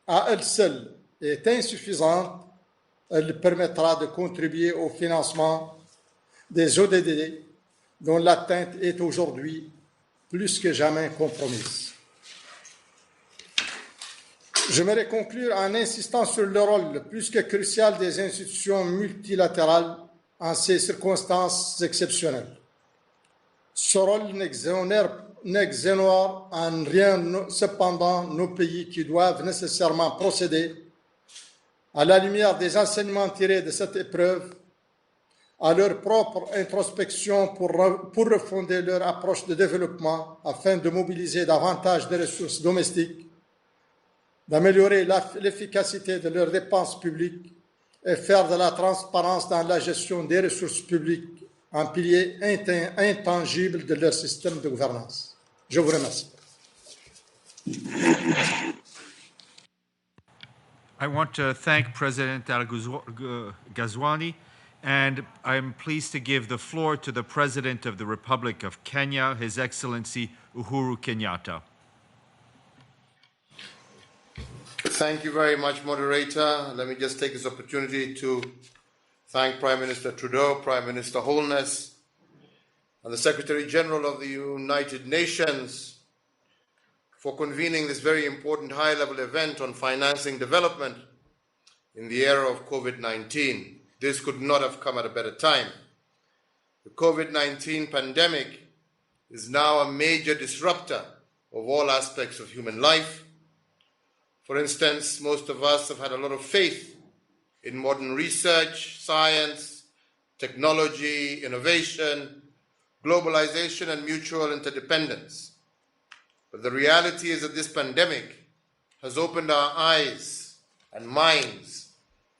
[SPEAKER 8] à elle seule, est insuffisante, elle permettra de contribuer au financement des ODD dont l'atteinte est aujourd'hui plus que jamais compromise. J'aimerais conclure en insistant sur le rôle plus que crucial des institutions multilatérales en ces circonstances exceptionnelles. Ce rôle n'exonère en rien cependant nos pays qui doivent nécessairement procéder, à la lumière des enseignements tirés de cette épreuve, à leur propre introspection pour refonder leur approche de développement afin de mobiliser davantage de ressources domestiques, d'améliorer l'efficacité de leurs dépenses publiques et faire de la transparence dans la gestion des ressources publiques un pilier intangible de leur système de gouvernance. Je vous remercie.
[SPEAKER 12] I want to thank President Al-Ghazouani, and I'm pleased to give the floor to the President of the Republic of Kenya, His Excellency Uhuru Kenyatta.
[SPEAKER 9] Thank you very much, Moderator. Let me just take this opportunity to thank Prime Minister Trudeau, Prime Minister Holness, and the Secretary General of the United Nations for convening this very important high-level event on financing development in the era of COVID-19. This could not have come at a better time. The COVID-19 pandemic is now a major disruptor of all aspects of human life. For instance, most of us have had a lot of faith in modern research, science, technology, innovation, globalization, and mutual interdependence. But the reality is that this pandemic has opened our eyes and minds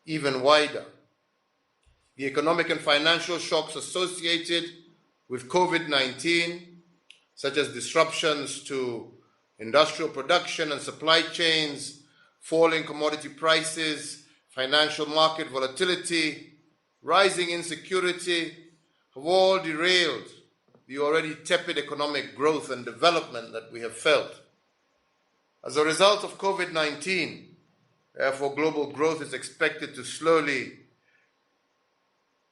[SPEAKER 9] even wider. The economic and financial shocks associated with COVID-19, such as disruptions to industrial production and supply chains, falling commodity prices, financial market volatility, rising insecurity, have all derailed the already tepid economic growth and development that we have felt. As a result of COVID-19, therefore, global growth is expected to slowly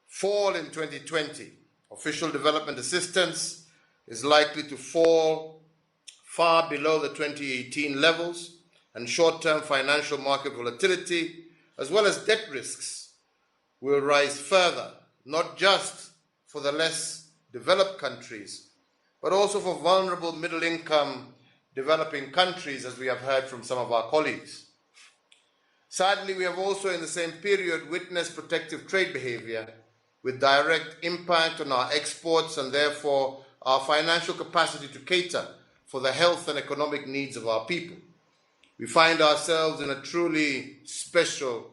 [SPEAKER 9] fall in 2020. Official development assistance is likely to fall far below the 2018 levels, and short-term financial market volatility, as well as debt risks, will rise further, not just for the less developed countries, but also for vulnerable middle-income developing countries, as we have heard from some of our colleagues. Sadly, we have also in the same period witnessed protective trade behavior with direct impact on our exports and therefore our financial capacity to cater for the health and economic needs of our people. We find ourselves in a truly special,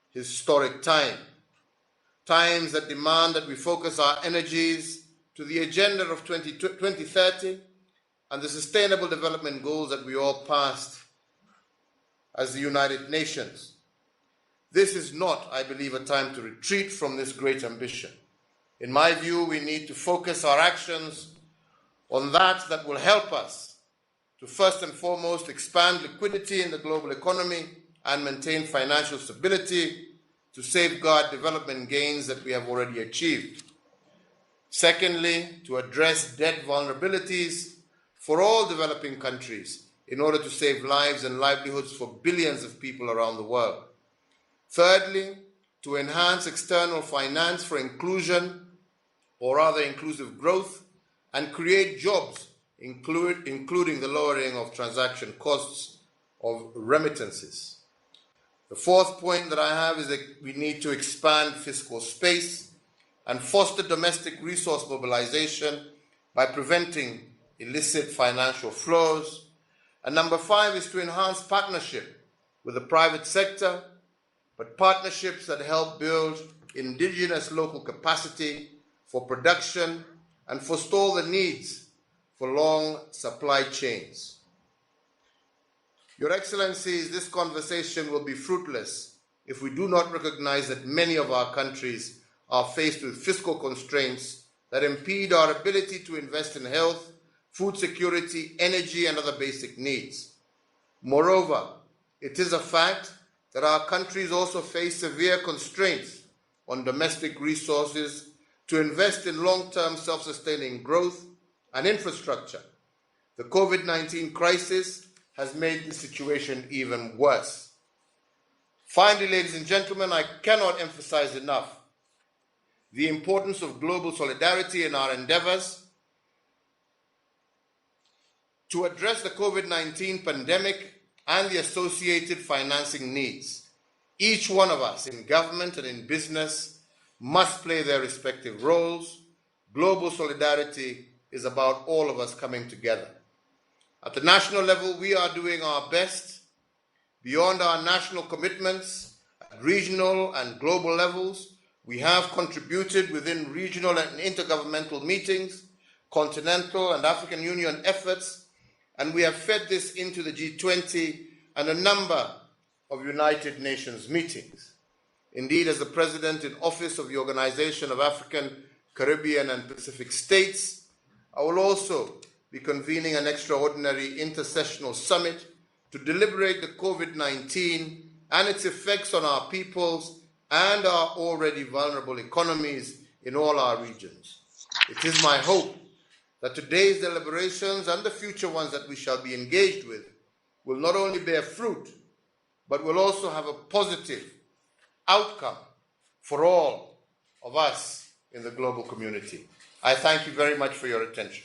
[SPEAKER 9] historic time. Times that demand that we focus our energies to the agenda of 2030 and the Sustainable Development Goals that we all passed as the United Nations. This is not, I believe, a time to retreat from this great ambition. In my view, we need to focus our actions on that will help us to first and foremost expand liquidity in the global economy and maintain financial stability to safeguard development gains that we have already achieved. Secondly, to address debt vulnerabilities for all developing countries in order to save lives and livelihoods for billions of people around the world. Thirdly, to enhance external finance for inclusion, or rather inclusive growth, and create jobs including the lowering of transaction costs of remittances. The fourth point that I have is that we need to expand fiscal space and foster domestic resource mobilization by preventing illicit financial flows. And number 5 is to enhance partnership with the private sector, but partnerships that help build indigenous local capacity for production and forestall the needs for long supply chains. Your Excellencies, this conversation will be fruitless if we do not recognize that many of our countries are faced with fiscal constraints that impede our ability to invest in health, food security, energy, and other basic needs. Moreover, it is a fact that our countries also face severe constraints on domestic resources to invest in long-term self-sustaining growth and infrastructure. The COVID-19 crisis has made the situation even worse. Finally, ladies and gentlemen, I cannot emphasize enough the importance of global solidarity in our endeavors to address the COVID-19 pandemic and the associated financing needs. Each one of us in government and in business must play their respective roles. Global solidarity is about all of us coming together. At the national level, we are doing our best. Beyond our national commitments, at regional and global levels, we have contributed within regional and intergovernmental meetings, continental and African Union efforts, and we have fed this into the G20 and a number of United Nations meetings. Indeed, as the President in Office of the Organization of African, Caribbean and Pacific States, I will also be convening an extraordinary intersessional summit to deliberate the COVID-19 and its effects on our peoples and our already vulnerable economies in all our regions. It is my hope that today's deliberations and the future ones that we shall be engaged with will not only bear fruit, but will also have a positive outcome for all of us in the global community. I thank you very much for your attention.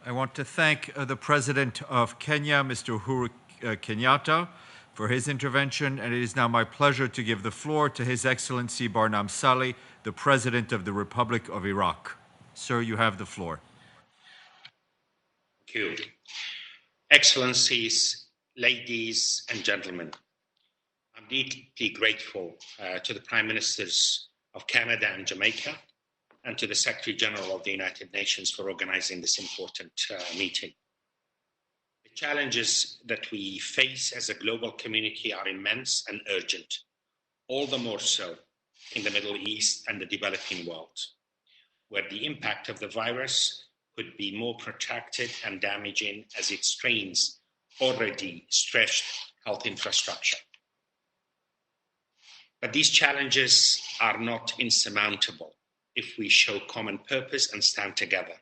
[SPEAKER 12] I want to thank the President of Kenya, Mr. Uhuru Kenyatta, for his intervention, and it is now my pleasure to give the floor to His Excellency Barnam Saleh, the President of the Republic of Iraq. Sir, you have the floor.
[SPEAKER 10] Thank you. Excellencies, ladies and gentlemen, I'm deeply grateful to the Prime Ministers of Canada and Jamaica and to the Secretary General of the United Nations for organizing this important meeting. The challenges that we face as a global community are immense and urgent, all the more so in the Middle East and the developing world, where the impact of the virus could be more protracted and damaging as it strains already stretched health infrastructure. But these challenges are not insurmountable if we show common purpose and stand together.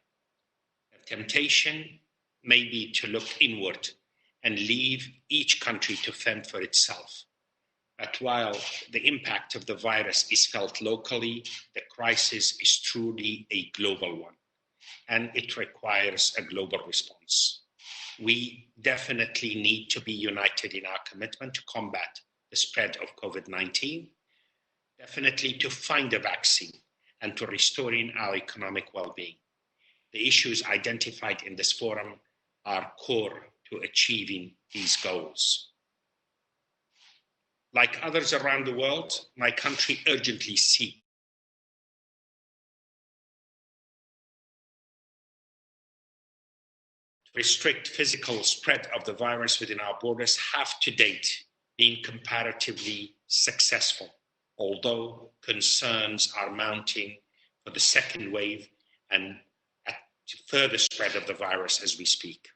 [SPEAKER 10] The temptation may be to look inward and leave each country to fend for itself. But while the impact of the virus is felt locally, the crisis is truly a global one, and it requires a global response. We definitely need to be united in our commitment to combat the spread of COVID-19, definitely to find a vaccine, and to restoring our economic well-being. The issues identified in this forum are core to achieving these goals. Like others around the world, my country urgently seeks to restrict physical spread of the virus within our borders have to date been comparatively successful, although concerns are mounting for the second wave and further spread of the virus as we speak.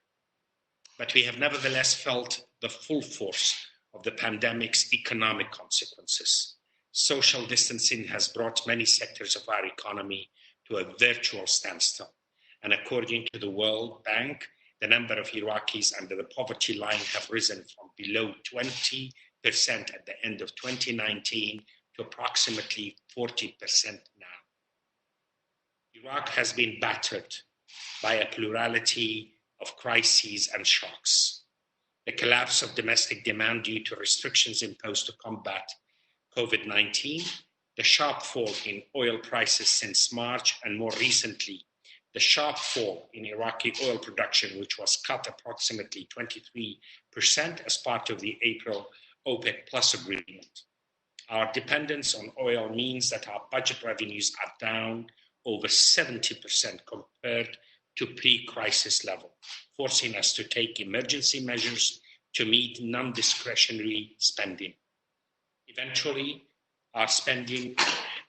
[SPEAKER 10] But we have nevertheless felt the full force of the pandemic's economic consequences. Social distancing has brought many sectors of our economy to a virtual standstill. And according to the World Bank, the number of Iraqis under the poverty line have risen from below 20% at the end of 2019 to approximately 40% now. Iraq has been battered by a plurality of crises and shocks. The collapse of domestic demand due to restrictions imposed to combat COVID-19, the sharp fall in oil prices since March, and more recently, the sharp fall in Iraqi oil production, which was cut approximately 23% as part of the April OPEC Plus agreement. Our dependence on oil means that our budget revenues are down over 70% compared to pre-crisis level, forcing us to take emergency measures to meet non-discretionary spending. Eventually, our spending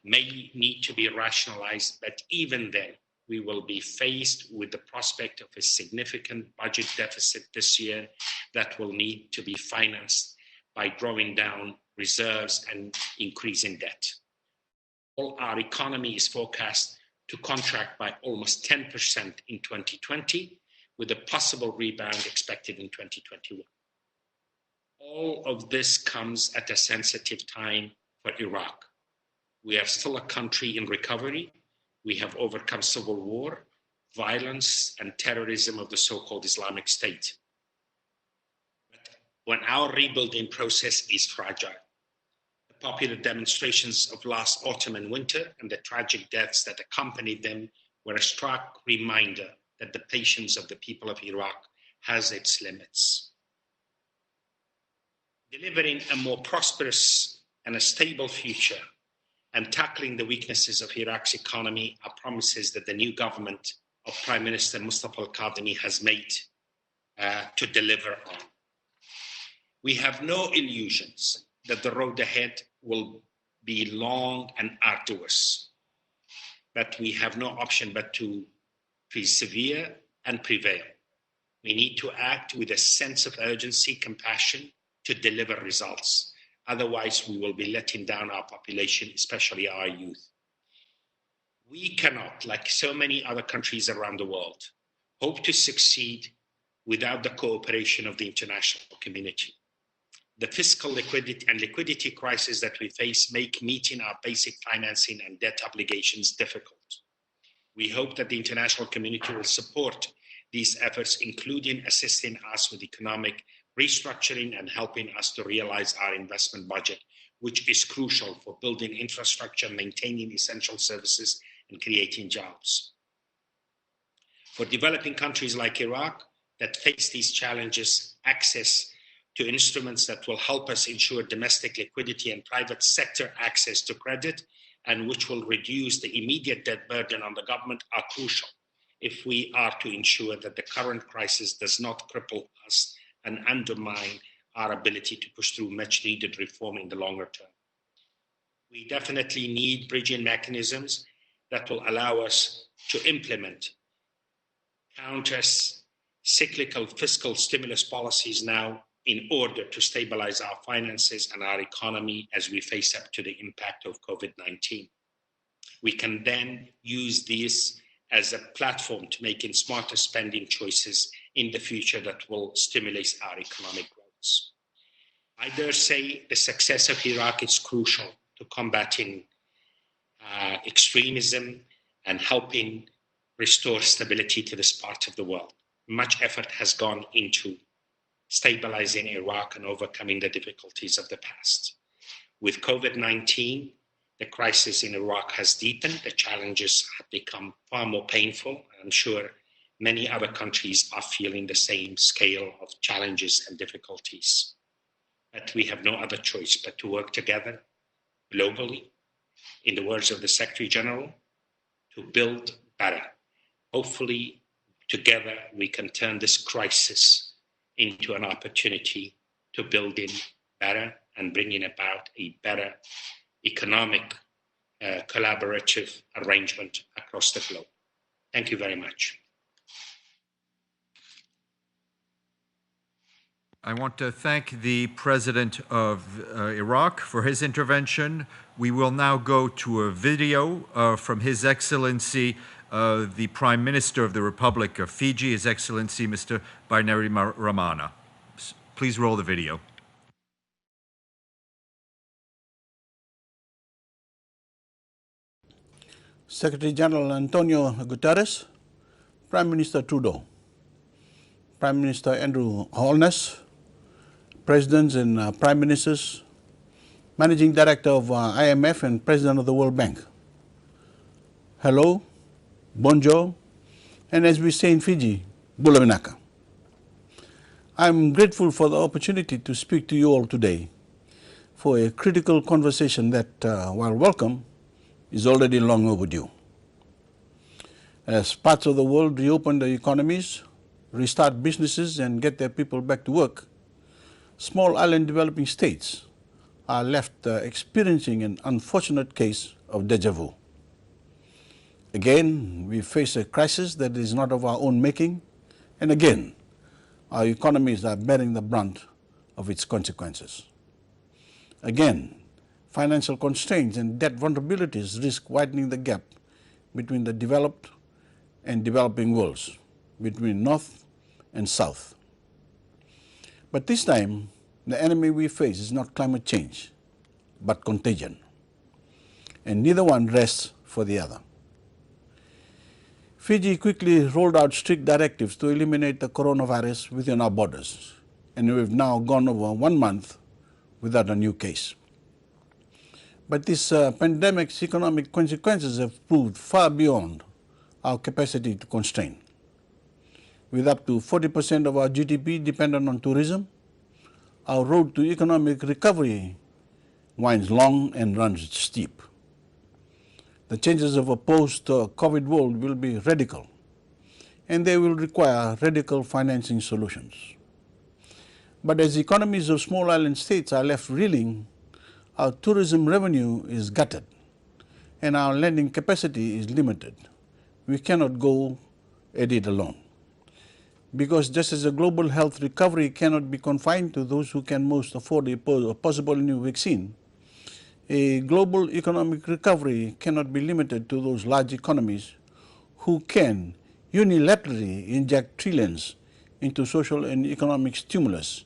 [SPEAKER 10] may need to be rationalized, but even then, we will be faced with the prospect of a significant budget deficit this year that will need to be financed by drawing down reserves and increasing debt. Our economy is forecast to contract by almost 10% in 2020, with a possible rebound expected in 2021. All of this comes at a sensitive time for Iraq. We are still a country in recovery. We have overcome civil war, violence, and terrorism of the so-called Islamic State. But when our rebuilding process is fragile, the popular demonstrations of last autumn and winter and the tragic deaths that accompanied them were a stark reminder that the patience of the people of Iraq has its limits. Delivering a more prosperous and a stable future and tackling the weaknesses of Iraq's economy are promises that the new government of Prime Minister Mustafa al-Kadhimi has made to deliver on. We have no illusions that the road ahead will be long and arduous, but we have no option but to persevere and prevail. We need to act with a sense of urgency, compassion to deliver results. Otherwise, we will be letting down our population, especially our youth. We cannot, like so many other countries around the world, hope to succeed without the cooperation of the international community. The fiscal liquidity crisis that we face make meeting our basic financing and debt obligations difficult. We hope that the international community will support these efforts, including assisting us with economic restructuring and helping us to realize our investment budget, which is crucial for building infrastructure, maintaining essential services, and creating jobs. For developing countries like Iraq that face these challenges, access to instruments that will help us ensure domestic liquidity and private sector access to credit, and which will reduce the immediate debt burden on the government, are crucial if we are to ensure that the current crisis does not cripple us and undermine our ability to push through much needed reform in the longer term. We definitely need bridging mechanisms that will allow us to implement counter-cyclical fiscal stimulus policies now in order to stabilize our finances and our economy as we face up to the impact of COVID-19. We can then use this as a platform to making smarter spending choices in the future that will stimulate our economic growth. I dare say the success of Iraq is crucial to combating extremism and helping restore stability to this part of the world. Much effort has gone into stabilizing Iraq and overcoming the difficulties of the past. With COVID-19, the crisis in Iraq has deepened. The challenges have become far more painful. I'm sure many other countries are feeling the same scale of challenges and difficulties. But we have no other choice but to work together globally, in the words of the Secretary General, to build better. Hopefully, together we can turn this crisis into an opportunity to build in better and bringing about a better economic collaborative arrangement across the globe. Thank you very much.
[SPEAKER 12] I want to thank the President of Iraq for his intervention. We will now go to a video from His Excellency, the Prime Minister of the Republic of Fiji, His Excellency Mr. Bainimaramaana. Please roll the video.
[SPEAKER 5] Secretary General Antonio Guterres, Prime Minister Trudeau, Prime Minister Andrew Holness, Presidents and Prime Ministers, Managing Director of IMF and President of the World Bank. Hello, bonjour, and as we say in Fiji, bulaminaka. I'm grateful for the opportunity to speak to you all today for a critical conversation that, while welcome, is already long overdue. As parts of the world reopen their economies, restart businesses, and get their people back to work, small island developing states are left experiencing an unfortunate case of deja vu. Again, we face a crisis that is not of our own making, and again, our economies are bearing the brunt of its consequences. Again, financial constraints and debt vulnerabilities risk widening the gap between the developed and developing worlds, between North and South. But this time, the enemy we face is not climate change, but contagion. And neither one rests for the other. Fiji quickly rolled out strict directives to eliminate the coronavirus within our borders, and we've now gone over 1 month without a new case. But this pandemic's economic consequences have proved far beyond our capacity to constrain. With up to 40% of our GDP dependent on tourism, our road to economic recovery winds long and runs steep. The changes of a post-COVID world will be radical, and they will require radical financing solutions. But as economies of small island states are left reeling, our tourism revenue is gutted, and our lending capacity is limited. We cannot go at it alone. Because just as a global health recovery cannot be confined to those who can most afford a possible new vaccine, a global economic recovery cannot be limited to those large economies who can unilaterally inject trillions into social and economic stimulus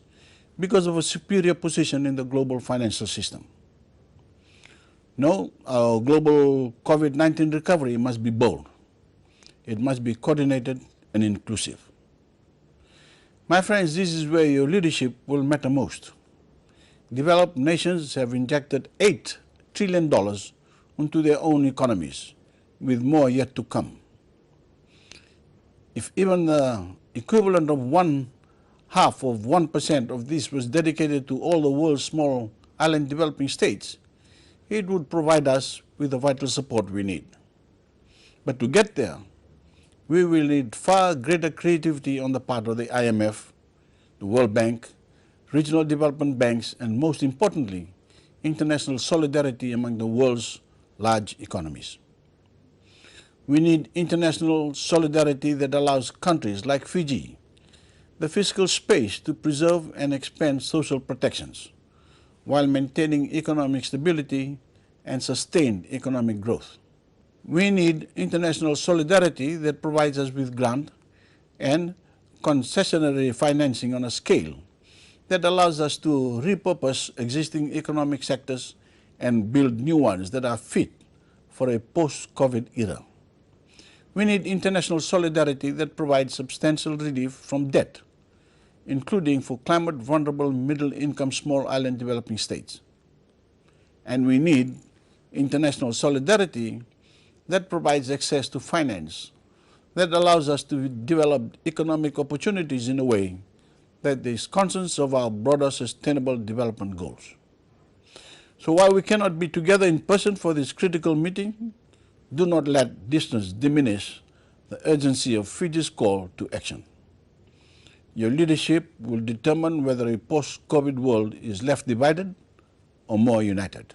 [SPEAKER 5] because of a superior position in the global financial system. No, our global COVID-19 recovery must be bold. It must be coordinated and inclusive. My friends, this is where your leadership will matter most. Developed nations have injected $8 trillion into their own economies, with more yet to come. If even the equivalent of 0.5% of this was dedicated to all the world's small island developing states, it would provide us with the vital support we need. But to get there, we will need far greater creativity on the part of the IMF, the World Bank, regional development banks, and most importantly, international solidarity among the world's large economies. We need international solidarity that allows countries like Fiji the fiscal space to preserve and expand social protections while maintaining economic stability and sustained economic growth. We need international solidarity that provides us with grant and concessionary financing on a scale that allows us to repurpose existing economic sectors and build new ones that are fit for a post-COVID era. We need international solidarity that provides substantial relief from debt, including for climate-vulnerable middle-income small island developing states. And we need international solidarity that provides access to finance that allows us to develop economic opportunities in a way that is conscious of our broader sustainable development goals. So while we cannot be together in person for this critical meeting, do not let distance diminish the urgency of Fiji's call to action. Your leadership will determine whether a post-COVID world is left divided or more united.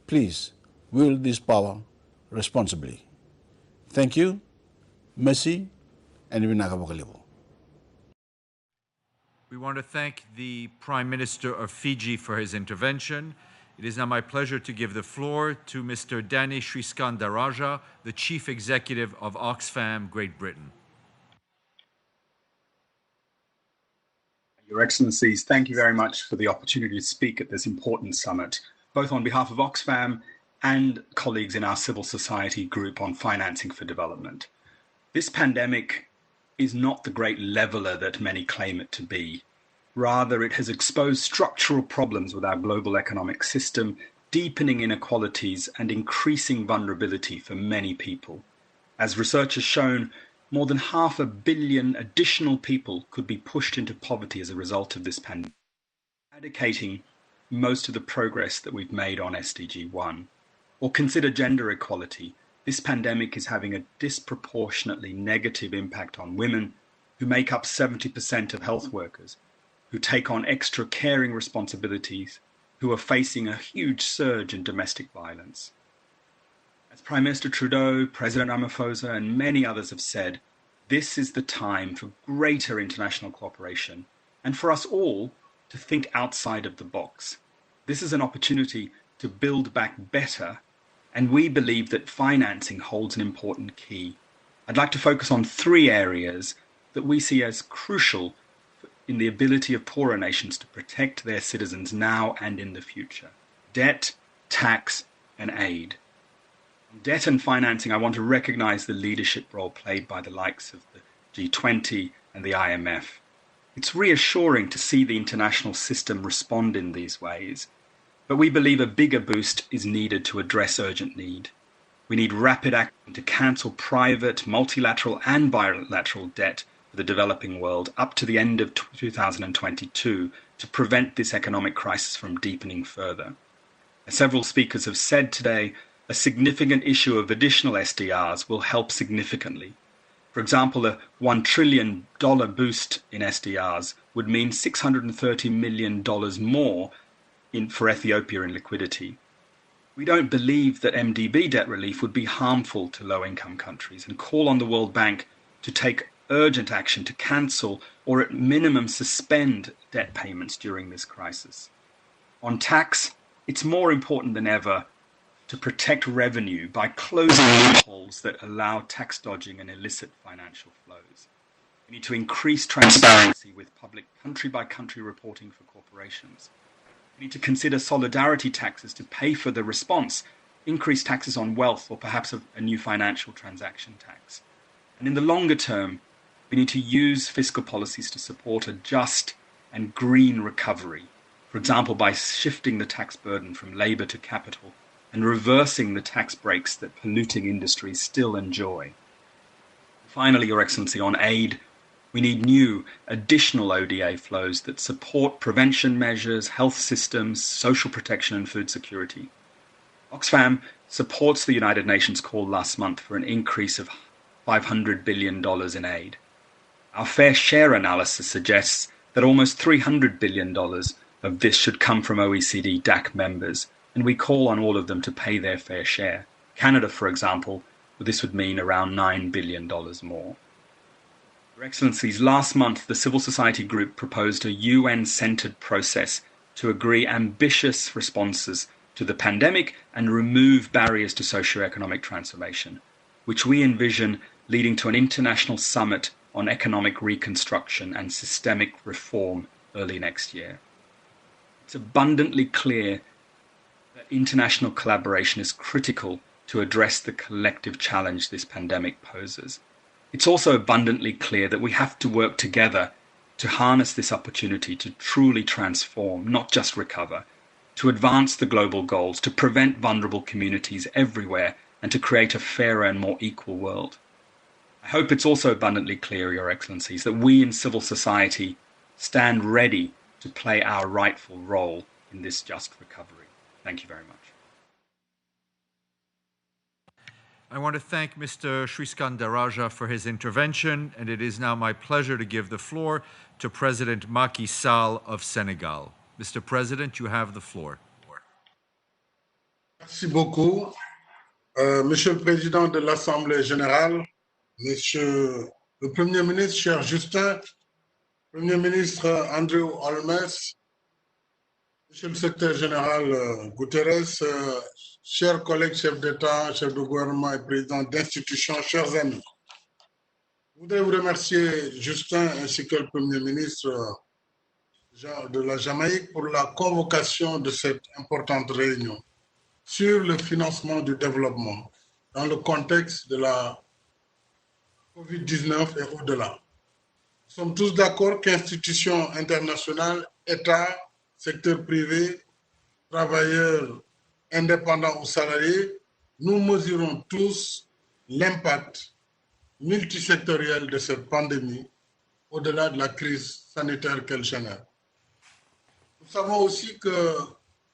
[SPEAKER 5] Please wield this power responsibly. Thank you, merci, and Vinagabokalibo.
[SPEAKER 12] We want to thank the Prime Minister of Fiji for his intervention. It is now my pleasure to give the floor to Mr. Dani Sriskandarajah, the Chief Executive of Oxfam, Great Britain.
[SPEAKER 11] Your Excellencies, thank you very much for the opportunity to speak at this important summit, both on behalf of Oxfam and colleagues in our civil society group on financing for development. This pandemic is not the great leveler that many claim it to be. Rather, it has exposed structural problems with our global economic system, deepening inequalities and increasing vulnerability for many people. As research has shown, more than 500 million additional people could be pushed into poverty as a result of this pandemic, eradicating most of the progress that we've made on SDG 1. Or consider gender equality. This pandemic is having a disproportionately negative impact on women, who make up 70% of health workers, who take on extra caring responsibilities, who are facing a huge surge in domestic violence. As Prime Minister Trudeau, President Ramaphosa, and many others have said, this is the time for greater international cooperation and for us all to think outside of the box. This is an opportunity to build back better, and we believe that financing holds an important key. I'd like to focus on 3 areas that we see as crucial in the ability of poorer nations to protect their citizens now and in the future: debt, tax, and aid. On debt and financing, I want to recognize the leadership role played by the likes of the G20 and the IMF. It's reassuring to see the international system respond in these ways, but we believe a bigger boost is needed to address urgent need. We need rapid action to cancel private, multilateral and bilateral debt for the developing world up to the end of 2022 to prevent this economic crisis from deepening further. As several speakers have said today, a significant issue of additional SDRs will help significantly. For example, a $1 trillion boost in SDRs would mean $630 million more for Ethiopia in liquidity. We don't believe that MDB debt relief would be harmful to low-income countries and call on the World Bank to take urgent action to cancel or at minimum suspend debt payments during this crisis. On tax, it's more important than ever to protect revenue by closing loopholes that allow tax dodging and illicit financial flows. We need to increase transparency with public country-by-country reporting for corporations. We need to consider solidarity taxes to pay for the response, increase taxes on wealth, or perhaps a new financial transaction tax. And in the longer term, we need to use fiscal policies to support a just and green recovery, for example, by shifting the tax burden from labor to capital and reversing the tax breaks that polluting industries still enjoy. Finally, Your Excellency, on aid, we need new, additional ODA flows that support prevention measures, health systems, social protection and food security. Oxfam supports the United Nations call last month for an increase of $500 billion in aid. Our fair share analysis suggests that almost $300 billion of this should come from OECD DAC members, and we call on all of them to pay their fair share. Canada, for example, this would mean around $9 billion more. Your Excellencies, last month the civil society group proposed a UN-centered process to agree ambitious responses to the pandemic and remove barriers to socio-economic transformation, which we envision leading to an international summit on economic reconstruction and systemic reform early next year. It's abundantly clear that international collaboration is critical to address the collective challenge this pandemic poses. It's also abundantly clear that we have to work together to harness this opportunity to truly transform, not just recover, to advance the global goals, to prevent vulnerable communities everywhere, and to create a fairer and more equal world. I hope it's also abundantly clear, Your Excellencies, that we in civil society stand ready to play our rightful role in this just recovery. Thank you very much.
[SPEAKER 12] I want to thank Mr. Sriskandarajah for his intervention, and it is now my pleasure to give the floor to President Macky Sall of Senegal. Mr. President, you have the floor.
[SPEAKER 13] Merci beaucoup. Monsieur le Président de l'Assemblée générale, Monsieur le Premier ministre, cher Justin, Premier ministre Andrew Holmes, Monsieur le Secrétaire général Guterres, chers collègues chefs d'État, chefs de gouvernement et présidents d'institutions, chers amis. Je voudrais vous remercier, Justin, ainsi que le Premier ministre de la Jamaïque, pour la convocation de cette importante réunion sur le financement du développement dans le contexte de la COVID-19 et au-delà. Nous sommes tous d'accord qu'institutions internationales, États, secteur privé, travailleurs indépendants ou salariés, nous mesurons tous l'impact multisectoriel de cette pandémie au-delà de la crise sanitaire qu'elle génère. Nous savons aussi que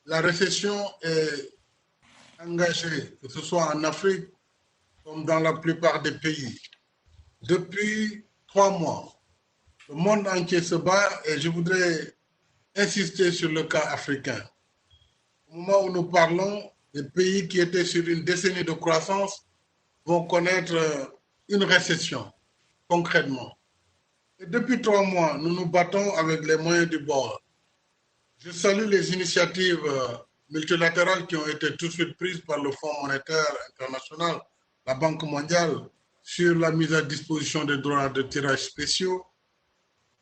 [SPEAKER 13] la récession est engagée, que ce soit en Afrique comme dans la plupart des pays. Depuis 3 mois, le monde entier se bat et je voudrais insister sur le cas africain. Au moment où nous parlons, les pays qui étaient sur une décennie de croissance vont connaître une récession, concrètement. Et depuis 3 mois, nous nous battons avec les moyens du bord. Je salue les initiatives multilatérales qui ont été tout de suite prises par le Fonds monétaire international, la Banque mondiale, sur la mise à disposition des droits de tirage spéciaux.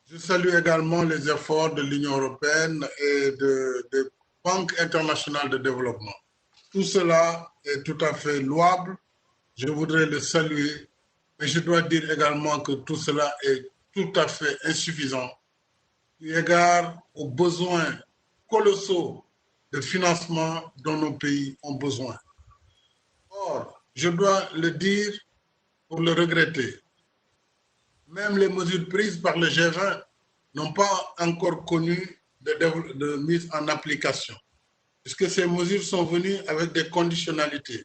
[SPEAKER 13] Je salue également les efforts de l'Union européenne et des banques internationales de développement. Tout cela est tout à fait louable. Je voudrais le saluer, mais je dois dire également que tout cela est tout à fait insuffisant eu égard aux besoins colossaux de financement dont nos pays ont besoin. Or, je dois le dire pour le regretter, même les mesures prises par le G20 n'ont pas encore connu de mise en application, puisque ces mesures sont venues avec des conditionnalités.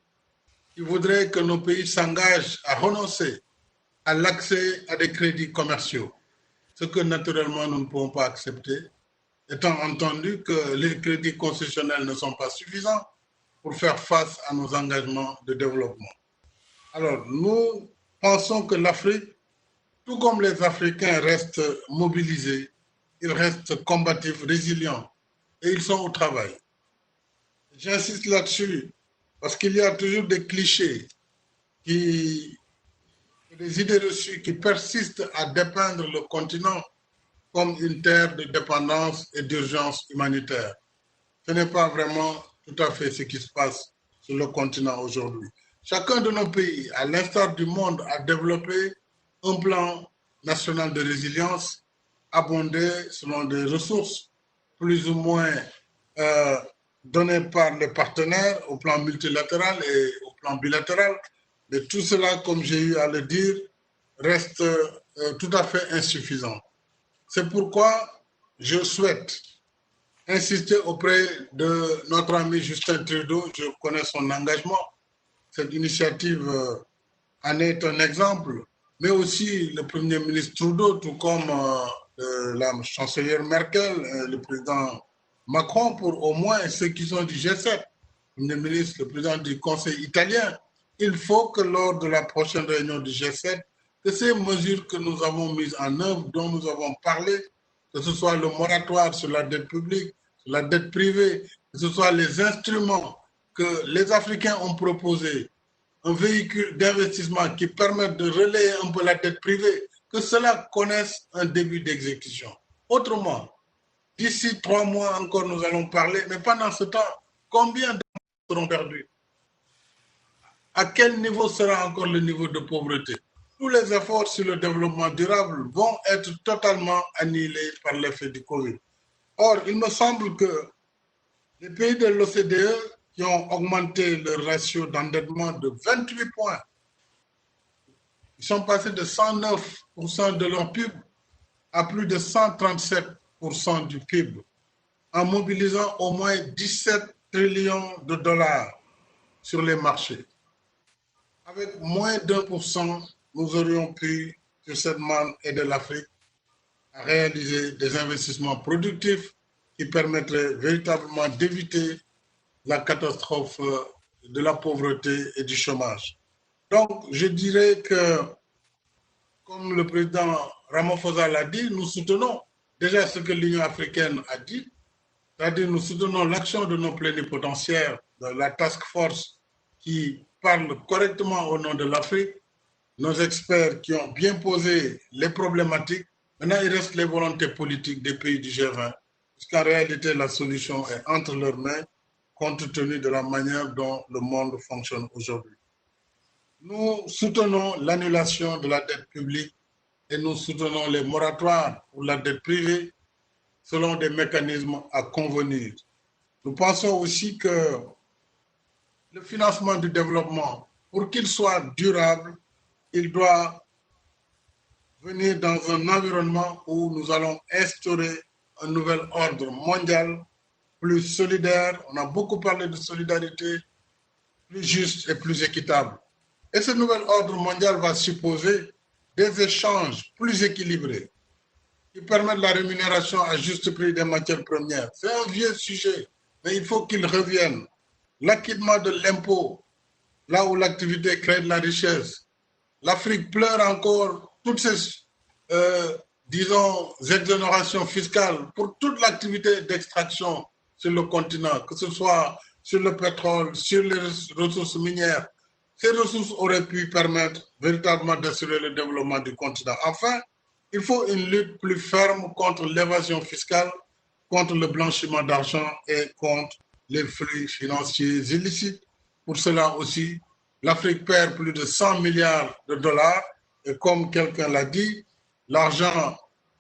[SPEAKER 13] Il faudrait que nos pays s'engagent à renoncer à l'accès à des crédits commerciaux, ce que naturellement nous ne pouvons pas accepter, étant entendu que les crédits concessionnels ne sont pas suffisants pour faire face à nos engagements de développement. Alors, nous pensons que l'Afrique, tout comme les Africains, restent mobilisés, ils restent combatifs, résilients, et ils sont au travail. J'insiste là-dessus, parce qu'il y a toujours des clichés, des idées reçues qui persistent à dépeindre le continent comme une terre de dépendance et d'urgence humanitaire. Ce n'est pas vraiment tout à fait ce qui se passe sur le continent aujourd'hui. Chacun de nos pays, à l'instar du monde, a développé un plan national de résilience abondé selon des ressources plus ou moins données par les partenaires au plan multilatéral et au plan bilatéral. Mais tout cela, comme j'ai eu à le dire, reste tout à fait insuffisant. C'est pourquoi je souhaite insister auprès de notre ami Justin Trudeau. Je connais son engagement. Cette initiative en est un exemple, mais aussi le Premier ministre Trudeau, tout comme la chancelière Merkel, le président Macron, pour au moins ceux qui sont du G7, le Premier ministre, le président du Conseil italien. Il faut que lors de la prochaine réunion du G7, que ces mesures que nous avons mises en œuvre, dont nous avons parlé, que ce soit le moratoire sur la dette publique, sur la dette privée, que ce soit les instruments que les Africains ont proposés, un véhicule d'investissement qui permette de relayer un peu la dette privée, que cela connaisse un début d'exécution. Autrement, d'ici 3 mois encore, nous allons parler, mais pendant ce temps, combien de seront perdus? À quel niveau sera encore le niveau de pauvreté? Tous les efforts sur le développement durable vont être totalement annihilés par l'effet du Covid. Or, il me semble que les pays de l'OCDE qui ont augmenté leur ratio d'endettement de 28 points, ils sont passés de 109% de leur PIB à plus de 137% du PIB, en mobilisant au moins 17 trillions de dollars sur les marchés. Avec moins d'1%, nous aurions pu certainement aider l'Afrique à réaliser des investissements productifs qui permettraient véritablement d'éviter la catastrophe de la pauvreté et du chômage. Donc, je dirais que, comme le président Ramaphosa l'a dit, nous soutenons déjà ce que l'Union africaine a dit, c'est-à-dire nous soutenons l'action de nos plénipotentiaires, de la task force qui parle correctement au nom de l'Afrique, nos experts qui ont bien posé les problématiques. Maintenant, il reste les volontés politiques des pays du G20, puisqu'en réalité, la solution est entre leurs mains, compte tenu de la manière dont le monde fonctionne aujourd'hui. Nous soutenons l'annulation de la dette publique et nous soutenons les moratoires pour la dette privée selon des mécanismes à convenir. Nous pensons aussi que le financement du développement, pour qu'il soit durable, il doit venir dans un environnement où nous allons instaurer un nouvel ordre mondial plus solidaire. On a beaucoup parlé de solidarité, plus juste et plus équitable. Et ce nouvel ordre mondial va supposer des échanges plus équilibrés qui permettent la rémunération à juste prix des matières premières. C'est un vieux sujet, mais il faut qu'il revienne. L'acquittement de l'impôt, là où l'activité crée de la richesse. L'Afrique pleure encore toutes ces, disons, exonérations fiscales pour toute l'activité d'extraction sur le continent, que ce soit sur le pétrole, sur les ressources minières. Ces ressources auraient pu permettre véritablement d'assurer le développement du continent. Enfin, il faut une lutte plus ferme contre l'évasion fiscale, contre le blanchiment d'argent et contre les flux financiers illicites. Pour cela aussi, l'Afrique perd plus de 100 milliards de dollars et comme quelqu'un l'a dit, l'argent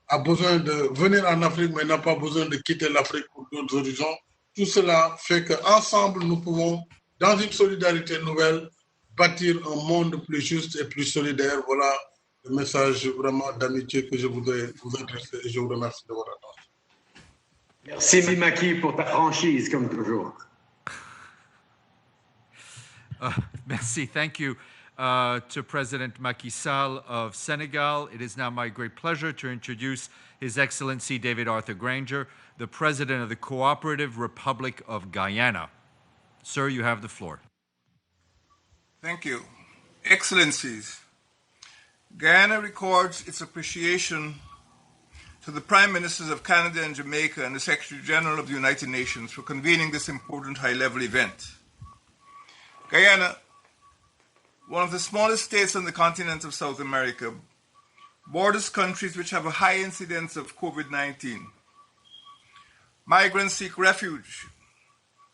[SPEAKER 13] a besoin de venir en Afrique mais n'a pas besoin de quitter l'Afrique pour d'autres horizons. Tout cela fait qu'ensemble, nous pouvons, dans une solidarité nouvelle, bâtir un monde plus juste et plus solidaire. Voilà le message vraiment d'amitié que je voudrais vous adresser et je vous remercie de votre attention.
[SPEAKER 14] Merci Maki pour ta franchise, comme toujours.
[SPEAKER 12] Merci. Thank you to President Macky Sall of Senegal. It is now my great pleasure to introduce His Excellency David Arthur Granger, the President of the Cooperative Republic of Guyana. Sir, you have the floor.
[SPEAKER 15] Thank you. Excellencies, Guyana records its appreciation to the Prime Ministers of Canada and Jamaica and the Secretary General of the United Nations for convening this important high-level event. Guyana, one of the smallest states on the continent of South America, borders countries which have a high incidence of COVID-19. Migrants seek refuge,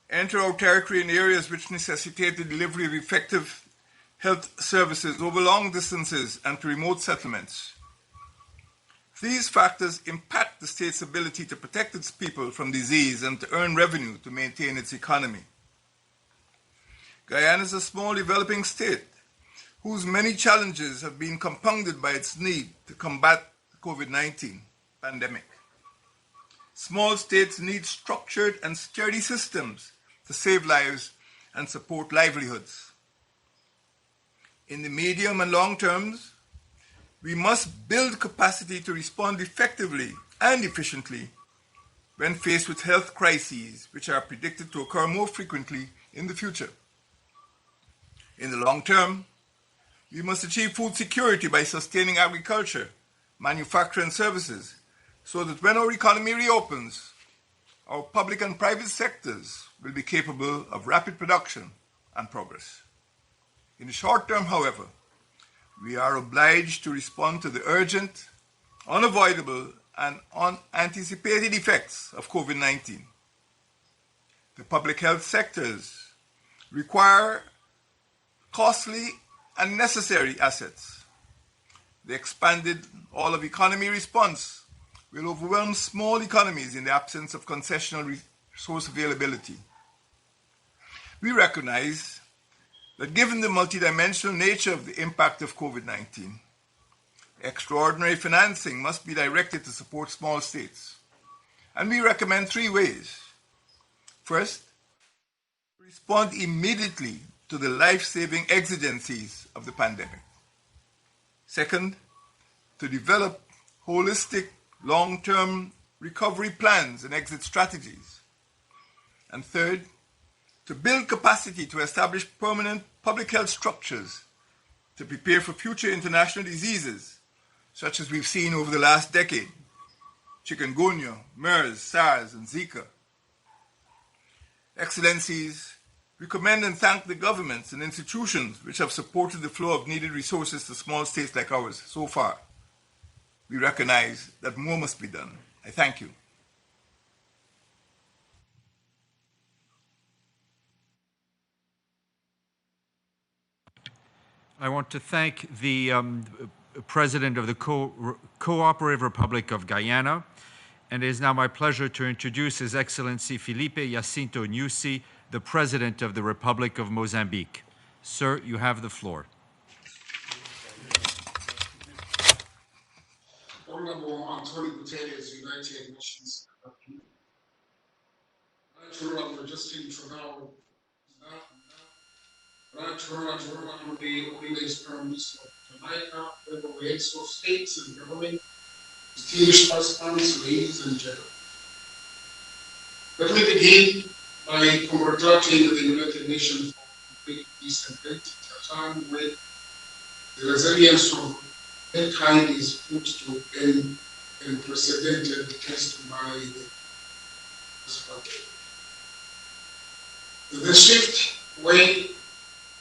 [SPEAKER 15] enter our territory in areas which necessitate the delivery of effective health services over long distances and to remote settlements. These factors impact the state's ability to protect its people from disease and to earn revenue to maintain its economy. Guyana is a small developing state whose many challenges have been compounded by its need to combat the COVID-19 pandemic. Small states need structured and sturdy systems to save lives and support livelihoods. In the medium and long terms, we must build capacity to respond effectively and efficiently when faced with health crises which are predicted to occur more frequently in the future. In the long term, we must achieve food security by sustaining agriculture, manufacturing, and services so that when our economy reopens, our public and private sectors will be capable of rapid production and progress. In the short term, however, we are obliged to respond to the urgent, unavoidable, and unanticipated effects of COVID-19. The public health sectors require costly and necessary assets. The expanded all-of-economy response will overwhelm small economies in the absence of concessional resource availability. We recognize that given the multidimensional nature of the impact of COVID-19, extraordinary financing must be directed to support small states. And we recommend 3 ways. First, respond immediately to the life-saving exigencies of the pandemic. Second, to develop holistic long-term recovery plans and exit strategies. And third, to build capacity to establish permanent public health structures to prepare for future international diseases, such as we've seen over the last decade, chikungunya, MERS, SARS, and Zika. Excellencies, we commend and thank the governments and institutions which have supported the flow of needed resources to small states like ours so far. We recognize that more must be done. I thank you.
[SPEAKER 12] I want to thank the President of the Cooperative Republic of Guyana, and it is now my pleasure to introduce His Excellency Felipe Jacinto Nyusi, the President of the Republic of Mozambique. Sir, you have the floor.
[SPEAKER 13] Honorable Antonio Guterres, United Nations. Natural Majesty Tronao, Natural Holidays Prime Minister of Jamaica, Federal Heads of States and Government, distinguished participants, ladies and gentlemen. Let me begin by congratulating the United Nations for complete peace and safety at a time when the resilience of mankind is put to an unprecedented test by the The shift way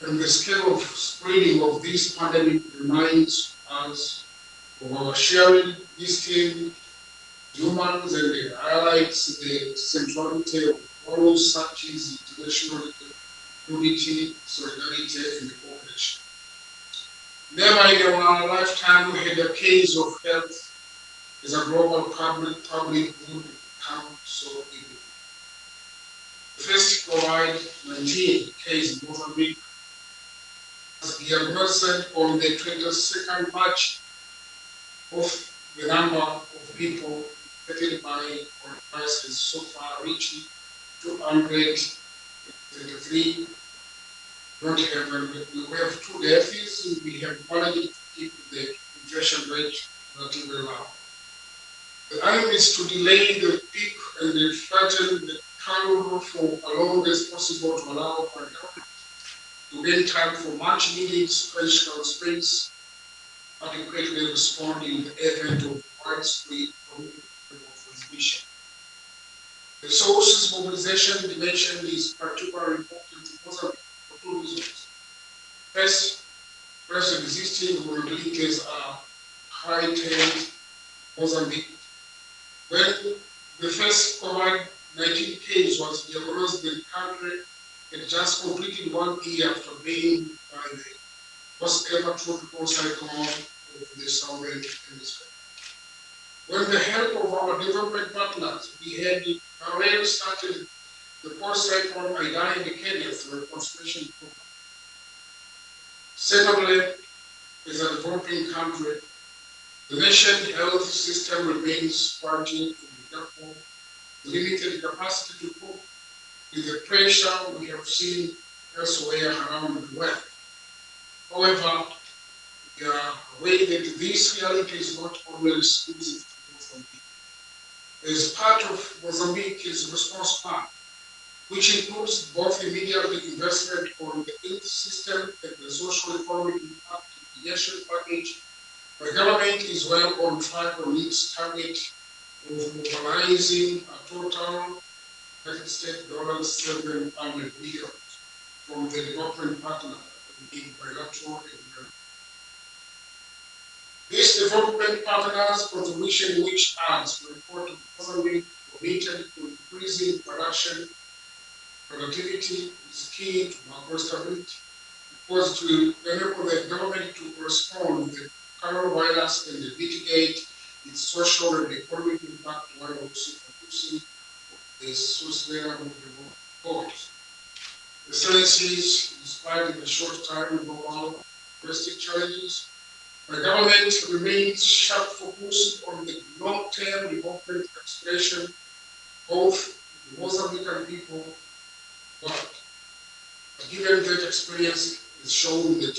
[SPEAKER 13] and the scale of spreading of this pandemic reminds us of our shared distinct humans and their highlights the centrality of values such as international unity, solidarity, and cooperation. Never in our lifetime had a case of health as a global public good come so easily. The first COVID-19 case in Mozambique was diagnosed on the 22nd March of the number of people affected by coronavirus has so far reached 233. We have 2 deaths. We have managed to keep the infection rate relatively low. The aim is to delay the peak and flatten the curve for as long as possible to allow for to gain time for much needed special space adequately respond in the event of widespread transmission. The sources mobilization dimension is particularly important to Mozambique for 2 reasons. First, existing vulnerabilities are heightened Mozambique. When the first COVID-19 case was diagnosed, the country had just completed 1 year after being by the most ever tropical cyclone of the southern hemisphere. With the help of our development partners, we had already started the post-cyclone Idai indicated through a conservation program. Secondly, as a developing country, the nation's health system remains fragile and therefore limited capacity to cope with the pressure we have seen elsewhere around the world. However, we are aware that this reality is not always exclusive to Mozambique. As part of Mozambique's response plan, which includes both immediate investment on the health system and the social economic impact mitigation package, the government is well on track on its target of mobilizing a total United States $700 billion from the development partner in bilateral agreement. This development partner's contribution, which adds to the report of Mozambique committed to increasing production productivity, is key to macro stability, because to enable the government to respond to the coronavirus and mitigate its social and economic impact while also producing the sustainable development goals. Excellencies, despite the short time global domestic challenges, the government remains sharp focused on the long-term development aspiration of the Mozambican people. But given that experience has shown that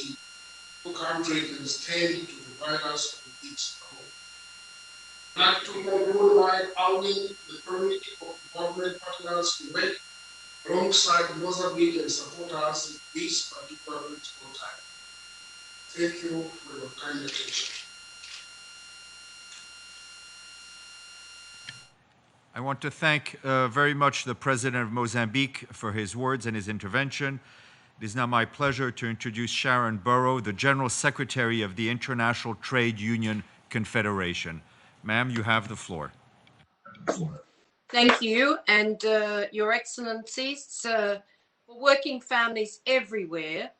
[SPEAKER 13] no country can stand to the virus on its own. I'd like to conclude by urging the community of development partners to work alongside Mozambique and support us in this particular critical time. Thank you for your kind attention.
[SPEAKER 12] I want to thank very much the President of Mozambique for his words and his intervention. It is now my pleasure to introduce Sharon Burrow, the General Secretary of the International Trade Union Confederation. Ma'am, you have the floor.
[SPEAKER 16] Thank you, and Your Excellencies, for working families everywhere,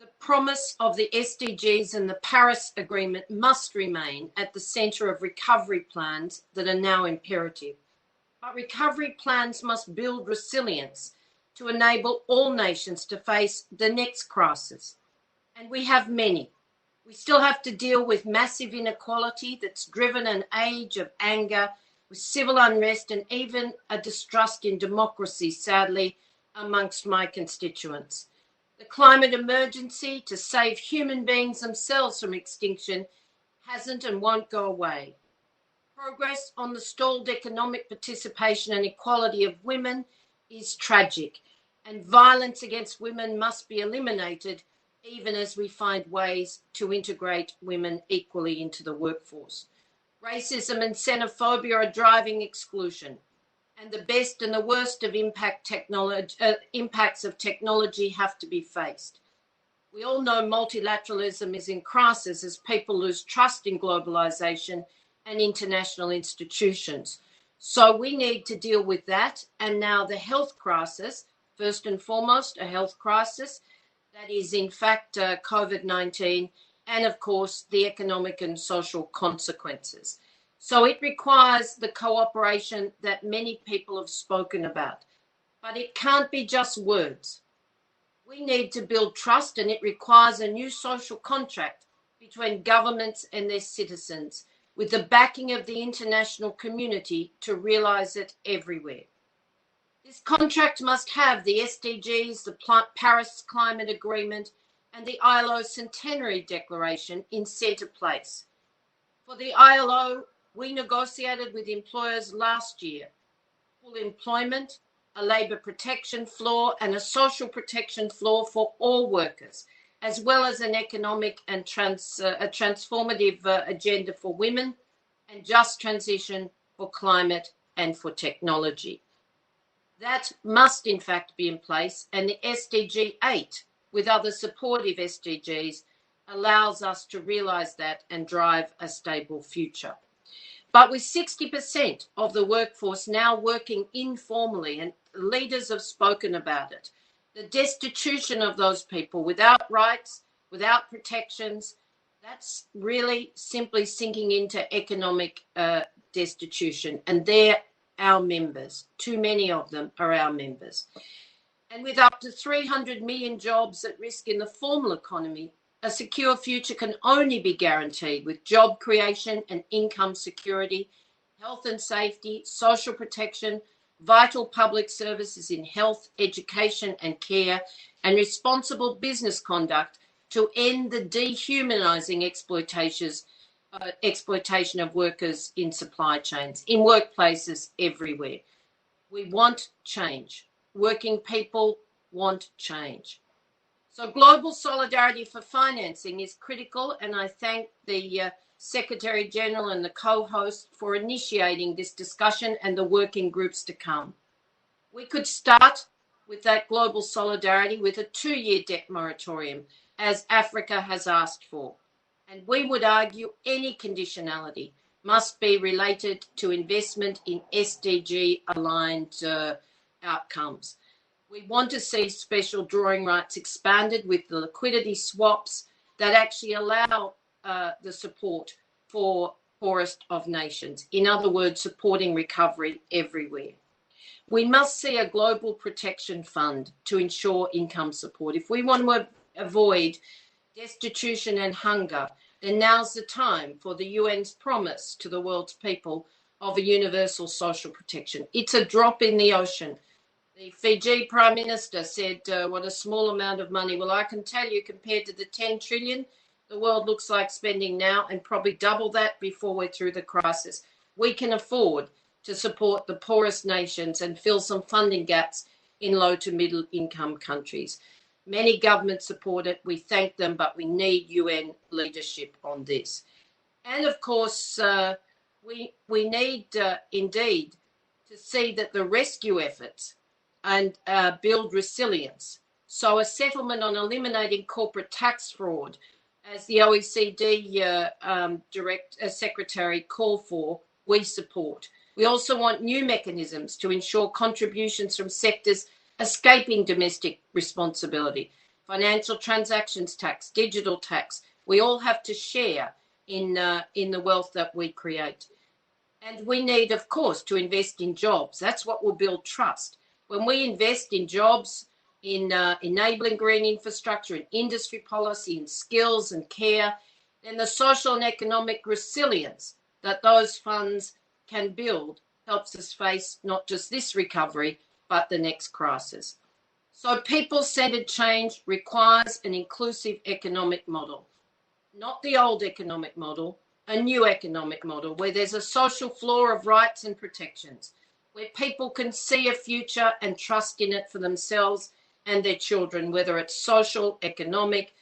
[SPEAKER 16] The promise of the SDGs and the Paris Agreement must remain at the centre of recovery plans that are now imperative. But recovery plans must build resilience to enable all nations to face the next crisis. And we have many. We still have to deal with massive inequality that's driven an age of anger, with civil unrest and even a distrust in democracy, sadly, amongst my constituents. The climate emergency to save human beings themselves from extinction hasn't and won't go away. Progress on the stalled economic participation and equality of women is tragic, and violence against women must be eliminated, even as we find ways to integrate women equally into the workforce. Racism and xenophobia are driving exclusion, and the best and the worst of impacts of technology have to be faced. We all know multilateralism is in crisis as people lose trust in globalization and international institutions. So we need to deal with that. And now the health crisis, first and foremost, a health crisis that is in fact COVID-19, and of course the economic and social consequences. So it requires the cooperation that many people have spoken about, but it can't be just words. We need to build trust, and it requires a new social contract between governments and their citizens, with the backing of the international community to realize it everywhere. This contract must have the SDGs, the Paris Climate Agreement, and the ILO Centenary Declaration in centre place. For the ILO, we negotiated with employers last year full employment, a labour protection floor, and a social protection floor for all workers, as well as an economic and a transformative agenda for women and just transition for climate and for technology. That must in fact be in place, and the SDG 8, with other supportive SDGs, allows us to realise that and drive a stable future. But with 60% of the workforce now working informally, and leaders have spoken about it, the destitution of those people without rights, without protections, that's really simply sinking into economic destitution. And they're our members. Too many of them are our members. And with up to 300 million jobs at risk in the formal economy, a secure future can only be guaranteed with job creation and income security, health and safety, social protection, vital public services in health, education and care, and responsible business conduct to end the dehumanising exploitation of workers in supply chains, in workplaces everywhere. We want change. Working people want change. So global solidarity for financing is critical, and I thank the Secretary General and the co-host for initiating this discussion and the working groups to come. We could start with that global solidarity with a 2-year debt moratorium, as Africa has asked for. And we would argue any conditionality must be related to investment in SDG-aligned outcomes. We want to see special drawing rights expanded with the liquidity swaps that actually allow the support for poorest of nations. In other words, supporting recovery everywhere. We must see a global protection fund to ensure income support. If we want to avoid destitution and hunger, then now's the time for the UN's promise to the world's people of a universal social protection. It's a drop in the ocean. The Fiji Prime Minister said, what a small amount of money. Well, I can tell you, compared to the 10 trillion the world looks like spending now, and probably double that before we're through the crisis, we can afford to support the poorest nations and fill some funding gaps in low to middle income countries. Many governments support it. We thank them, but we need UN leadership on this. And of course, we need indeed to see that the rescue efforts and build resilience. So a settlement on eliminating corporate tax fraud, as the OECD Secretary called for, we support. We also want new mechanisms to ensure contributions from sectors escaping domestic responsibility. financial transactions tax, digital tax. We all have to share in the wealth that we create. And we need, of course, to invest in jobs. That's what will build trust. When we invest in jobs, in enabling green infrastructure, in industry policy, in skills and care, then the social and economic resilience that those funds can build helps us face not just this recovery, but the next crisis. So people-centered change requires an inclusive economic model, not the old economic model, a new economic model where there's a social floor of rights and protections, where people can see a future and trust in it for themselves and their children, whether it's social, economic,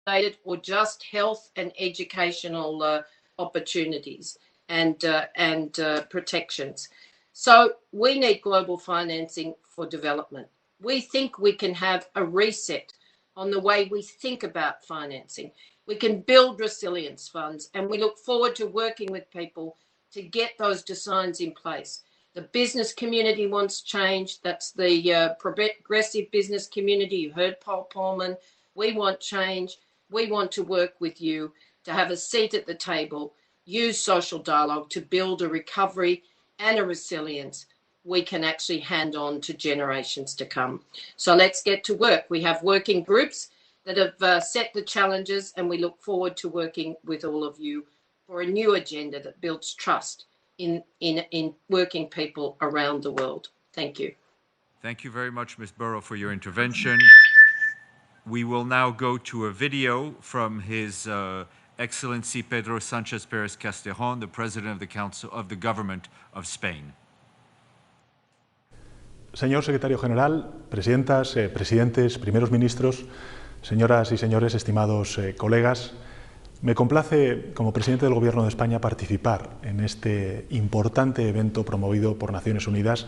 [SPEAKER 16] related, or just health and educational opportunities and protections. So we need global financing for development. We think we can have a reset on the way we think about financing. We can build resilience funds, and we look forward to working with people to get those designs in place. The business community wants change. That's the progressive business community. You heard Paul Pullman. We want change. We want to work with you to have a seat at the table, use social dialogue to build a recovery and a resilience we can actually hand on to generations to come. So let's get to work. We have working groups that have set the challenges, and we look forward to working with all of you for a new agenda that builds trust in working people around the world. Thank you.
[SPEAKER 12] Thank you very much, Ms. Burrow, for your intervention. We will now go to a video from His Excellency Pedro Sanchez Perez Castejon, the President of the Council of the Government of Spain.
[SPEAKER 17] Señor Secretario General, Presidentas, Presidentes, Primeros Ministros, señoras y señores, estimados colegas, me complace, como Presidente del Gobierno de España, participar en este importante evento promovido por Naciones Unidas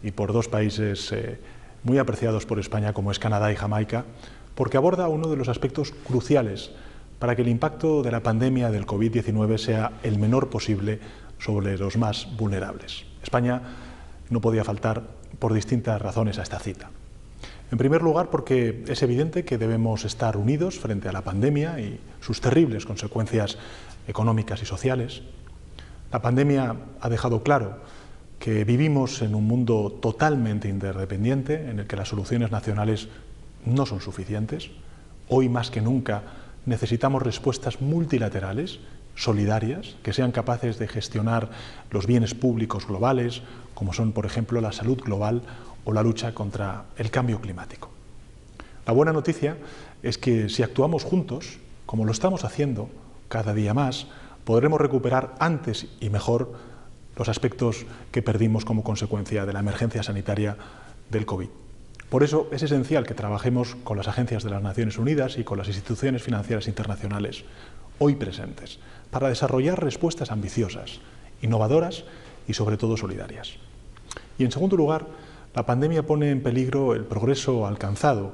[SPEAKER 17] y por dos países muy apreciados por España, como es Canadá y Jamaica, porque aborda uno de los aspectos cruciales para que el impacto de la pandemia del COVID-19 sea el menor posible sobre los más vulnerables. España no podía faltar por distintas razones a esta cita. En primer lugar, porque es evidente que debemos estar unidos frente a la pandemia y sus terribles consecuencias económicas y sociales. La pandemia ha dejado claro que vivimos en un mundo totalmente interdependiente, en el que las soluciones nacionales no son suficientes. Hoy más que nunca necesitamos respuestas multilaterales, solidarias, que sean capaces de gestionar los bienes públicos globales, como son, por ejemplo, la salud global o la lucha contra el cambio climático. La buena noticia es que si actuamos juntos, como lo estamos haciendo cada día más, podremos recuperar antes y mejor los aspectos que perdimos como consecuencia de la emergencia sanitaria del COVID. Por eso es esencial que trabajemos con las agencias de las Naciones Unidas y con las instituciones financieras internacionales hoy presentes para desarrollar respuestas ambiciosas, innovadoras y sobre todo solidarias. Y en segundo lugar, la pandemia pone en peligro el progreso alcanzado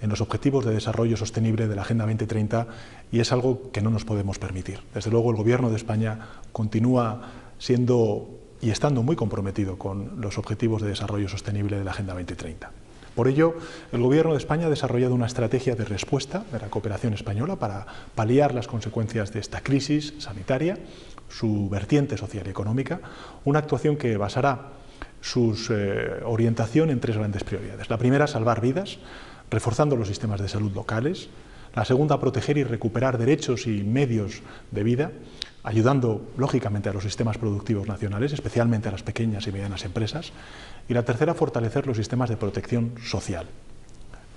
[SPEAKER 17] en los Objetivos de Desarrollo Sostenible de la Agenda 2030 y es algo que no nos podemos permitir. Desde luego, el Gobierno de España continúa siendo y estando muy comprometido con los Objetivos de Desarrollo Sostenible de la Agenda 2030. Por ello, el Gobierno de España ha desarrollado una estrategia de respuesta de la cooperación española para paliar las consecuencias de esta crisis sanitaria, su vertiente social y económica, una actuación que basará su orientación en tres grandes prioridades. La primera, salvar vidas, reforzando los sistemas de salud locales. La segunda, proteger y recuperar derechos y medios de vida, ayudando lógicamente a los sistemas productivos nacionales, especialmente a las pequeñas y medianas empresas. Y la tercera, fortalecer los sistemas de protección social,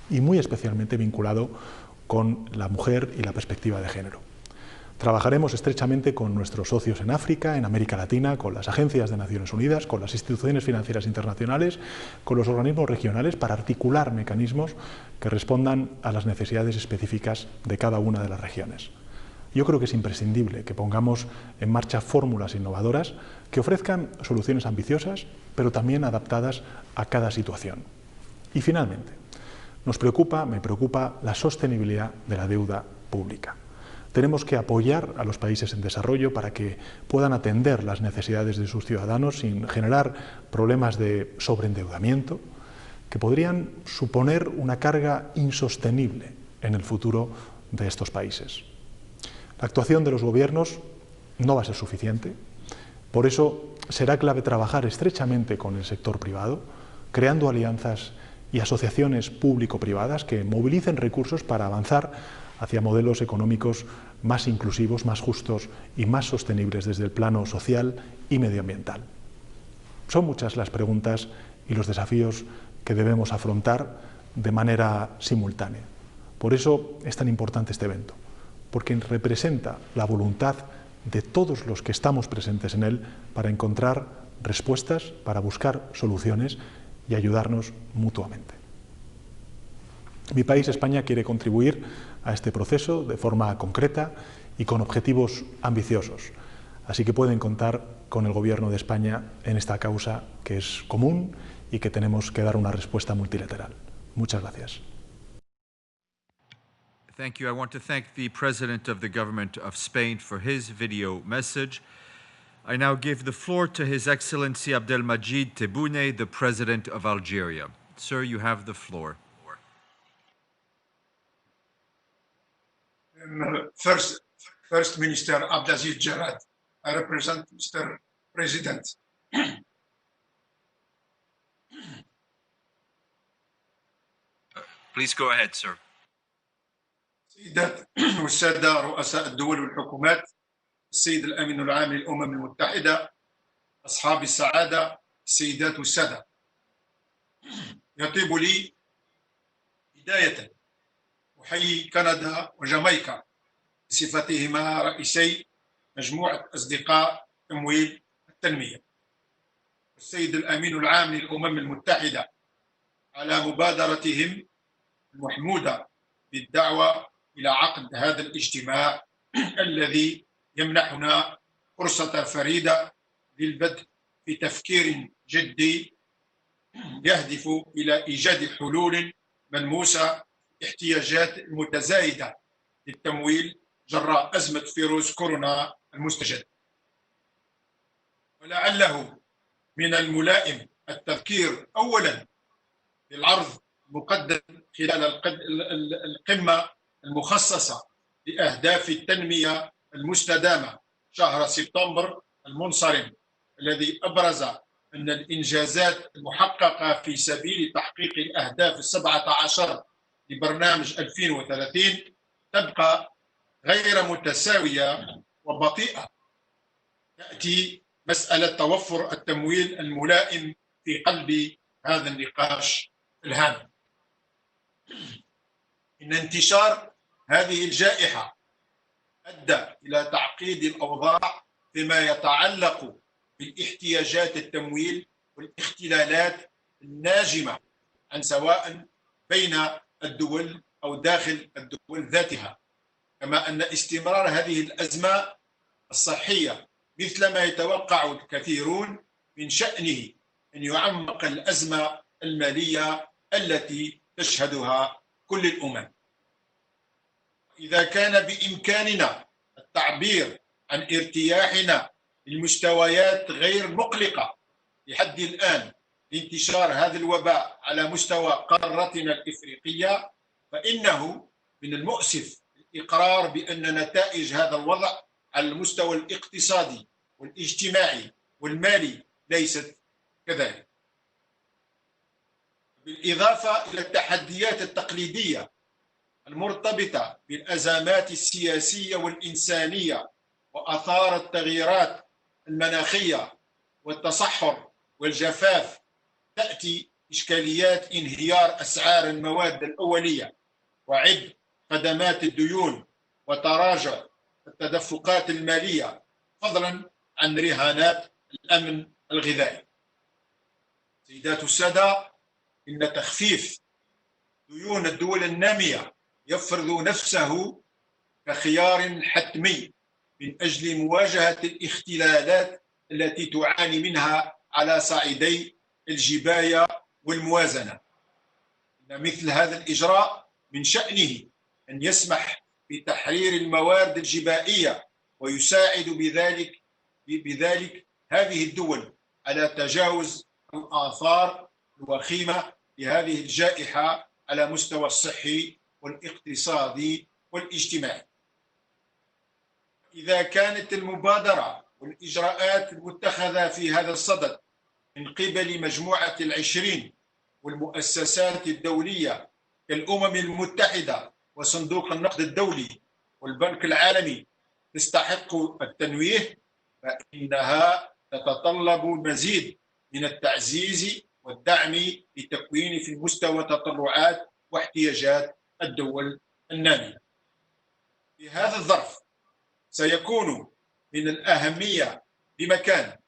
[SPEAKER 17] y muy especialmente vinculado con la mujer y la perspectiva de género. Trabajaremos estrechamente con nuestros socios en África, en América Latina, con las agencias de Naciones Unidas, con las instituciones financieras internacionales, con los organismos regionales para articular mecanismos que respondan a las necesidades específicas de cada una de las regiones. Yo creo que es imprescindible que pongamos en marcha fórmulas innovadoras que ofrezcan soluciones ambiciosas, pero también adaptadas a cada situación. Y finalmente, me preocupa la sostenibilidad de la deuda pública. Tenemos que apoyar a los países en desarrollo para que puedan atender las necesidades de sus ciudadanos sin generar problemas de sobreendeudamiento, que podrían suponer una carga insostenible en el futuro de estos países. La actuación de los gobiernos no va a ser suficiente, por eso será clave trabajar estrechamente con el sector privado, creando alianzas y asociaciones público-privadas que movilicen recursos para avanzar hacia modelos económicos más inclusivos, más justos y más sostenibles desde el plano social y medioambiental. Son muchas las preguntas y los desafíos que debemos afrontar de manera simultánea. Por eso es tan importante este evento, porque representa la voluntad de todos los que estamos presentes en él para encontrar respuestas, para buscar soluciones y ayudarnos mutuamente. Mi país, España, quiere contribuir a este proceso de forma concreta y con objetivos ambiciosos. Así que pueden contar con el Gobierno de España en esta causa que es común y que tenemos que dar una respuesta multilateral. Muchas gracias.
[SPEAKER 12] Thank you. I want to thank the President of the Government of Spain for his video message. I now give the floor to His Excellency Abdelmajid Tebboune, the President of Algeria. Sir, you have the floor.
[SPEAKER 18] First Minister Abdelaziz Jarrad, I represent Mr. President.
[SPEAKER 2] Please go ahead, sir.
[SPEAKER 18] سيدات والسادة رؤساء الدول والحكومات، السيد الأمين العام للأمم المتحدة، أصحاب السعادة، السيدات والسادة، يطيب لي بداية أحيي كندا وجامايكا بصفتهما رئيسي مجموعة أصدقاء تمويل التنمية، السيد الأمين العام للأمم المتحدة على مبادرتهم المحمودة بالدعوة إلى عقد هذا الاجتماع الذي يمنحنا فرصة فريدة للبدء في تفكير جدي يهدف إلى إيجاد حلول ملموسة لاحتياجات المتزايدة للتمويل جراء أزمة فيروس كورونا المستجد. ولعله من الملائم التذكير أولا بالعرض المقدم خلال القمة المخصصة لأهداف التنمية المستدامة شهر سبتمبر المنصرم، الذي أبرز أن الإنجازات المحققة في سبيل تحقيق الأهداف 17 لبرنامج 2030 تبقى غير متساوية وبطيئة. تأتي مسألة توفر التمويل الملائم في قلب هذا النقاش الهام. إن انتشار هذه الجائحة أدى إلى تعقيد الأوضاع فيما يتعلق بالاحتياجات التمويل والاختلالات الناجمة عن سواء بين الدول أو داخل الدول ذاتها، كما أن استمرار هذه الأزمة الصحية مثل ما يتوقع الكثيرون من شأنه أن يعمق الأزمة المالية التي تشهدها كل الأمم. إذا كان بإمكاننا التعبير عن ارتياحنا للمستويات غير مقلقة لحد الآن لانتشار هذا الوباء على مستوى قارتنا الإفريقية، فإنه من المؤسف الإقرار بأن نتائج هذا الوضع على المستوى الاقتصادي والاجتماعي والمالي ليست كذلك. بالإضافة إلى التحديات التقليدية المرتبطة بالأزمات السياسية والإنسانية وآثار التغييرات المناخية والتصحر والجفاف، تأتي إشكاليات انهيار أسعار المواد الأولية وعبء خدمات الديون وتراجع التدفقات المالية، فضلا عن رهانات الأمن الغذائي. سيدات السادة، إن تخفيف ديون الدول النامية يفرض نفسه كخيار حتمي من أجل مواجهة الاختلالات التي تعاني منها على صعيدي الجباية والموازنة. إن مثل هذا الإجراء من شأنه أن يسمح بتحرير الموارد الجبائية ويساعد بذلك هذه الدول على تجاوز الآثار الوخيمة لهذه الجائحة على مستوى الصحي والاقتصادي والاجتماعي. إذا كانت المبادرة والإجراءات المتخذة في هذا الصدد من قبل مجموعة ال20 والمؤسسات الدولية كالأمم المتحدة وصندوق النقد الدولي والبنك العالمي تستحق التنويه، فإنها تتطلب مزيد من التعزيز والدعم لتكوين في مستوى تطلعات واحتياجات الدول النامية. في هذا الظرف سيكون من الأهمية بمكان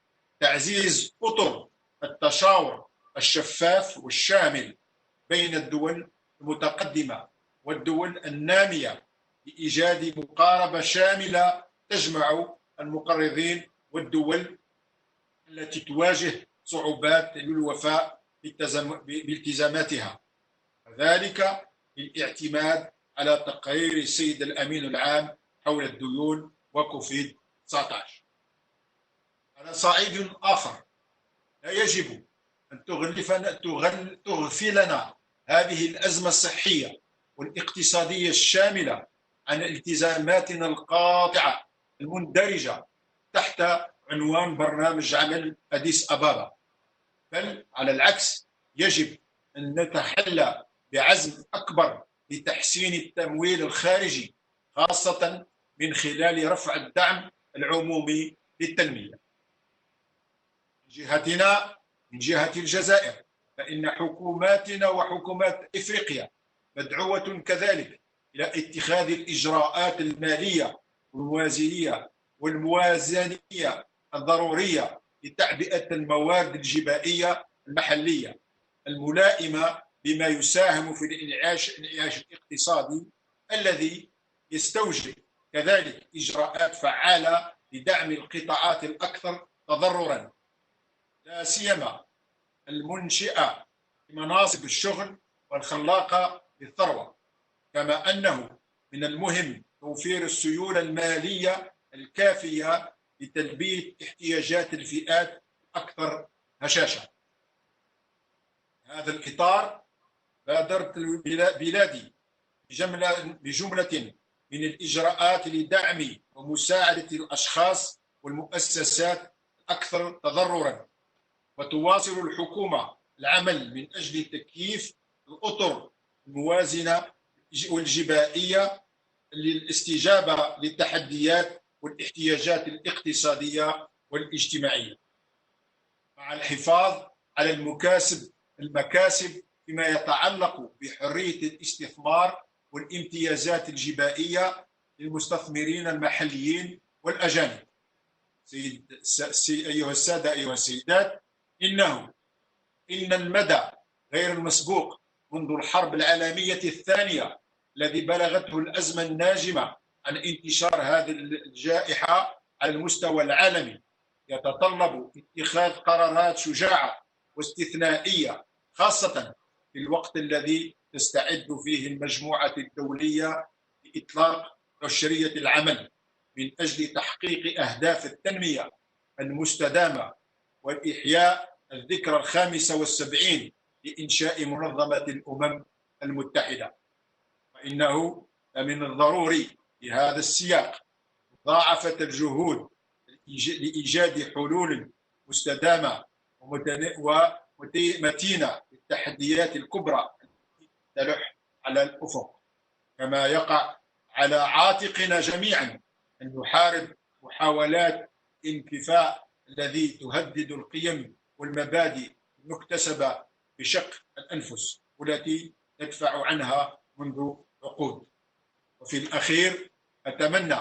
[SPEAKER 18] تعزيز أطر التشاور الشفاف والشامل بين الدول المتقدمة والدول النامية لإيجاد مقاربة شاملة تجمع المقرضين والدول التي تواجه صعوبات للوفاء بالتزاماتها، وذلك بالاعتماد على تقرير السيد الأمين العام حول الديون وكوفيد-19. على صعيد آخر، لا يجب أن تغفلنا هذه الأزمة الصحية والاقتصادية الشاملة عن التزاماتنا القاطعة المندرجة تحت عنوان برنامج عمل أديس أبابا، بل على العكس يجب أن نتحلى بعزم أكبر لتحسين التمويل الخارجي، خاصة من خلال رفع الدعم العمومي للتنمية. من جهتنا، من جهة الجزائر، فإن حكوماتنا وحكومات إفريقيا مدعوة كذلك إلى اتخاذ الإجراءات المالية والموازنية الضرورية لتعبئة الموارد الجبائية المحلية الملائمة بما يساهم في الانعاش الاقتصادي الذي يستوجب كذلك إجراءات فعالة لدعم القطاعات الأكثر تضررا، لا سيما المنشئة لمناصب الشغل والخلاقة للثروة، كما أنه من المهم توفير السيولة المالية الكافية لتلبية احتياجات الفئات الأكثر هشاشة. هذا الإطار بادرت بلادي بجملة من الإجراءات لدعم ومساعدة الأشخاص والمؤسسات الأكثر تضررا، وتواصل الحكومة العمل من أجل تكييف الأطر الموازنة والجبائية للاستجابة للتحديات والاحتياجات الاقتصادية والاجتماعية، مع الحفاظ على المكاسب فيما يتعلق بحرية الاستثمار والامتيازات الجبائية للمستثمرين المحليين والأجانب. أيها السادة، أيها السيدات، إن المدى غير المسبوق منذ الحرب العالمية الثانية الذي بلغته الأزمة الناجمة عن انتشار هذه الجائحة على المستوى العالمي يتطلب اتخاذ قرارات شجاعة واستثنائية، خاصة في الوقت الذي تستعد فيه المجموعة الدولية لإطلاق عشرية العمل من أجل تحقيق أهداف التنمية المستدامة والإحياء الذكرى 75 لإنشاء منظمة الأمم المتحدة. فإنه من الضروري في هذا السياق مضاعفة الجهود لإيجاد حلول مستدامة ومتينة للتحديات الكبرى التي تلح على الأفق، كما يقع على عاتقنا جميعا أن نحارب محاولات الانكفاء الذي تهدد القيم والمبادئ المكتسبة بشق الأنفس والتي ندفع عنها منذ عقود. وفي الأخير أتمنى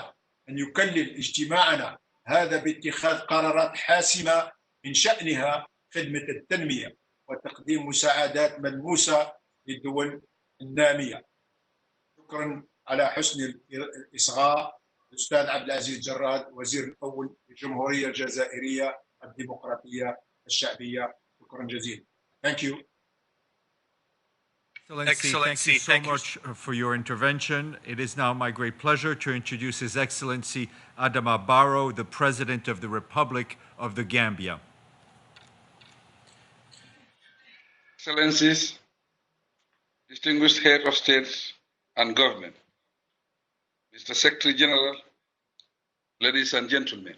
[SPEAKER 18] أن يكلل اجتماعنا هذا باتخاذ قرارات حاسمة من شأنها خدمة التنمية وتقديم مساعدات ملموسة للدول النامية. شكرا على حسن الإصغاء الأستاذ عبد العزيز جراد، وزير الأول للجمهورية الجزائرية الديمقراطية الشعبية. شكرا جزيلا. Thank you.
[SPEAKER 12] Excellency, thank you so much for your intervention. It is now my great pleasure to introduce His Excellency Adama Barrow, the President of the Republic of the Gambia.
[SPEAKER 19] Excellencies, distinguished head of state and government, Mr. Secretary General, ladies and gentlemen,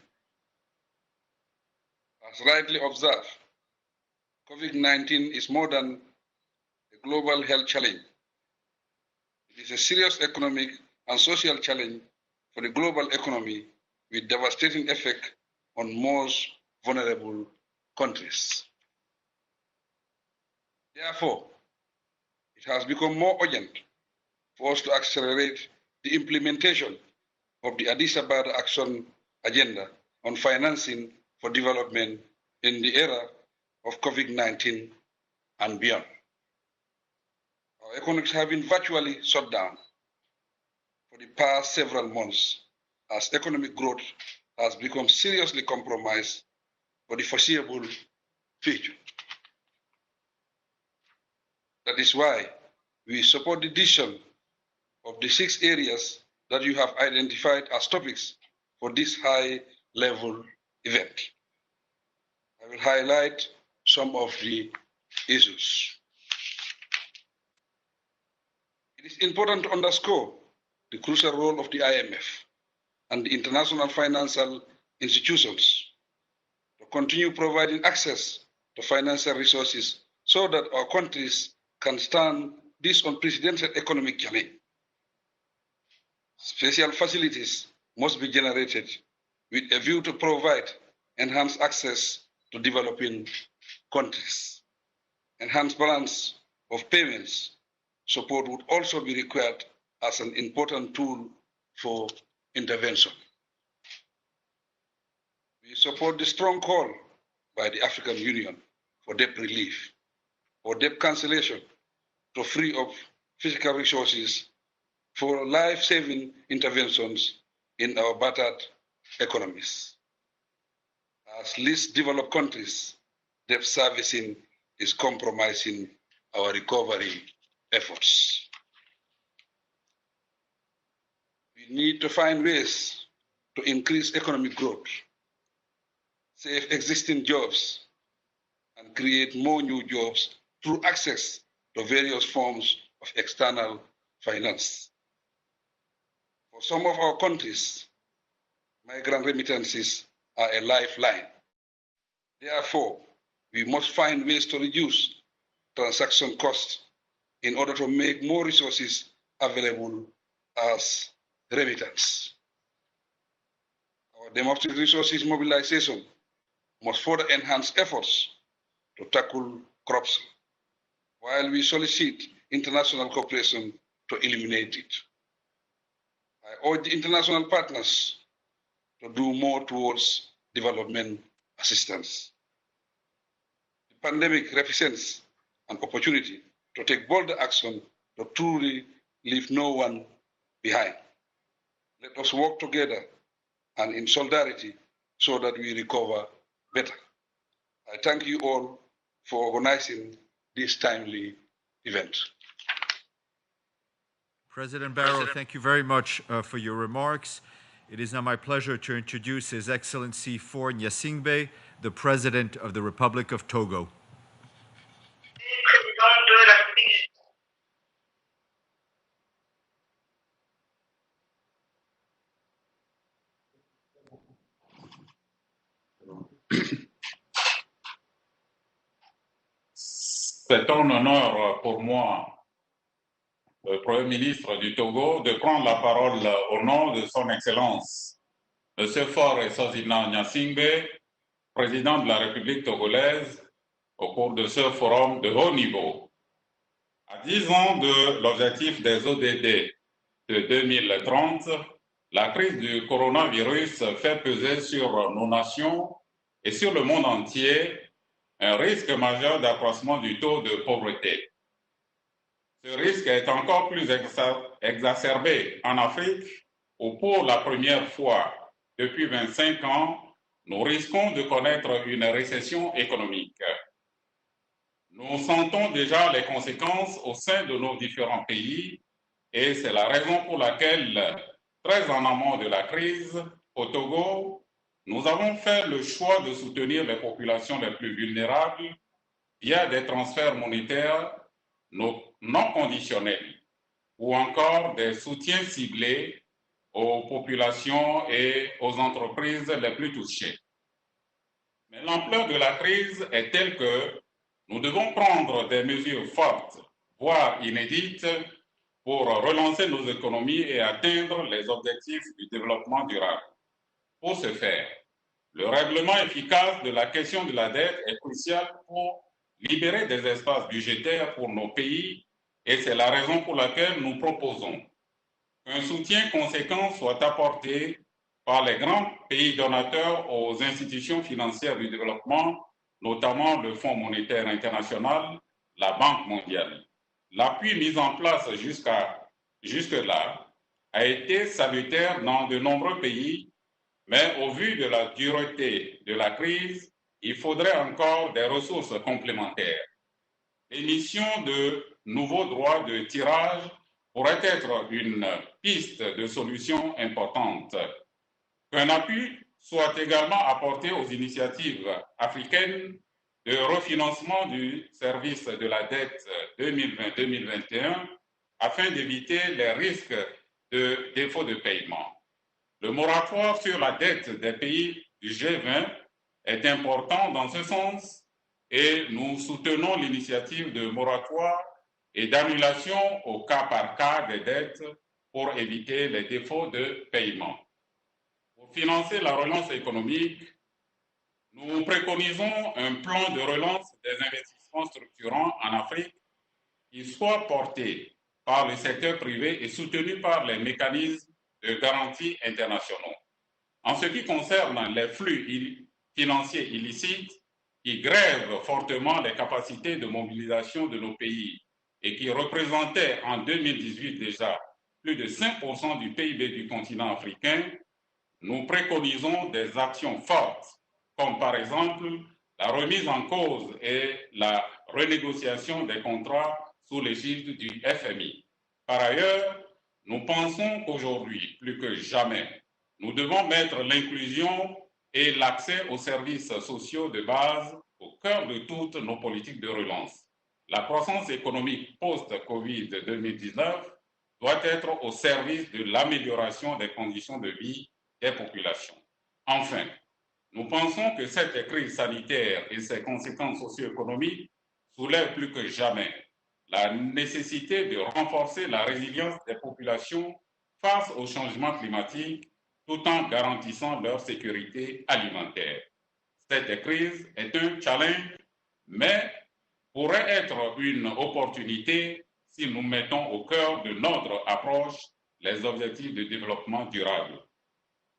[SPEAKER 19] as rightly observed, COVID-19 is more than a global health challenge. It is a serious economic and social challenge for the global economy with devastating effect on most vulnerable countries. Therefore, it has become more urgent for us to accelerate the implementation of the Addis Ababa Action Agenda on financing for development in the era of COVID-19 and beyond. Our economies have been virtually shut down for the past several months as economic growth has become seriously compromised for the foreseeable future. That is why we support the decision of the 6 areas that you have identified as topics for this high-level event. I will highlight some of the issues. It is important to underscore the crucial role of the IMF and the international financial institutions to continue providing access to financial resources so that our countries can stand this unprecedented economic challenge. Special facilities must be generated with a view to provide enhanced access to developing countries. Enhanced balance of payments support would also be required as an important tool for intervention. We support the strong call by the African Union for debt relief or debt cancellation to free up physical resources for life-saving interventions in our battered economies. As least developed countries, debt servicing is compromising our recovery efforts. We need to find ways to increase economic growth, save existing jobs, and create more new jobs through access to various forms of external finance. For some of our countries, migrant remittances are a lifeline. Therefore, we must find ways to reduce transaction costs in order to make more resources available as remittance. Our domestic resources mobilization must further enhance efforts to tackle corruption, while we solicit international cooperation to eliminate it. I urge the international partners to do more towards development assistance. The pandemic represents an opportunity to take bolder action to truly leave no one behind. Let us work together and in solidarity so that we recover better. I thank you all for organizing this timely event.
[SPEAKER 12] President Barrow, thank you very much for your remarks. It is now my pleasure to introduce His Excellency Faure Gnassingbé, the President of the Republic of Togo.
[SPEAKER 20] C'est un honneur pour moi, le Premier ministre du Togo, de prendre la parole au nom de son Excellence, M. Faure Gnassingbé, président de la République togolaise, au cours de ce forum de haut niveau. À 10 ans de l'objectif des ODD de 2030, la crise du coronavirus fait peser sur nos nations et sur le monde entier un risque majeur d'accroissement du taux de pauvreté. Ce risque est encore plus exacerbé en Afrique où pour la première fois depuis 25 ans, nous risquons de connaître une récession économique. Nous sentons déjà les conséquences au sein de nos différents pays et c'est la raison pour laquelle, très en amont de la crise, au Togo, nous avons fait le choix de soutenir les populations les plus vulnérables via des transferts monétaires non conditionnels ou encore des soutiens ciblés aux populations et aux entreprises les plus touchées. Mais l'ampleur de la crise est telle que nous devons prendre des mesures fortes, voire inédites, pour relancer nos économies et atteindre les objectifs du développement durable. Pour ce faire, le règlement efficace de la question de la dette est crucial pour libérer des espaces budgétaires pour nos pays et c'est la raison pour laquelle nous proposons qu'un soutien conséquent soit apporté par les grands pays donateurs aux institutions financières du développement, notamment le Fonds monétaire international, la Banque mondiale. L'appui mis en place jusque-là a été salutaire dans de nombreux pays, mais au vu de la dureté de la crise, il faudrait encore des ressources complémentaires. L'émission de nouveaux droits de tirage pourrait être une piste de solution importante. Qu'un appui soit également apporté aux initiatives africaines de refinancement du service de la dette 2020-2021 afin d'éviter les risques de défaut de paiement. Le moratoire sur la dette des pays du G20 est important dans ce sens et nous soutenons l'initiative de moratoire et d'annulation au cas par cas des dettes pour éviter les défauts de paiement. Pour financer la relance économique, nous préconisons un plan de relance des investissements structurants en Afrique qui soit porté par le secteur privé et soutenu par les mécanismes de garantie internationaux. En ce qui concerne les flux financiers illicites qui grèvent fortement les capacités de mobilisation de nos pays et qui représentaient en 2018 déjà plus de 5% du PIB du continent africain, nous préconisons des actions fortes, comme par exemple la remise en cause et la renégociation des contrats sous l'égide du FMI. Par ailleurs, nous pensons qu'aujourd'hui, plus que jamais, nous devons mettre l'inclusion et l'accès aux services sociaux de base au cœur de toutes nos politiques de relance. La croissance économique post-Covid 2019 doit être au service de l'amélioration des conditions de vie des populations. Enfin, nous pensons que cette crise sanitaire et ses conséquences socio-économiques soulèvent plus que jamais la nécessité de renforcer la résilience des populations face au changement climatique tout en garantissant leur sécurité alimentaire. Cette crise est un challenge, mais pourrait être une opportunité si nous mettons au cœur de notre approche les objectifs de développement durable.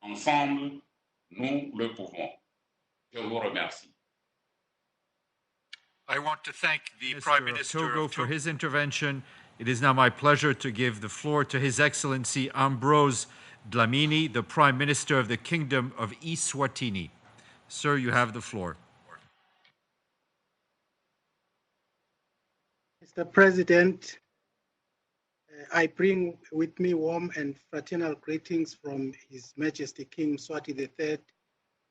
[SPEAKER 20] Ensemble, nous le pouvons. Je vous remercie.
[SPEAKER 12] I want to thank the Prime Minister of Togo for his intervention. It is now my pleasure to give the floor to His Excellency Ambrose Dlamini, the Prime Minister of the Kingdom of Eswatini. Sir, you have the floor.
[SPEAKER 3] Mr. President, I bring with me warm and fraternal greetings from His Majesty King Mswati III,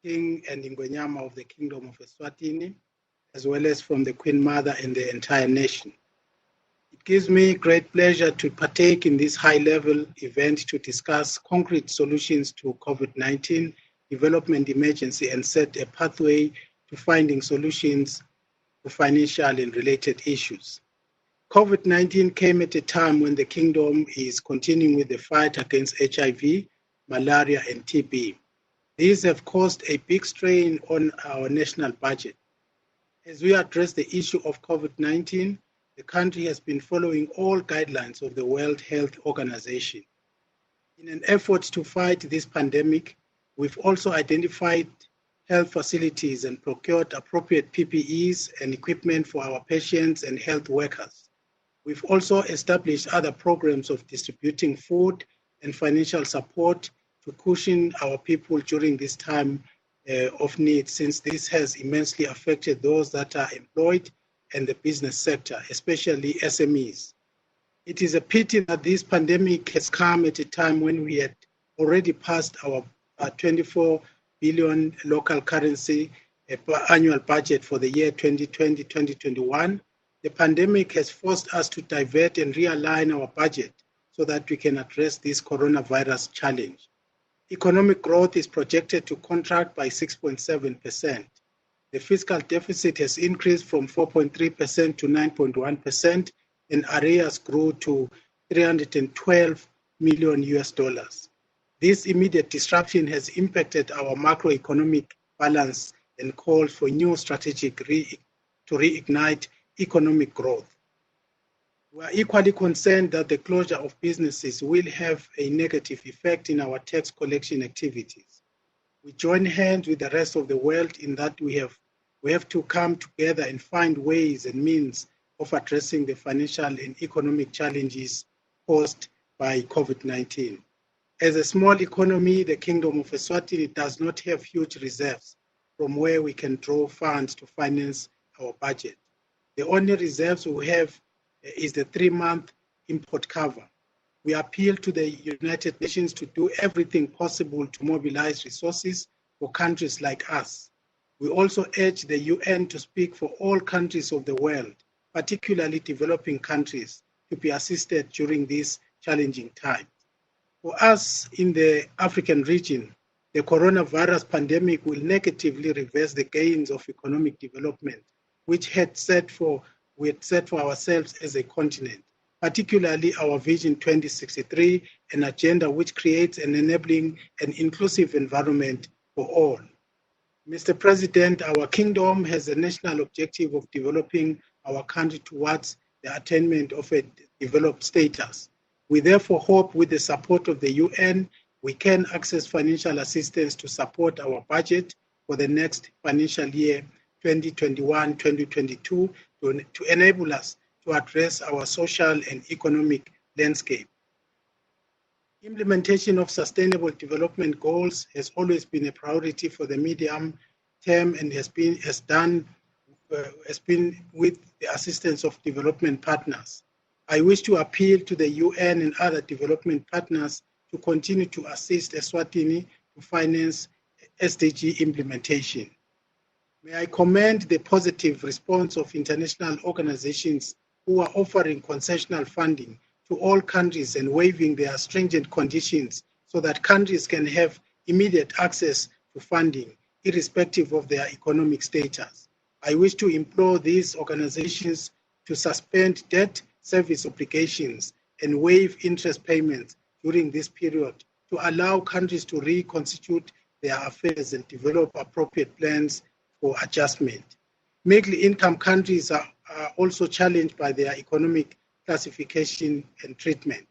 [SPEAKER 3] King and Ingwenyama of the Kingdom of Eswatini, as well as from the Queen Mother and the entire nation. It gives me great pleasure to partake in this high-level event to discuss concrete solutions to COVID-19 development emergency and set a pathway to finding solutions to financial and related issues. COVID-19 came at a time when the kingdom is continuing with the fight against HIV, malaria, and TB. These have caused a big strain on our national budget. As we address the issue of COVID-19, the country has been following all guidelines of the World Health Organization. In an effort to fight this pandemic, we've also identified health facilities and procured appropriate PPEs and equipment for our patients and health workers. We've also established other programs of distributing food and financial support to cushion our people during this time of need, since this has immensely affected those that are employed and the business sector, especially SMEs. It is a pity that this pandemic has come at a time when we had already passed our 24 billion local currency annual budget for the year 2020-2021, The pandemic has forced us to divert and realign our budget so that we can address this coronavirus challenge. Economic growth is projected to contract by 6.7%. The fiscal deficit has increased from 4.3% to 9.1%, and arrears grew to $312 million. This immediate disruption has impacted our macroeconomic balance and calls for new strategic to reignite economic growth. We are equally concerned that the closure of businesses will have a negative effect in our tax collection activities. We join hands with the rest of the world in that we have to come together and find ways and means of addressing the financial and economic challenges posed by COVID-19. As a small economy, the Kingdom of Eswatini does not have huge reserves from where we can draw funds to finance our budget. The only reserves we have is the 3-month import cover. We appeal to the United Nations to do everything possible to mobilize resources for countries like us. We also urge the UN to speak for all countries of the world, particularly developing countries, to be assisted during these challenging times. For us in the African region, the coronavirus pandemic will negatively reverse the gains of economic development, which we had set for ourselves as a continent, particularly our Vision 2063, an agenda which creates an enabling and inclusive environment for all. Mr. President, our kingdom has a national objective of developing our country towards the attainment of a developed status. We therefore hope with the support of the UN, we can access financial assistance to support our budget for the next financial year 2021-2022 to enable us to address our social and economic landscape. Implementation of sustainable development goals has always been a priority for the medium term and has been with the assistance of development partners. I wish to appeal to the UN and other development partners to continue to assist Eswatini to finance SDG implementation. May I commend the positive response of international organizations who are offering concessional funding to all countries and waiving their stringent conditions so that countries can have immediate access to funding, irrespective of their economic status. I wish to implore these organizations to suspend debt service obligations and waive interest payments during this period to allow countries to reconstitute their affairs and develop appropriate plans for adjustment. Middle-income countries are also challenged by their economic classification and treatment.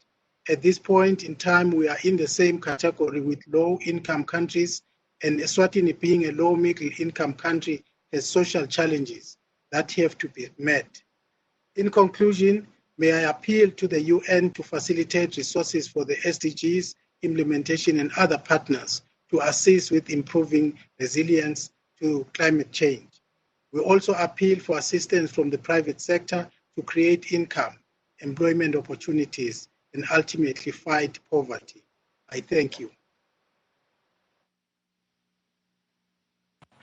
[SPEAKER 3] At this point in time, we are in the same category with low-income countries, and Eswatini, being a low-middle-income country, has social challenges that have to be met. In conclusion, may I appeal to the UN to facilitate resources for the SDGs implementation and other partners to assist with improving resilience to climate change. We also appeal for assistance from the private sector to create income, employment opportunities, and ultimately fight poverty. I thank you.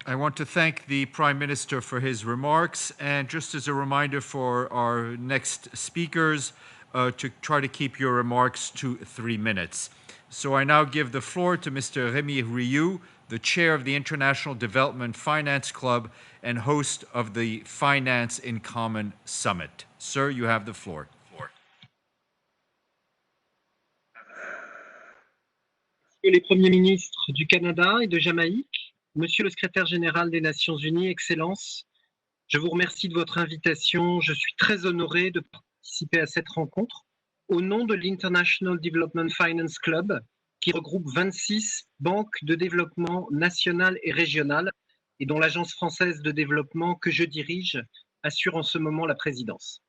[SPEAKER 12] I want to thank the Prime Minister for his remarks, and just as a reminder for our next speakers, to try to keep your remarks to 3 minutes. So I now give the floor to Mr. Rémi Rioux, the chair of the International Development Finance Club and host of the Finance in Common Summit. Sir, you have the floor.
[SPEAKER 21] Monsieur les premiers ministres du Canada et de Jamaïque, Monsieur le secrétaire général des Nations Unies, Excellences, je vous remercie de votre invitation. Je suis très honoré de participer à cette rencontre au nom de l'International Development Finance Club, qui regroupe 26 banques de développement nationales et régionales et dont l'Agence française de développement que je dirige assure en ce moment la présidence.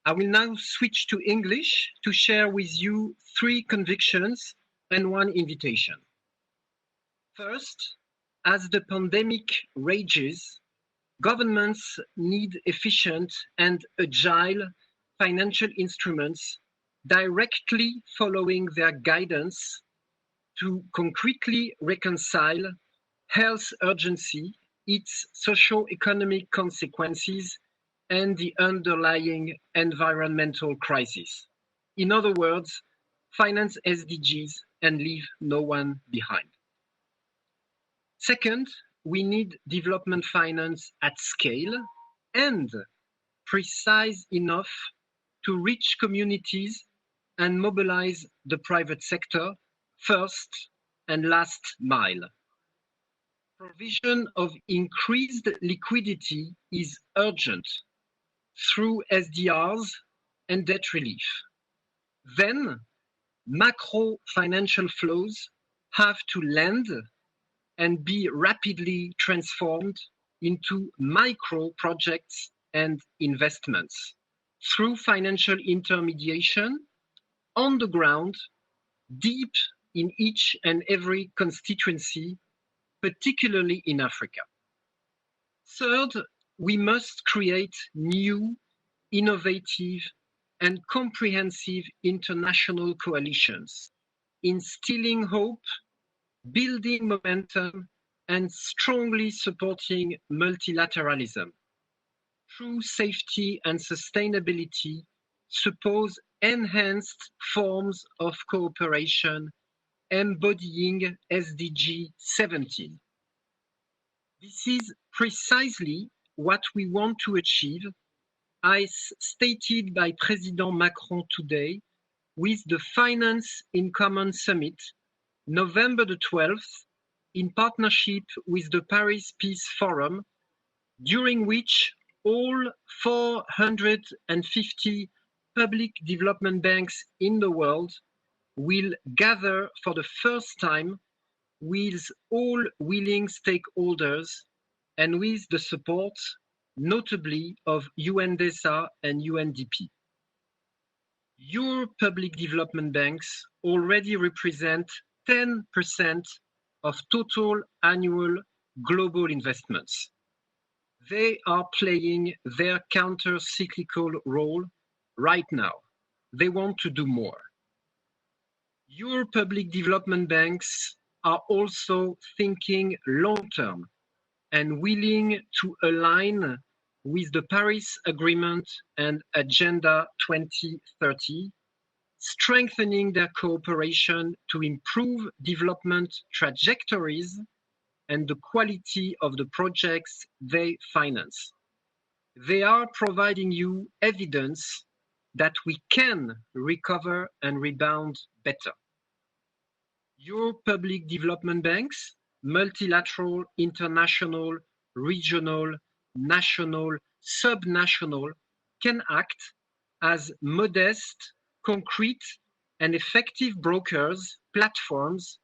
[SPEAKER 21] I will now switch to English to share with you 3 convictions and 1 invitation. First, as the pandemic rages, governments need efficient and agile financial instruments directly following their guidance to concretely reconcile health urgency, its socio-economic consequences, and the underlying environmental crisis. In other words, finance SDGs and leave no one behind. Second, we need development finance at scale and precise enough to reach communities and mobilize the private sector first and last mile. Provision of increased liquidity is urgent through SDRs and debt relief. Then, macro financial flows have to lend and be rapidly transformed into micro projects and investments through financial intermediation on the ground, deep in each and every constituency, particularly in Africa. Third, we must create new, innovative, and comprehensive international coalitions, instilling hope, building momentum, and strongly supporting multilateralism. True safety and sustainability suppose enhanced forms of cooperation embodying SDG 17. This is precisely what we want to achieve, as stated by President Macron today with the Finance in Common Summit, November the 12th, in partnership with the Paris Peace Forum, during which all 450 public development banks in the world will gather for the first time with all willing stakeholders and with the support, notably of UNDESA and UNDP. Your public development banks already represent 10% of total annual global investments. They are playing their counter-cyclical role right now. They want to do more. Your public development banks are also thinking long-term and willing to align with the Paris Agreement and Agenda 2030, strengthening their cooperation to improve development trajectories and the quality of the projects they finance. They are providing you evidence that we can recover and rebound better. Your public development banks, multilateral, international, regional, national, subnational, can act as modest, concrete, and effective brokers, platforms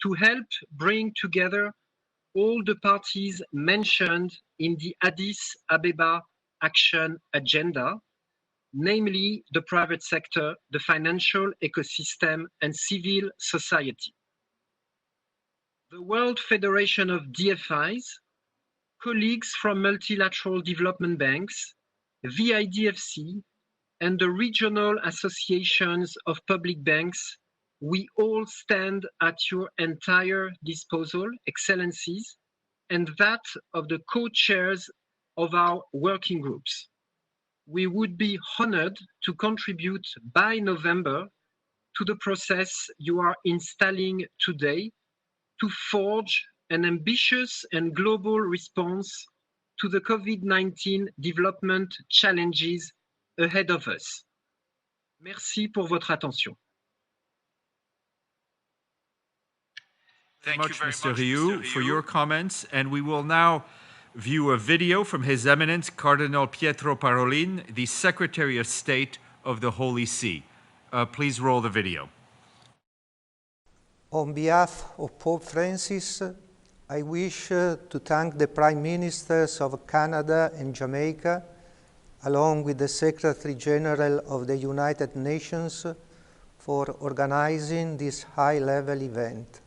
[SPEAKER 21] to help bring together all the parties mentioned in the Addis Abeba Action Agenda, namely the private sector, the financial ecosystem, and civil society. The World Federation of DFIs, colleagues from multilateral development banks, VIDFC, and the regional associations of public banks, we all stand at your entire disposal, Excellencies, and that of the co-chairs of our working groups. We would be honored to contribute by November to the process you are installing today to forge an ambitious and global response to the COVID-19 development challenges ahead of us. Merci pour votre attention.
[SPEAKER 12] Thank you very much, Mr. Rioux, for your comments. And we will now view a video from His Eminence Cardinal Pietro Parolin, the Secretary of State of the Holy See. Please roll the video.
[SPEAKER 1] On behalf of Pope Francis, I wish to thank the Prime Ministers of Canada and Jamaica, along with the Secretary General of the United Nations, for organizing this high-level event.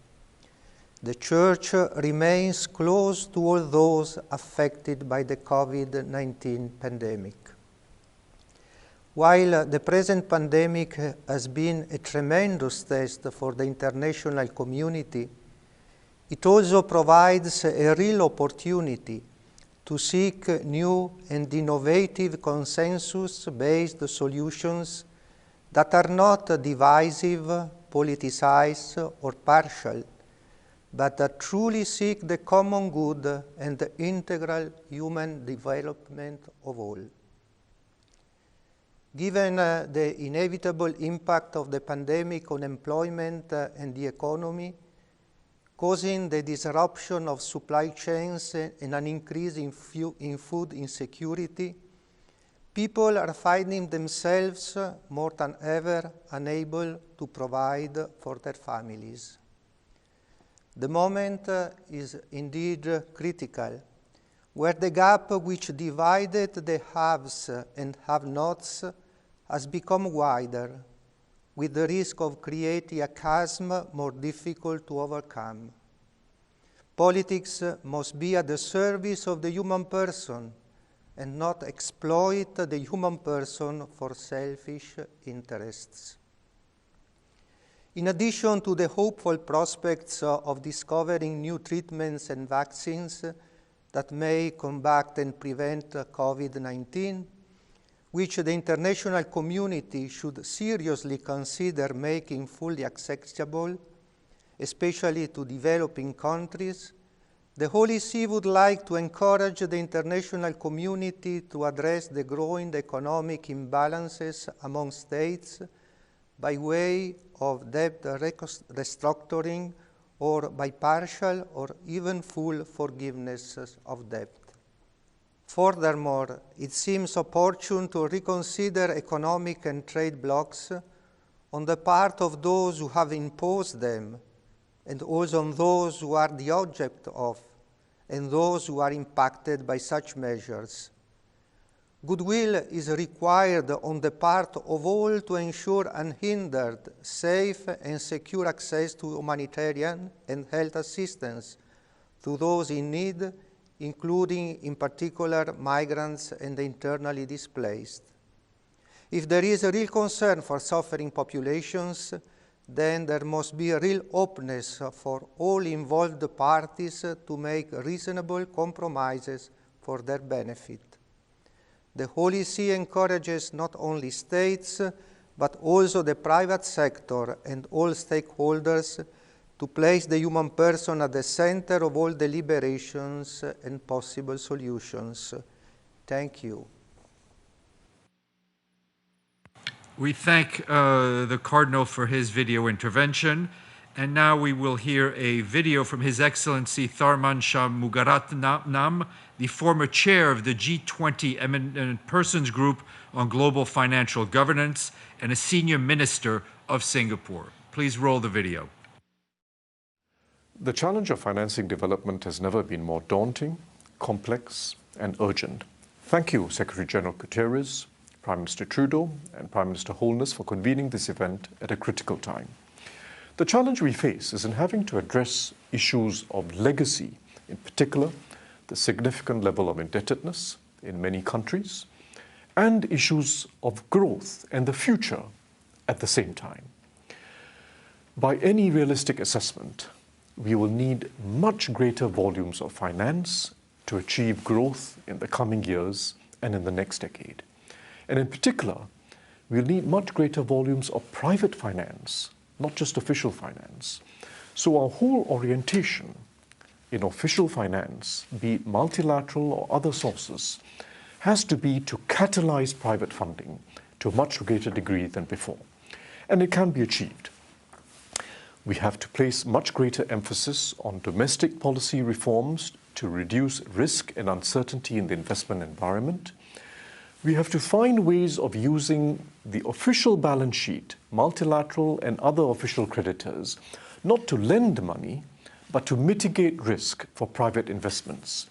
[SPEAKER 1] The Church remains close to all those affected by the COVID-19 pandemic. While the present pandemic has been a tremendous test for the international community, it also provides a real opportunity to seek new and innovative consensus-based solutions that are not divisive, politicized, or partial, but that truly seek the common good and the integral human development of all. Given the inevitable impact of the pandemic on employment and the economy, causing the disruption of supply chains and an increase in food insecurity, people are finding themselves more than ever unable to provide for their families. The moment is indeed critical, where the gap which divided the haves and have-nots has become wider, with the risk of creating a chasm more difficult to overcome. Politics must be at the service of the human person and not exploit the human person for selfish interests. In addition to the hopeful prospects of discovering new treatments and vaccines that may combat and prevent COVID-19, which the international community should seriously consider making fully accessible, especially to developing countries, the Holy See would like to encourage the international community to address the growing economic imbalances among states by way of debt restructuring or by partial or even full forgiveness of debt. Furthermore, it seems opportune to reconsider economic and trade blocs on the part of those who have imposed them, and also on those who are the object of, and those who are impacted by such measures. Goodwill is required on the part of all to ensure unhindered, safe, and secure access to humanitarian and health assistance to those in need, including, in particular, migrants and the internally displaced. If there is a real concern for suffering populations, then there must be a real openness for all involved parties to make reasonable compromises for their benefit. The Holy See encourages not only states, but also the private sector and all stakeholders to place the human person at the center of all deliberations and possible solutions. Thank you.
[SPEAKER 12] We thank the Cardinal for his video intervention. And now we will hear a video from His Excellency Tharman Shanmugaratnam, the former chair of the G20 Eminent Persons Group on Global Financial Governance and a senior minister of Singapore. Please roll the video.
[SPEAKER 4] The challenge of financing development has never been more daunting, complex, and urgent. Thank you, Secretary General Guterres, Prime Minister Trudeau, and Prime Minister Holness for convening this event at a critical time. The challenge we face is in having to address issues of legacy, in particular, the significant level of indebtedness in many countries, and issues of growth and the future at the same time. By any realistic assessment, we will need much greater volumes of finance to achieve growth in the coming years and in the next decade. And in particular, we'll need much greater volumes of private finance, not just official finance. So our whole orientation in official finance, be it multilateral or other sources, has to be to catalyze private funding to a much greater degree than before. And it can be achieved. We have to place much greater emphasis on domestic policy reforms to reduce risk and uncertainty in the investment environment. We have to find ways of using the official balance sheet, multilateral and other official creditors, not to lend money, but to mitigate risk for private investments,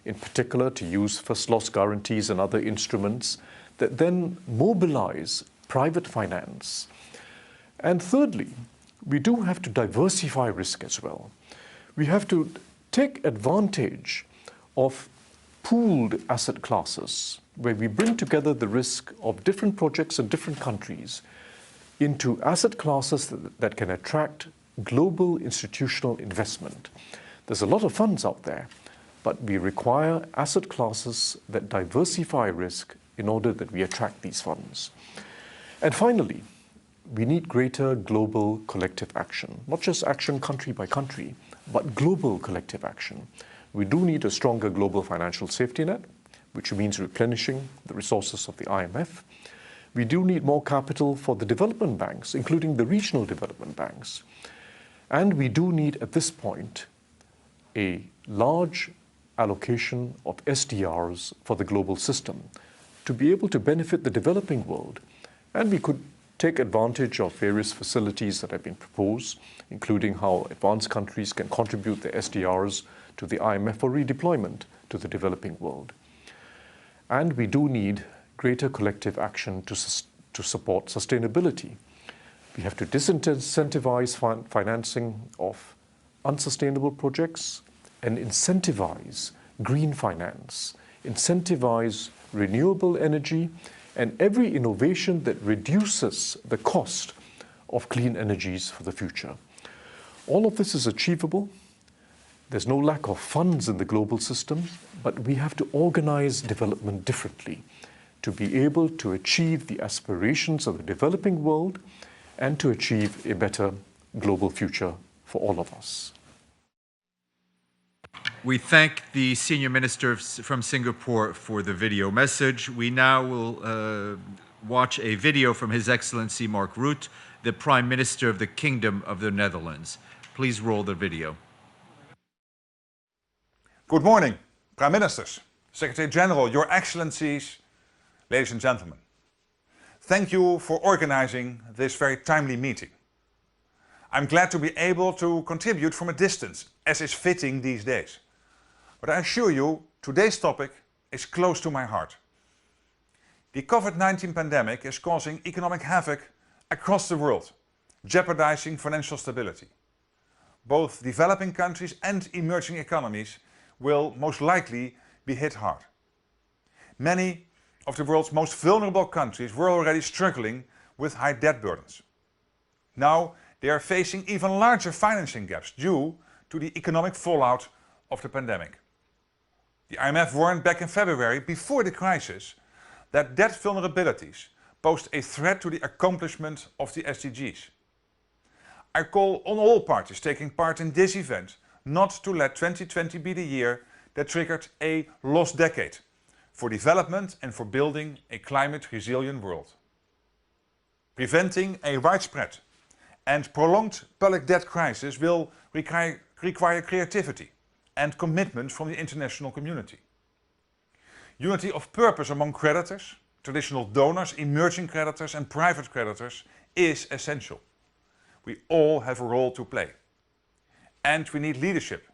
[SPEAKER 4] in particular to use first loss guarantees and other instruments that then mobilize private finance. And thirdly, we do have to diversify risk as well. We have to take advantage of pooled asset classes, where we bring together the risk of different projects in different countries into asset classes that can attract global institutional investment. There's a lot of funds out there, but we require asset classes that diversify risk in order that we attract these funds. And finally, we need greater global collective action, not just action country by country, but global collective action. We do need a stronger global financial safety net, which means replenishing the resources of the IMF. We do need more capital for the development banks, including the regional development banks. And we do need, at this point, a large allocation of SDRs for the global system to be able to benefit the developing world. And we could take advantage of various facilities that have been proposed, including how advanced countries can contribute their SDRs to the IMF for redeployment to the developing world. And we do need greater collective action to support sustainability. We have to disincentivize financing of unsustainable projects and incentivize green finance, incentivize renewable energy, and every innovation that reduces the cost of clean energies for the future. All of this is achievable. There's no lack of funds in the global system, but we have to organize development differently to be able to achieve the aspirations of the developing world and to achieve a better global future for all of us.
[SPEAKER 12] We thank the Senior Minister from Singapore for the video message. We now will watch a video from His Excellency Mark Rutte, the Prime Minister of the Kingdom of the Netherlands. Please roll the video.
[SPEAKER 6] Good morning, Prime Ministers, Secretary General, Your Excellencies, ladies and gentlemen. Thank you for organizing this very timely meeting. I'm glad to be able to contribute from a distance, as is fitting these days. But I assure you, today's topic is close to my heart. The COVID-19 pandemic is causing economic havoc across the world, jeopardizing financial stability. Both developing countries and emerging economies will most likely be hit hard. Many of the world's most vulnerable countries were already struggling with high debt burdens. Now they are facing even larger financing gaps due to the economic fallout of the pandemic. The IMF warned back in February, before the crisis, that debt vulnerabilities pose a threat to the accomplishment of the SDGs. I call on all parties taking part in this event not to let 2020 be the year that triggered a lost decade for development and for building a climate-resilient world. Preventing a widespread and prolonged public debt crisis will require creativity and commitment from the international community. Unity of purpose among creditors, traditional donors, emerging creditors and private creditors is essential. We all have a role to play. And we need leadership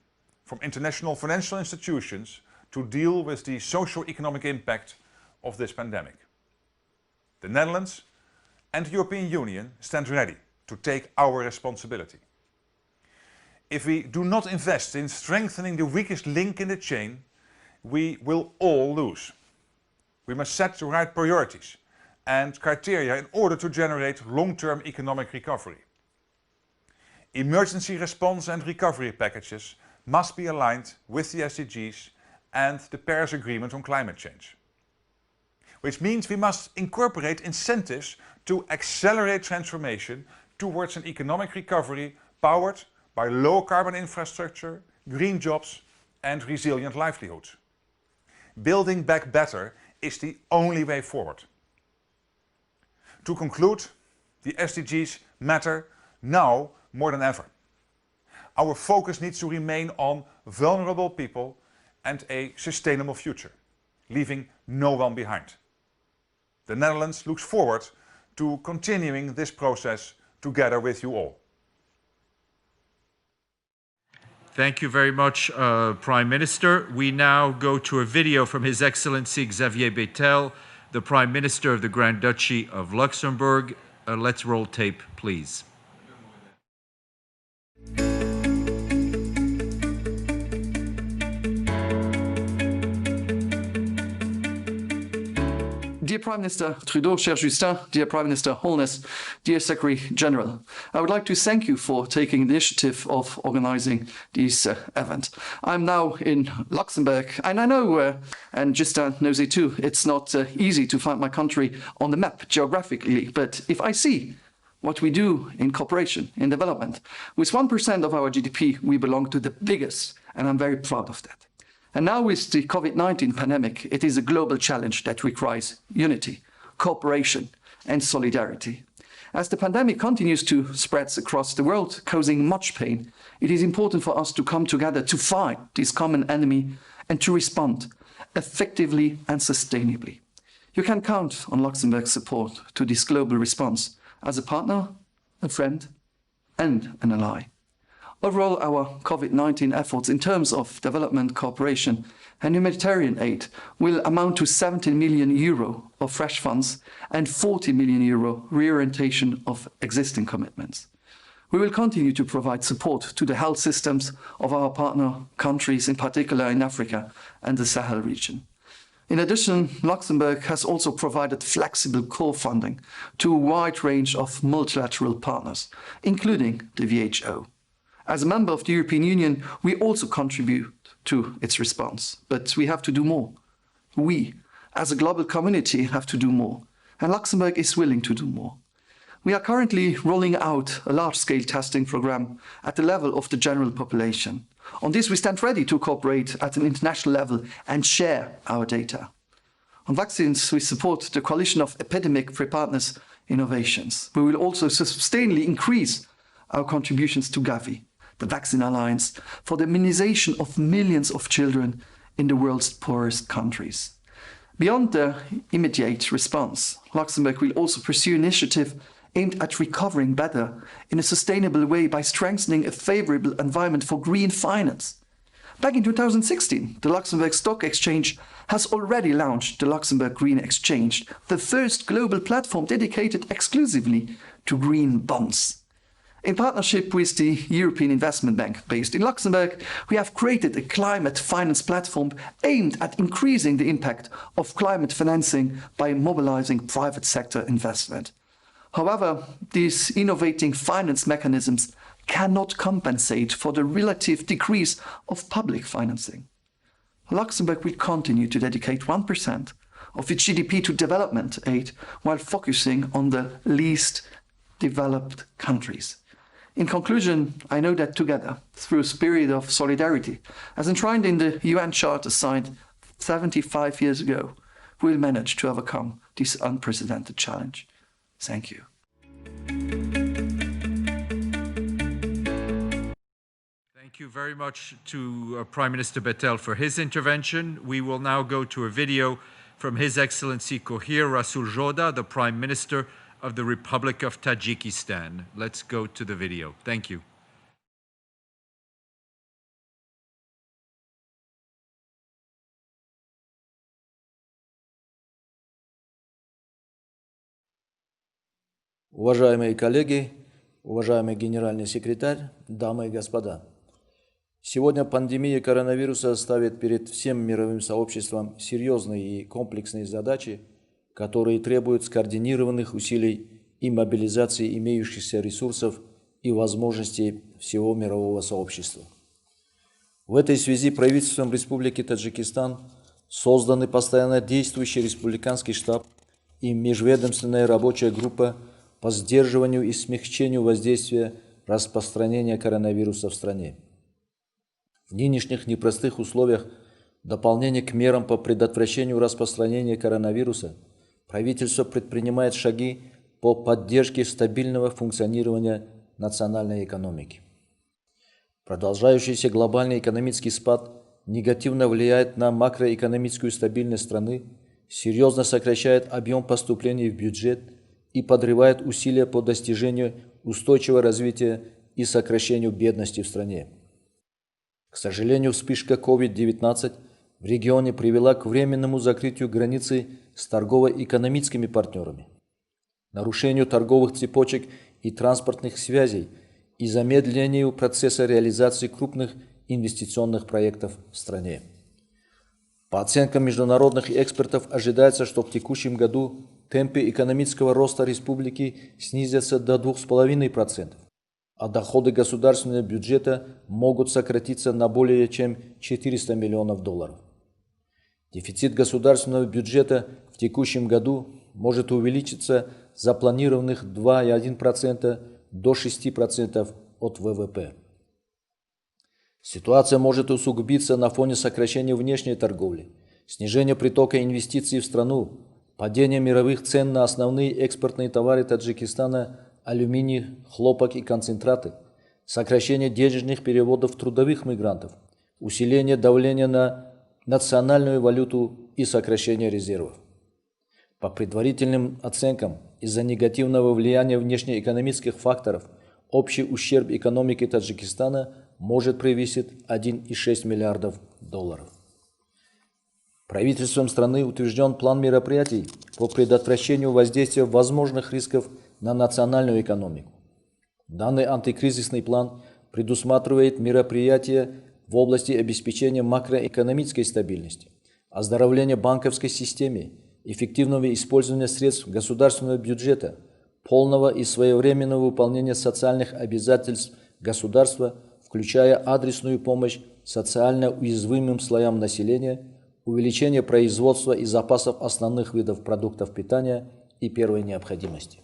[SPEAKER 6] from international financial institutions to deal with the socio-economic impact of this pandemic. The Netherlands and the European Union stand ready to take our responsibility. If we do not invest in strengthening the weakest link in the chain, we will all lose. We must set the right priorities and criteria in order to generate long-term economic recovery. Emergency response and recovery packages must be aligned with the SDGs and the Paris Agreement on climate change. Which means we must incorporate incentives to accelerate transformation towards an economic recovery powered by low carbon infrastructure, green jobs and resilient livelihoods. Building back better is the only way forward. To conclude, the SDGs matter now more than ever. Our focus needs to remain on vulnerable people and a sustainable future, leaving no one behind. The Netherlands looks forward to continuing this process together with you all.
[SPEAKER 12] Thank you very much, Prime Minister. We now go to a video from His Excellency Xavier Bettel, the Prime Minister of the Grand Duchy of Luxembourg. Let's roll tape, please.
[SPEAKER 7] Dear Prime Minister Trudeau, cher Justin, dear Prime Minister Holness, dear Secretary General, I would like to thank you for taking the initiative of organizing this event. I'm now in Luxembourg, and I know, and Justin knows it too, it's not easy to find my country on the map geographically, but if I see what we do in cooperation, in development, with 1% of our GDP, we belong to the biggest, and I'm very proud of that. And now with the COVID-19 pandemic, it is a global challenge that requires unity, cooperation, and solidarity. As the pandemic continues to spread across the world, causing much pain, it is important for us to come together to fight this common enemy and to respond effectively and sustainably. You can count on Luxembourg's support to this global response as a partner, a friend, and an ally. Overall, our COVID-19 efforts in terms of development cooperation and humanitarian aid will amount to 17 million euro of fresh funds and 40 million euro reorientation of existing commitments. We will continue to provide support to the health systems of our partner countries, in particular in Africa and the Sahel region. In addition, Luxembourg has also provided flexible core funding to a wide range of multilateral partners, including the WHO. As a member of the European Union, we also contribute to its response, but we have to do more. We, as a global community, have to do more, and Luxembourg is willing to do more. We are currently rolling out a large-scale testing program at the level of the general population. On this, we stand ready to cooperate at an international level and share our data. On vaccines, we support the coalition of epidemic preparedness innovations. We will also sustainably increase our contributions to Gavi, the Vaccine Alliance, for the immunization of millions of children in the world's poorest countries. Beyond the immediate response, Luxembourg will also pursue initiatives aimed at recovering better in a sustainable way by strengthening a favourable environment for green finance. Back in 2016, the Luxembourg Stock Exchange has already launched the Luxembourg Green Exchange, the first global platform dedicated exclusively to green bonds. In partnership with the European Investment Bank based in Luxembourg, we have created a climate finance platform aimed at increasing the impact of climate financing by mobilizing private sector investment. However, these innovating finance mechanisms cannot compensate for the relative decrease of public financing. Luxembourg will continue to dedicate 1% of its GDP to development aid while focusing on the least developed countries. In conclusion, I know that together, through a spirit of solidarity, as enshrined in the UN Charter signed 75 years ago, we will manage to overcome this unprecedented challenge. Thank you.
[SPEAKER 12] Thank you very much to Prime Minister Bettel for his intervention. We will now go to a video from His Excellency Kohir Rasulzoda, the Prime Minister of the Republic of Tajikistan. Let's go to the video. Thank you.
[SPEAKER 22] Уважаемые коллеги, уважаемый генеральный секретарь, дамы и господа. Сегодня пандемия коронавируса ставит перед всем мировым сообществом серьезные и комплексные задачи, которые требуют скоординированных усилий и мобилизации имеющихся ресурсов и возможностей всего мирового сообщества. В этой связи правительством Республики Таджикистан созданы постоянно действующий республиканский штаб и межведомственная рабочая группа по сдерживанию и смягчению воздействия распространения коронавируса в стране. В нынешних непростых условиях дополнение к мерам по предотвращению распространения коронавируса правительство предпринимает шаги по поддержке стабильного функционирования национальной экономики. Продолжающийся глобальный экономический спад негативно влияет на макроэкономическую стабильность страны, серьезно сокращает объем поступлений в бюджет и подрывает усилия по достижению устойчивого развития и сокращению бедности в стране. К сожалению, вспышка COVID-19 в регионе привела к временному закрытию границы с торгово-экономическими партнерами, нарушению торговых цепочек и транспортных связей и замедлению процесса реализации крупных инвестиционных проектов в стране. По оценкам международных экспертов, ожидается, что в текущем году темпы экономического роста республики снизятся до 2,5%, а доходы государственного бюджета могут сократиться на более чем $400 миллионов. Дефицит государственного бюджета в текущем году может увеличиться с запланированных 2,1% до 6% от ВВП. Ситуация может усугубиться на фоне сокращения внешней торговли, снижения притока инвестиций в страну, падения мировых цен на основные экспортные товары Таджикистана – алюминий, хлопок и концентраты, сокращения денежных переводов трудовых мигрантов, усиление давления на национальную валюту и сокращение резервов. По предварительным оценкам, из-за негативного влияния внешнеэкономических факторов общий ущерб экономики Таджикистана может превысить $1,6 миллиардов. Правительством страны утвержден план мероприятий по предотвращению воздействия возможных рисков на национальную экономику. Данный антикризисный план предусматривает мероприятия в области обеспечения макроэкономической стабильности, оздоровления банковской системы, эффективного использования средств государственного бюджета, полного и своевременного выполнения социальных обязательств государства, включая адресную помощь социально уязвимым слоям населения, увеличение производства и запасов основных видов продуктов питания и первой необходимости.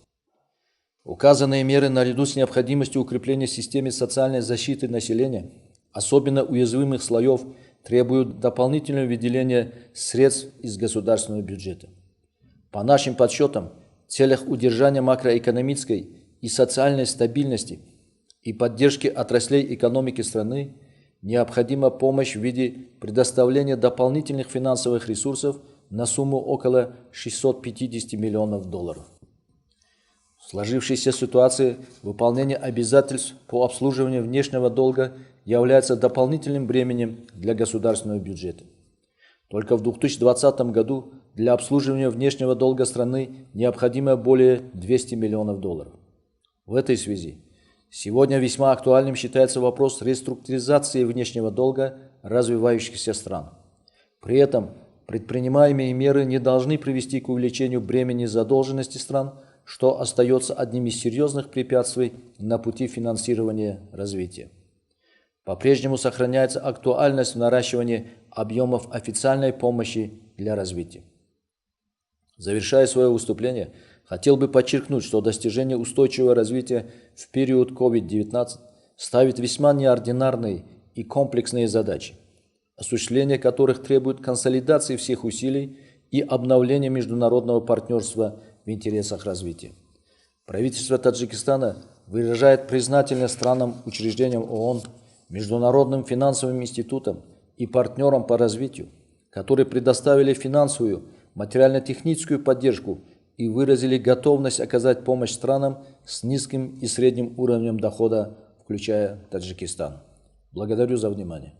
[SPEAKER 22] Указанные меры наряду с необходимостью укрепления системы социальной защиты населения, особенно уязвимых слоев, требуют дополнительного выделения средств из государственного бюджета. По нашим подсчетам, в целях удержания макроэкономической и социальной стабильности и поддержки отраслей экономики страны необходима помощь в виде предоставления дополнительных финансовых ресурсов на сумму около $650 миллионов. В сложившейся ситуации выполнение обязательств по обслуживанию внешнего долга является дополнительным бременем для государственного бюджета. Только в 2020 году для обслуживания внешнего долга страны необходимо более $200 миллионов. В этой связи сегодня весьма актуальным считается вопрос реструктуризации внешнего долга развивающихся стран. При этом предпринимаемые меры не должны привести к увеличению бремени задолженности стран, что остается одним из серьезных препятствий на пути финансирования развития. По-прежнему сохраняется актуальность в наращивании объемов официальной помощи для развития. Завершая свое выступление, хотел бы подчеркнуть, что достижение устойчивого развития в период COVID-19 ставит весьма неординарные и комплексные задачи, осуществление которых требует консолидации всех усилий и обновления международного партнерства в интересах развития. Правительство Таджикистана выражает признательность странам, учреждениям ООН, международным финансовым институтам и партнерам по развитию, которые предоставили финансовую, материально-техническую поддержку и выразили готовность оказать помощь странам с низким и средним уровнем дохода, включая Таджикистан. Благодарю за внимание.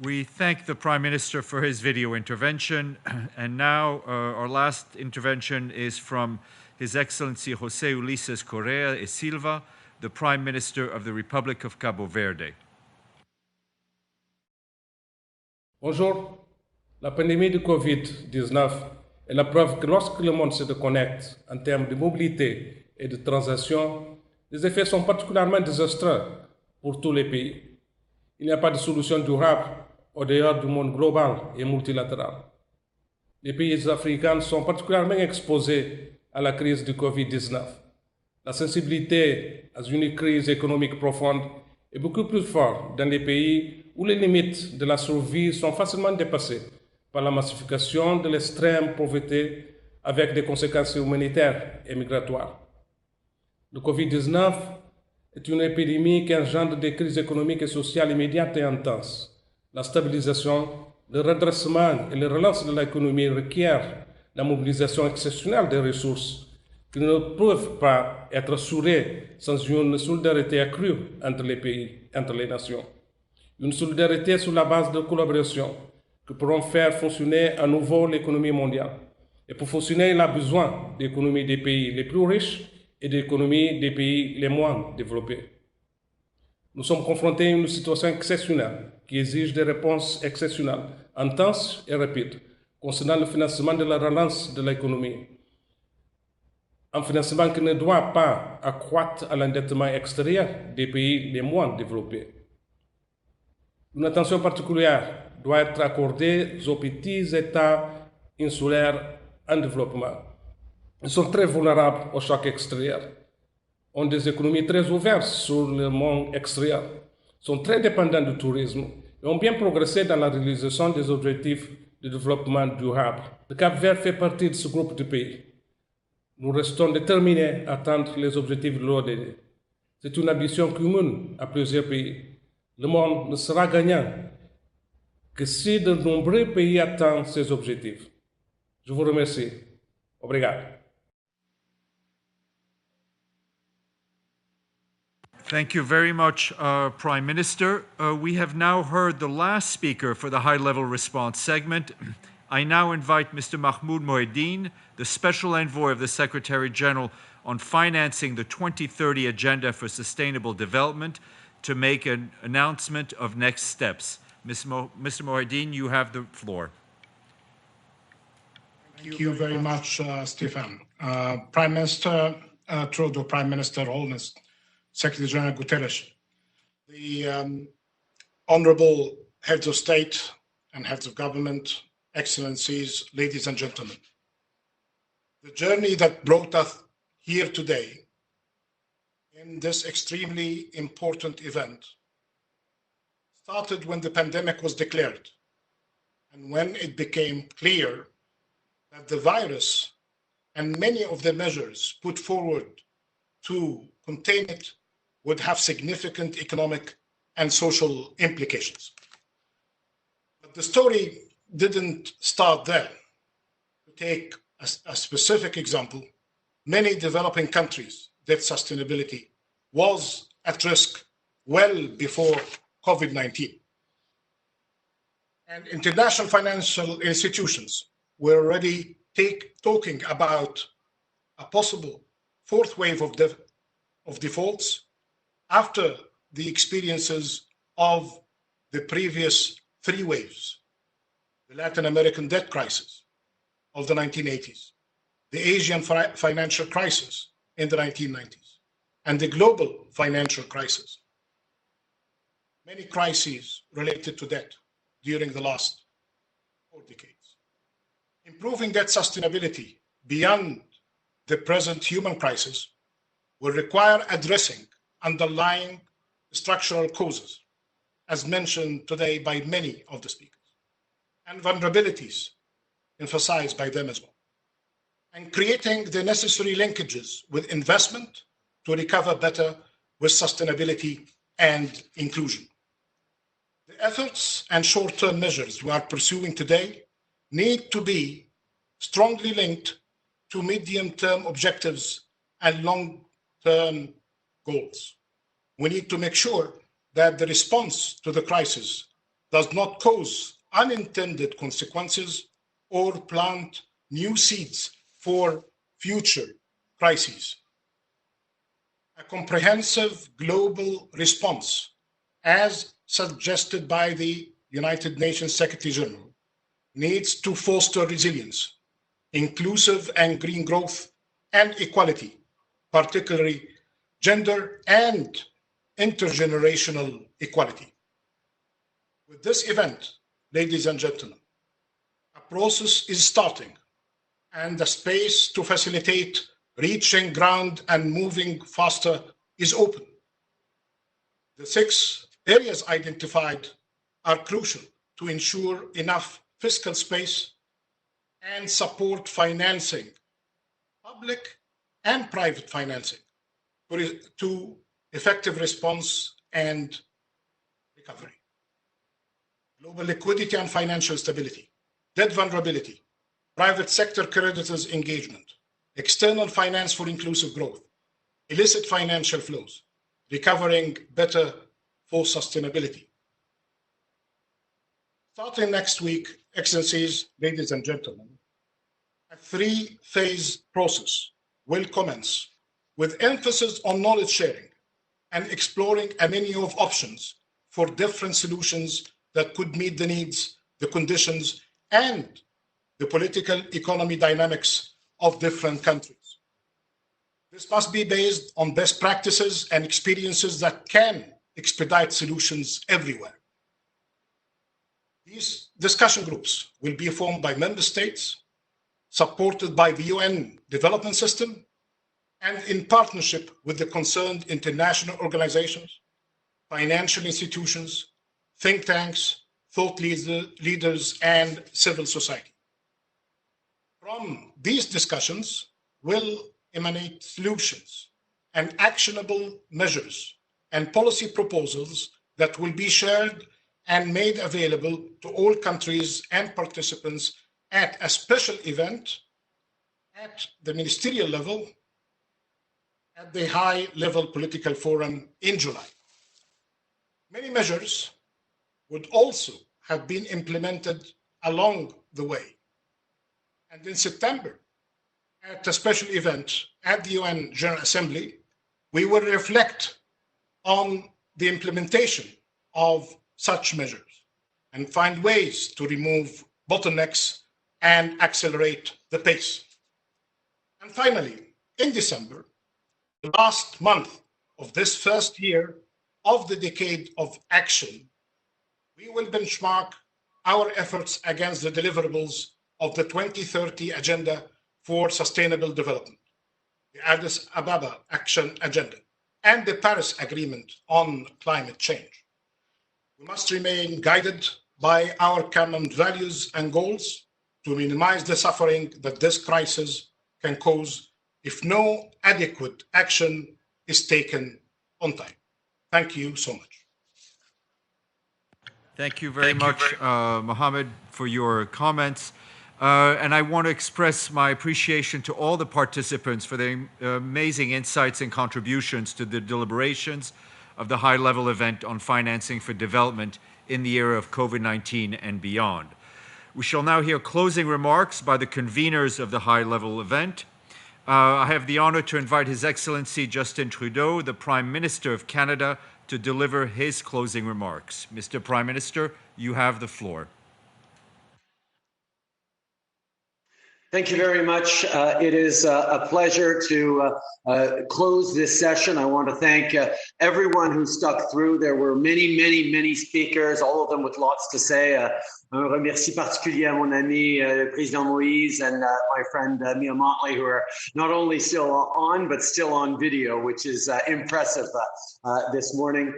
[SPEAKER 12] We thank the Prime Minister for his video intervention. And now our last intervention is from His Excellency José Ulises Correa e Silva, the Prime Minister of the Republic of Cabo Verde.
[SPEAKER 8] Bonjour. La pandémie de COVID-19 est la preuve que lorsque le monde se déconnecte en termes de mobilité et de transaction, les effets sont particulièrement désastreux pour tous les pays. Il n'y a pas de solution durable au dehors du monde global et multilatéral. Les pays africains sont particulièrement exposés à la crise du COVID-19. La sensibilité à une crise économique profonde est beaucoup plus forte dans les pays où les limites de la survie sont facilement dépassées par la massification de l'extrême pauvreté avec des conséquences humanitaires et migratoires. Le COVID-19 est une épidémie qui engendre des crises économiques et sociales immédiates et intenses. La stabilisation, le redressement et la relance de l'économie requièrent la mobilisation exceptionnelle des ressources qui ne peuvent pas être assurées sans une solidarité accrue entre les pays, entre les nations. Une solidarité sur la base de collaboration qui pourront faire fonctionner à nouveau l'économie mondiale. Et pour fonctionner, il a besoin d'économies des pays les plus riches et d'économies des pays les moins développés. Nous sommes confrontés à une situation exceptionnelle qui exige des réponses exceptionnelles, intenses et rapides, concernant le financement de la relance de l'économie. Un financement qui ne doit pas accroître l'endettement extérieur des pays les moins développés. Une attention particulière doit être accordée aux petits États insulaires en développement. Ils sont très vulnérables au choc extérieur, ont des économies très ouvertes sur le monde extérieur, sont très dépendants du tourisme et ont bien progressé dans la réalisation des objectifs de développement durable. Le Cap-Vert fait partie de ce groupe de pays. Nous restons déterminés à atteindre les objectifs de l'ODD. C'est une ambition commune à plusieurs pays. Le monde ne sera gagnant que si de nombreux pays atteignent ces objectifs. Je vous remercie. Obrigado.
[SPEAKER 12] Thank you very much, Prime Minister. We have now heard the last speaker for the high-level response segment. I now invite Mr. Mahmoud Mohiuddin, the Special Envoy of the Secretary-General on financing the 2030 Agenda for Sustainable Development, to make an announcement of next steps. Mr. Mohiuddin, you have the floor.
[SPEAKER 9] Thank you very much, Stefan. Prime Minister Trudeau, Prime Minister Holness, Secretary General Guterres, the honorable heads of state and heads of government, excellencies, ladies and gentlemen. The journey that brought us here today in this extremely important event started when the pandemic was declared and when it became clear that the virus and many of the measures put forward to contain it would have significant economic and social implications. But the story didn't start there. To take a specific example, many developing countries' debt sustainability was at risk well before COVID-19. And international financial institutions were already talking about a possible fourth wave of defaults after the experiences of the previous three waves: the Latin American debt crisis of the 1980s, the Asian financial crisis in the 1990s, and the global financial crisis. Many crises related to debt during the last 4 decades. Improving debt sustainability beyond the present human crisis will require addressing underlying structural causes, as mentioned today by many of the speakers, and vulnerabilities emphasized by them as well, and creating the necessary linkages with investment to recover better with sustainability and inclusion. The efforts and short-term measures we are pursuing today need to be strongly linked to medium-term objectives and long-term goals. We need to make sure that the response to the crisis does not cause unintended consequences or plant new seeds for future crises. A comprehensive global response, as suggested by the United Nations Secretary General, needs to foster resilience, inclusive and green growth, and equality, particularly gender and intergenerational equality. With this event, ladies and gentlemen, a process is starting and the space to facilitate reaching ground and moving faster is open. The 6 areas identified are crucial to ensure enough fiscal space and support financing, public and private financing, to effective response and recovery. Global liquidity and financial stability, debt vulnerability, private sector creditors' engagement, external finance for inclusive growth, illicit financial flows, recovering better for sustainability. Starting next week, Excellencies, ladies and gentlemen, a 3-phase process will commence with emphasis on knowledge sharing and exploring a menu of options for different solutions that could meet the needs, the conditions, and the political economy dynamics of different countries. This must be based on best practices and experiences that can expedite solutions everywhere. These discussion groups will be formed by member states, supported by the UN development system, and in partnership with the concerned international organizations, financial institutions, think tanks, thought leaders, and civil society. From these discussions will emanate solutions and actionable measures and policy proposals that will be shared and made available to all countries and participants at a special event at the ministerial level at the high-level political forum in July. Many measures would also have been implemented along the way. And in September, at a special event at the UN General Assembly, we will reflect on the implementation of such measures and find ways to remove bottlenecks and accelerate the pace. And finally, in December, the last month of this first year of the decade of action, we will benchmark our efforts against the deliverables of the 2030 Agenda for Sustainable Development, the Addis Ababa Action Agenda, and the Paris Agreement on Climate Change. We must remain guided by our common values and goals to minimize the suffering that this crisis can cause if no adequate action is taken on time. Thank you so much.
[SPEAKER 12] Thank you very much, Mohammed, for your comments. And I want to express my appreciation to all the participants for their amazing insights and contributions to the deliberations of the high-level event on financing for development in the era of COVID-19 and beyond. We shall now hear closing remarks by the conveners of the high-level event. I have the honor to invite His Excellency Justin Trudeau, the Prime Minister of Canada, to deliver his closing remarks. Mr. Prime Minister, you have the floor.
[SPEAKER 14] Thank you very much. It is a pleasure to close this session. I want to thank everyone who stuck through. There were many speakers, all of them with lots to say. Un remercie particulier à mon ami, le Président Moïse, and my friend Mia Motley, who are not only still on, but still on video, which is impressive this morning.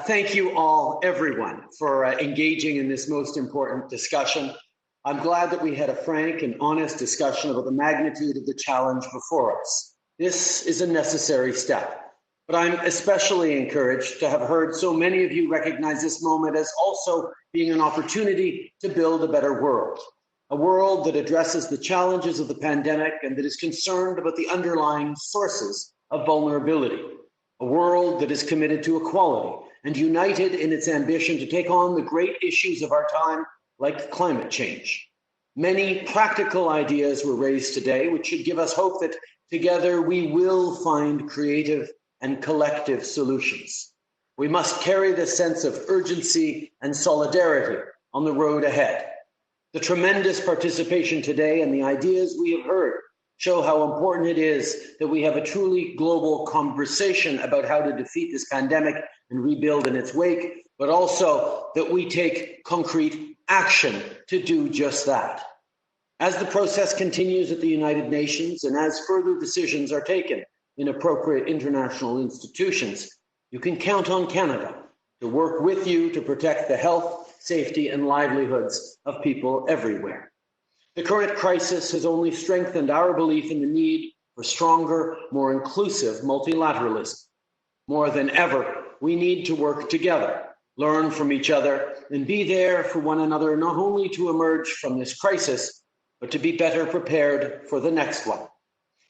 [SPEAKER 14] Thank you all, everyone, for engaging in this most important discussion. I'm glad that we had a frank and honest discussion about the magnitude of the challenge before us. This is a necessary step, but I'm especially encouraged to have heard so many of you recognize this moment as also being an opportunity to build a better world, a world that addresses the challenges of the pandemic and that is concerned about the underlying sources of vulnerability, a world that is committed to equality and united in its ambition to take on the great issues of our time, like climate change. Many practical ideas were raised today, which should give us hope that together we will find creative and collective solutions. We must carry this sense of urgency and solidarity on the road ahead. The tremendous participation today and the ideas we have heard show how important it is that we have a truly global conversation about how to defeat this pandemic and rebuild in its wake, but also that we take concrete action to do just that. As the process continues at the United Nations and as further decisions are taken in appropriate international institutions, you can count on Canada to work with you to protect the health, safety, and livelihoods of people everywhere. The current crisis has only strengthened our belief in the need for stronger, more inclusive multilateralism. More than ever, we need to work together, learn from each other, and be there for one another, not only to emerge from this crisis, but to be better prepared for the next one.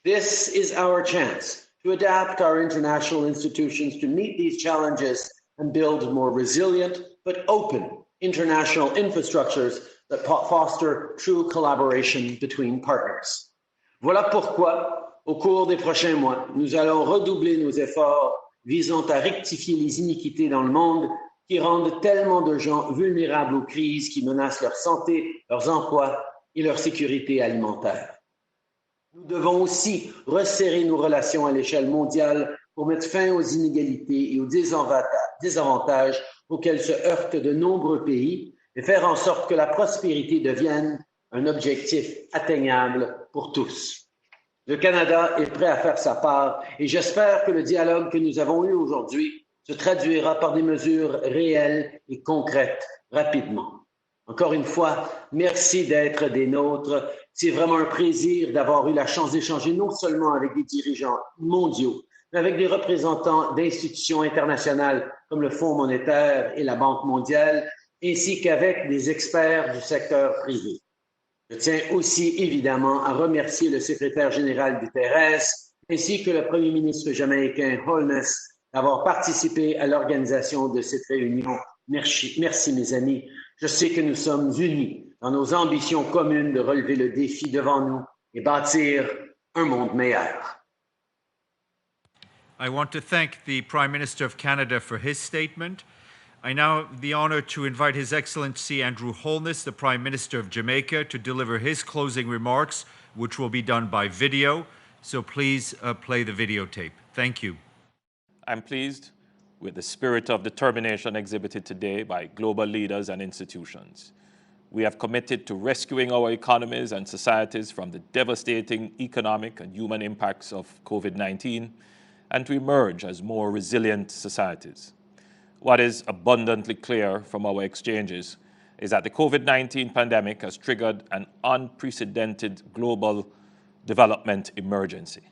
[SPEAKER 14] This is our chance to adapt our international institutions to meet these challenges and build more resilient but open international infrastructures that foster true collaboration between partners. Voilà pourquoi, au cours des prochains mois, nous allons redoubler nos efforts visant à rectifier les iniquités dans le monde qui rendent tellement de gens vulnérables aux crises qui menacent leur santé, leurs emplois et leur sécurité alimentaire. Nous devons aussi resserrer nos relations à l'échelle mondiale pour mettre fin aux inégalités et aux désavantages auxquels se heurtent de nombreux pays et faire en sorte que la prospérité devienne un objectif atteignable pour tous. Le Canada est prêt à faire sa part et j'espère que le dialogue que nous avons eu aujourd'hui se traduira par des mesures réelles et concrètes rapidement. Encore une fois, merci d'être des nôtres. C'est vraiment un plaisir d'avoir eu la chance d'échanger non seulement avec des dirigeants mondiaux, mais avec des représentants d'institutions internationales comme le Fonds monétaire et la Banque mondiale, ainsi qu'avec des experts du secteur privé. Je tiens aussi évidemment à remercier le secrétaire général Guterres ainsi que le premier ministre jamaïcain Holness d'avoir participé à l'organisation de cette réunion. Merci mes amis. Je sais que nous sommes unis dans nos ambitions communes de relever le défi devant nous et bâtir un monde meilleur.
[SPEAKER 12] I want to thank the Prime Minister of Canada for his statement. I now have the honour to invite His Excellency Andrew Holness, the Prime Minister of Jamaica, to deliver his closing remarks, which will be done by video. So please play the videotape. Thank you.
[SPEAKER 5] I'm pleased with the spirit of determination exhibited today by global leaders and institutions. We have committed to rescuing our economies and societies from the devastating economic and human impacts of COVID-19 and to emerge as more resilient societies. What is abundantly clear from our exchanges is that the COVID-19 pandemic has triggered an unprecedented global development emergency.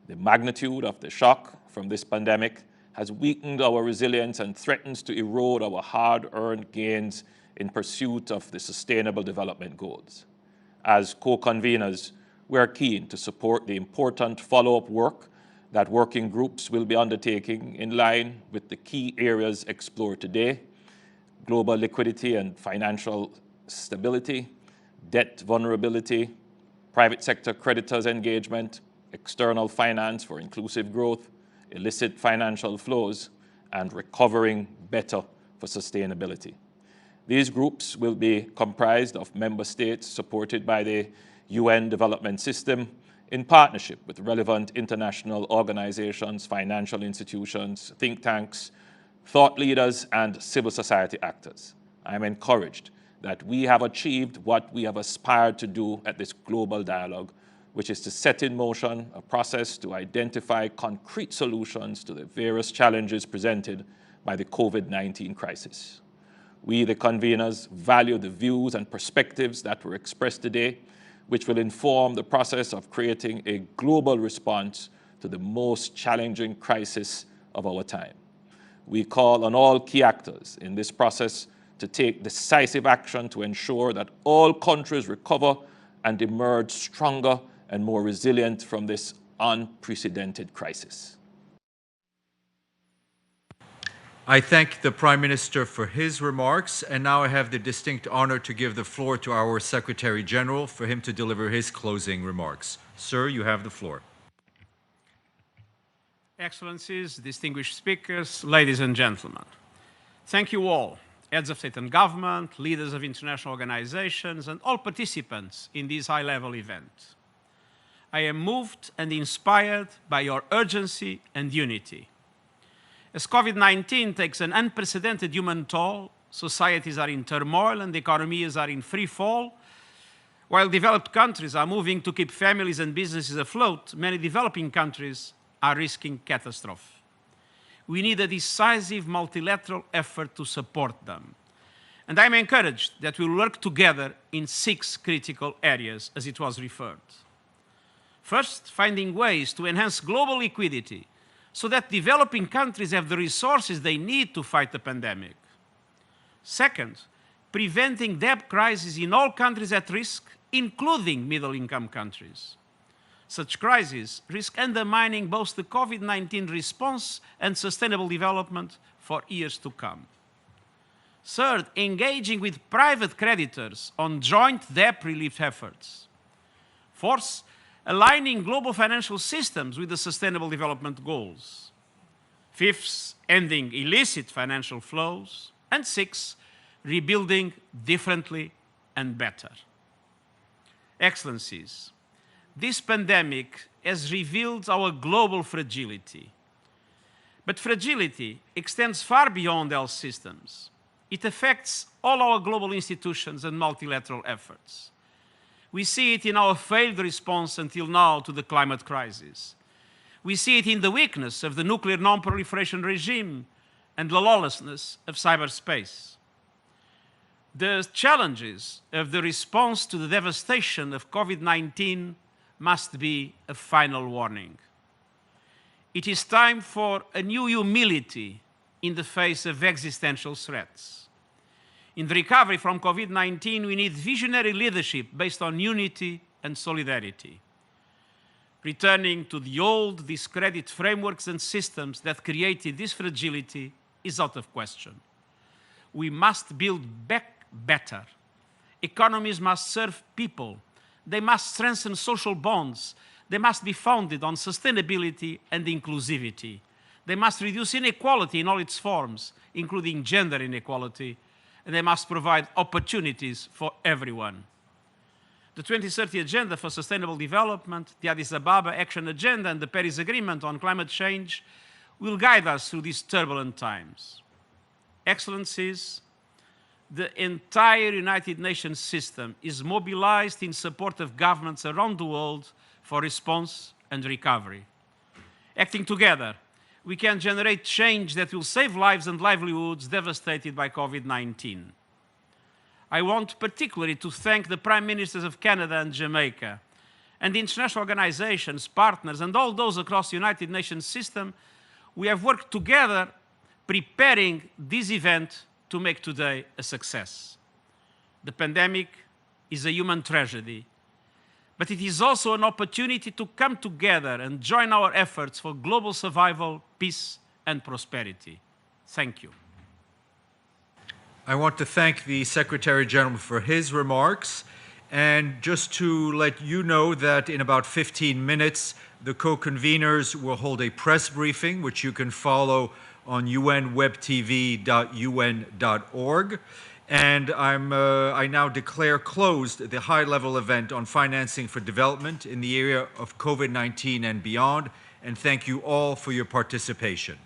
[SPEAKER 5] The magnitude of the shock from this pandemic has weakened our resilience and threatens to erode our hard-earned gains in pursuit of the Sustainable Development Goals. As co-conveners, we are keen to support the important follow-up work that working groups will be undertaking in line with the key areas explored today: global liquidity and financial stability, debt vulnerability, private sector creditors' engagement, external finance for inclusive growth, illicit financial flows, and recovering better for sustainability. These groups will be comprised of member states supported by the UN Development System in partnership with relevant international organizations, financial institutions, think tanks, thought leaders, and civil society actors. I am encouraged that we have achieved what we have aspired to do at this global dialogue, which is to set in motion a process to identify concrete solutions to the various challenges presented by the COVID-19 crisis. We, the conveners, value the views and perspectives that were expressed today, which will inform the process of creating a global response to the most challenging crisis of our time. We call on all key actors in this process to take decisive action to ensure that all countries recover and emerge stronger and more resilient from this unprecedented crisis.
[SPEAKER 12] I thank the Prime Minister for his remarks, and now I have the distinct honor to give the floor to our Secretary General for him to deliver his closing remarks. Sir, you have the floor.
[SPEAKER 10] Excellencies, distinguished speakers, ladies and gentlemen, thank you all, heads of state and government, leaders of international organizations, and all participants in this high-level event. I am moved and inspired by your urgency and unity. As COVID-19 takes an unprecedented human toll, societies are in turmoil and economies are in free fall. While developed countries are moving to keep families and businesses afloat, many developing countries are risking catastrophe. We need a decisive multilateral effort to support them. And I'm encouraged that we'll work together in 6 critical areas, as it was referred. First, finding ways to enhance global liquidity so that developing countries have the resources they need to fight the pandemic. Second, preventing debt crises in all countries at risk, including middle-income countries. Such crises risk undermining both the COVID-19 response and sustainable development for years to come. Third, engaging with private creditors on joint debt relief efforts. Fourth, aligning global financial systems with the Sustainable Development Goals. Fifth, ending illicit financial flows. And sixth, rebuilding differently and better. Excellencies, this pandemic has revealed our global fragility. But fragility extends far beyond health systems. It affects all our global institutions and multilateral efforts. We see it in our failed response until now to the climate crisis. We see it in the weakness of the nuclear non-proliferation regime and the lawlessness of cyberspace. The challenges of the response to the devastation of COVID-19 must be a final warning. It is time for a new humility in the face of existential threats. In the recovery from COVID-19, we need visionary leadership based on unity and solidarity. Returning to the old discredited frameworks and systems that created this fragility is out of question. We must build back better. Economies must serve people. They must strengthen social bonds. They must be founded on sustainability and inclusivity. They must reduce inequality in all its forms, including gender inequality, and they must provide opportunities for everyone. The 2030 Agenda for Sustainable Development, the Addis Ababa Action Agenda, and the Paris Agreement on climate change will guide us through these turbulent times. Excellencies, the entire United Nations system is mobilized in support of governments around the world for response and recovery. Acting together, we can generate change that will save lives and livelihoods devastated by COVID-19. I want particularly to thank the Prime Ministers of Canada and Jamaica, and the international organizations, partners, and all those across the United Nations system. We have worked together preparing this event to make today a success. The pandemic is a human tragedy, but it is also an opportunity to come together and join our efforts for global survival, peace, and prosperity. Thank you.
[SPEAKER 12] I want to thank the Secretary General for his remarks. And just to let you know that in about 15 minutes, the co-conveners will hold a press briefing, which you can follow on unwebtv.un.org. And I now declare closed the high-level event on financing for development in the area of COVID-19 and beyond. And thank you all for your participation.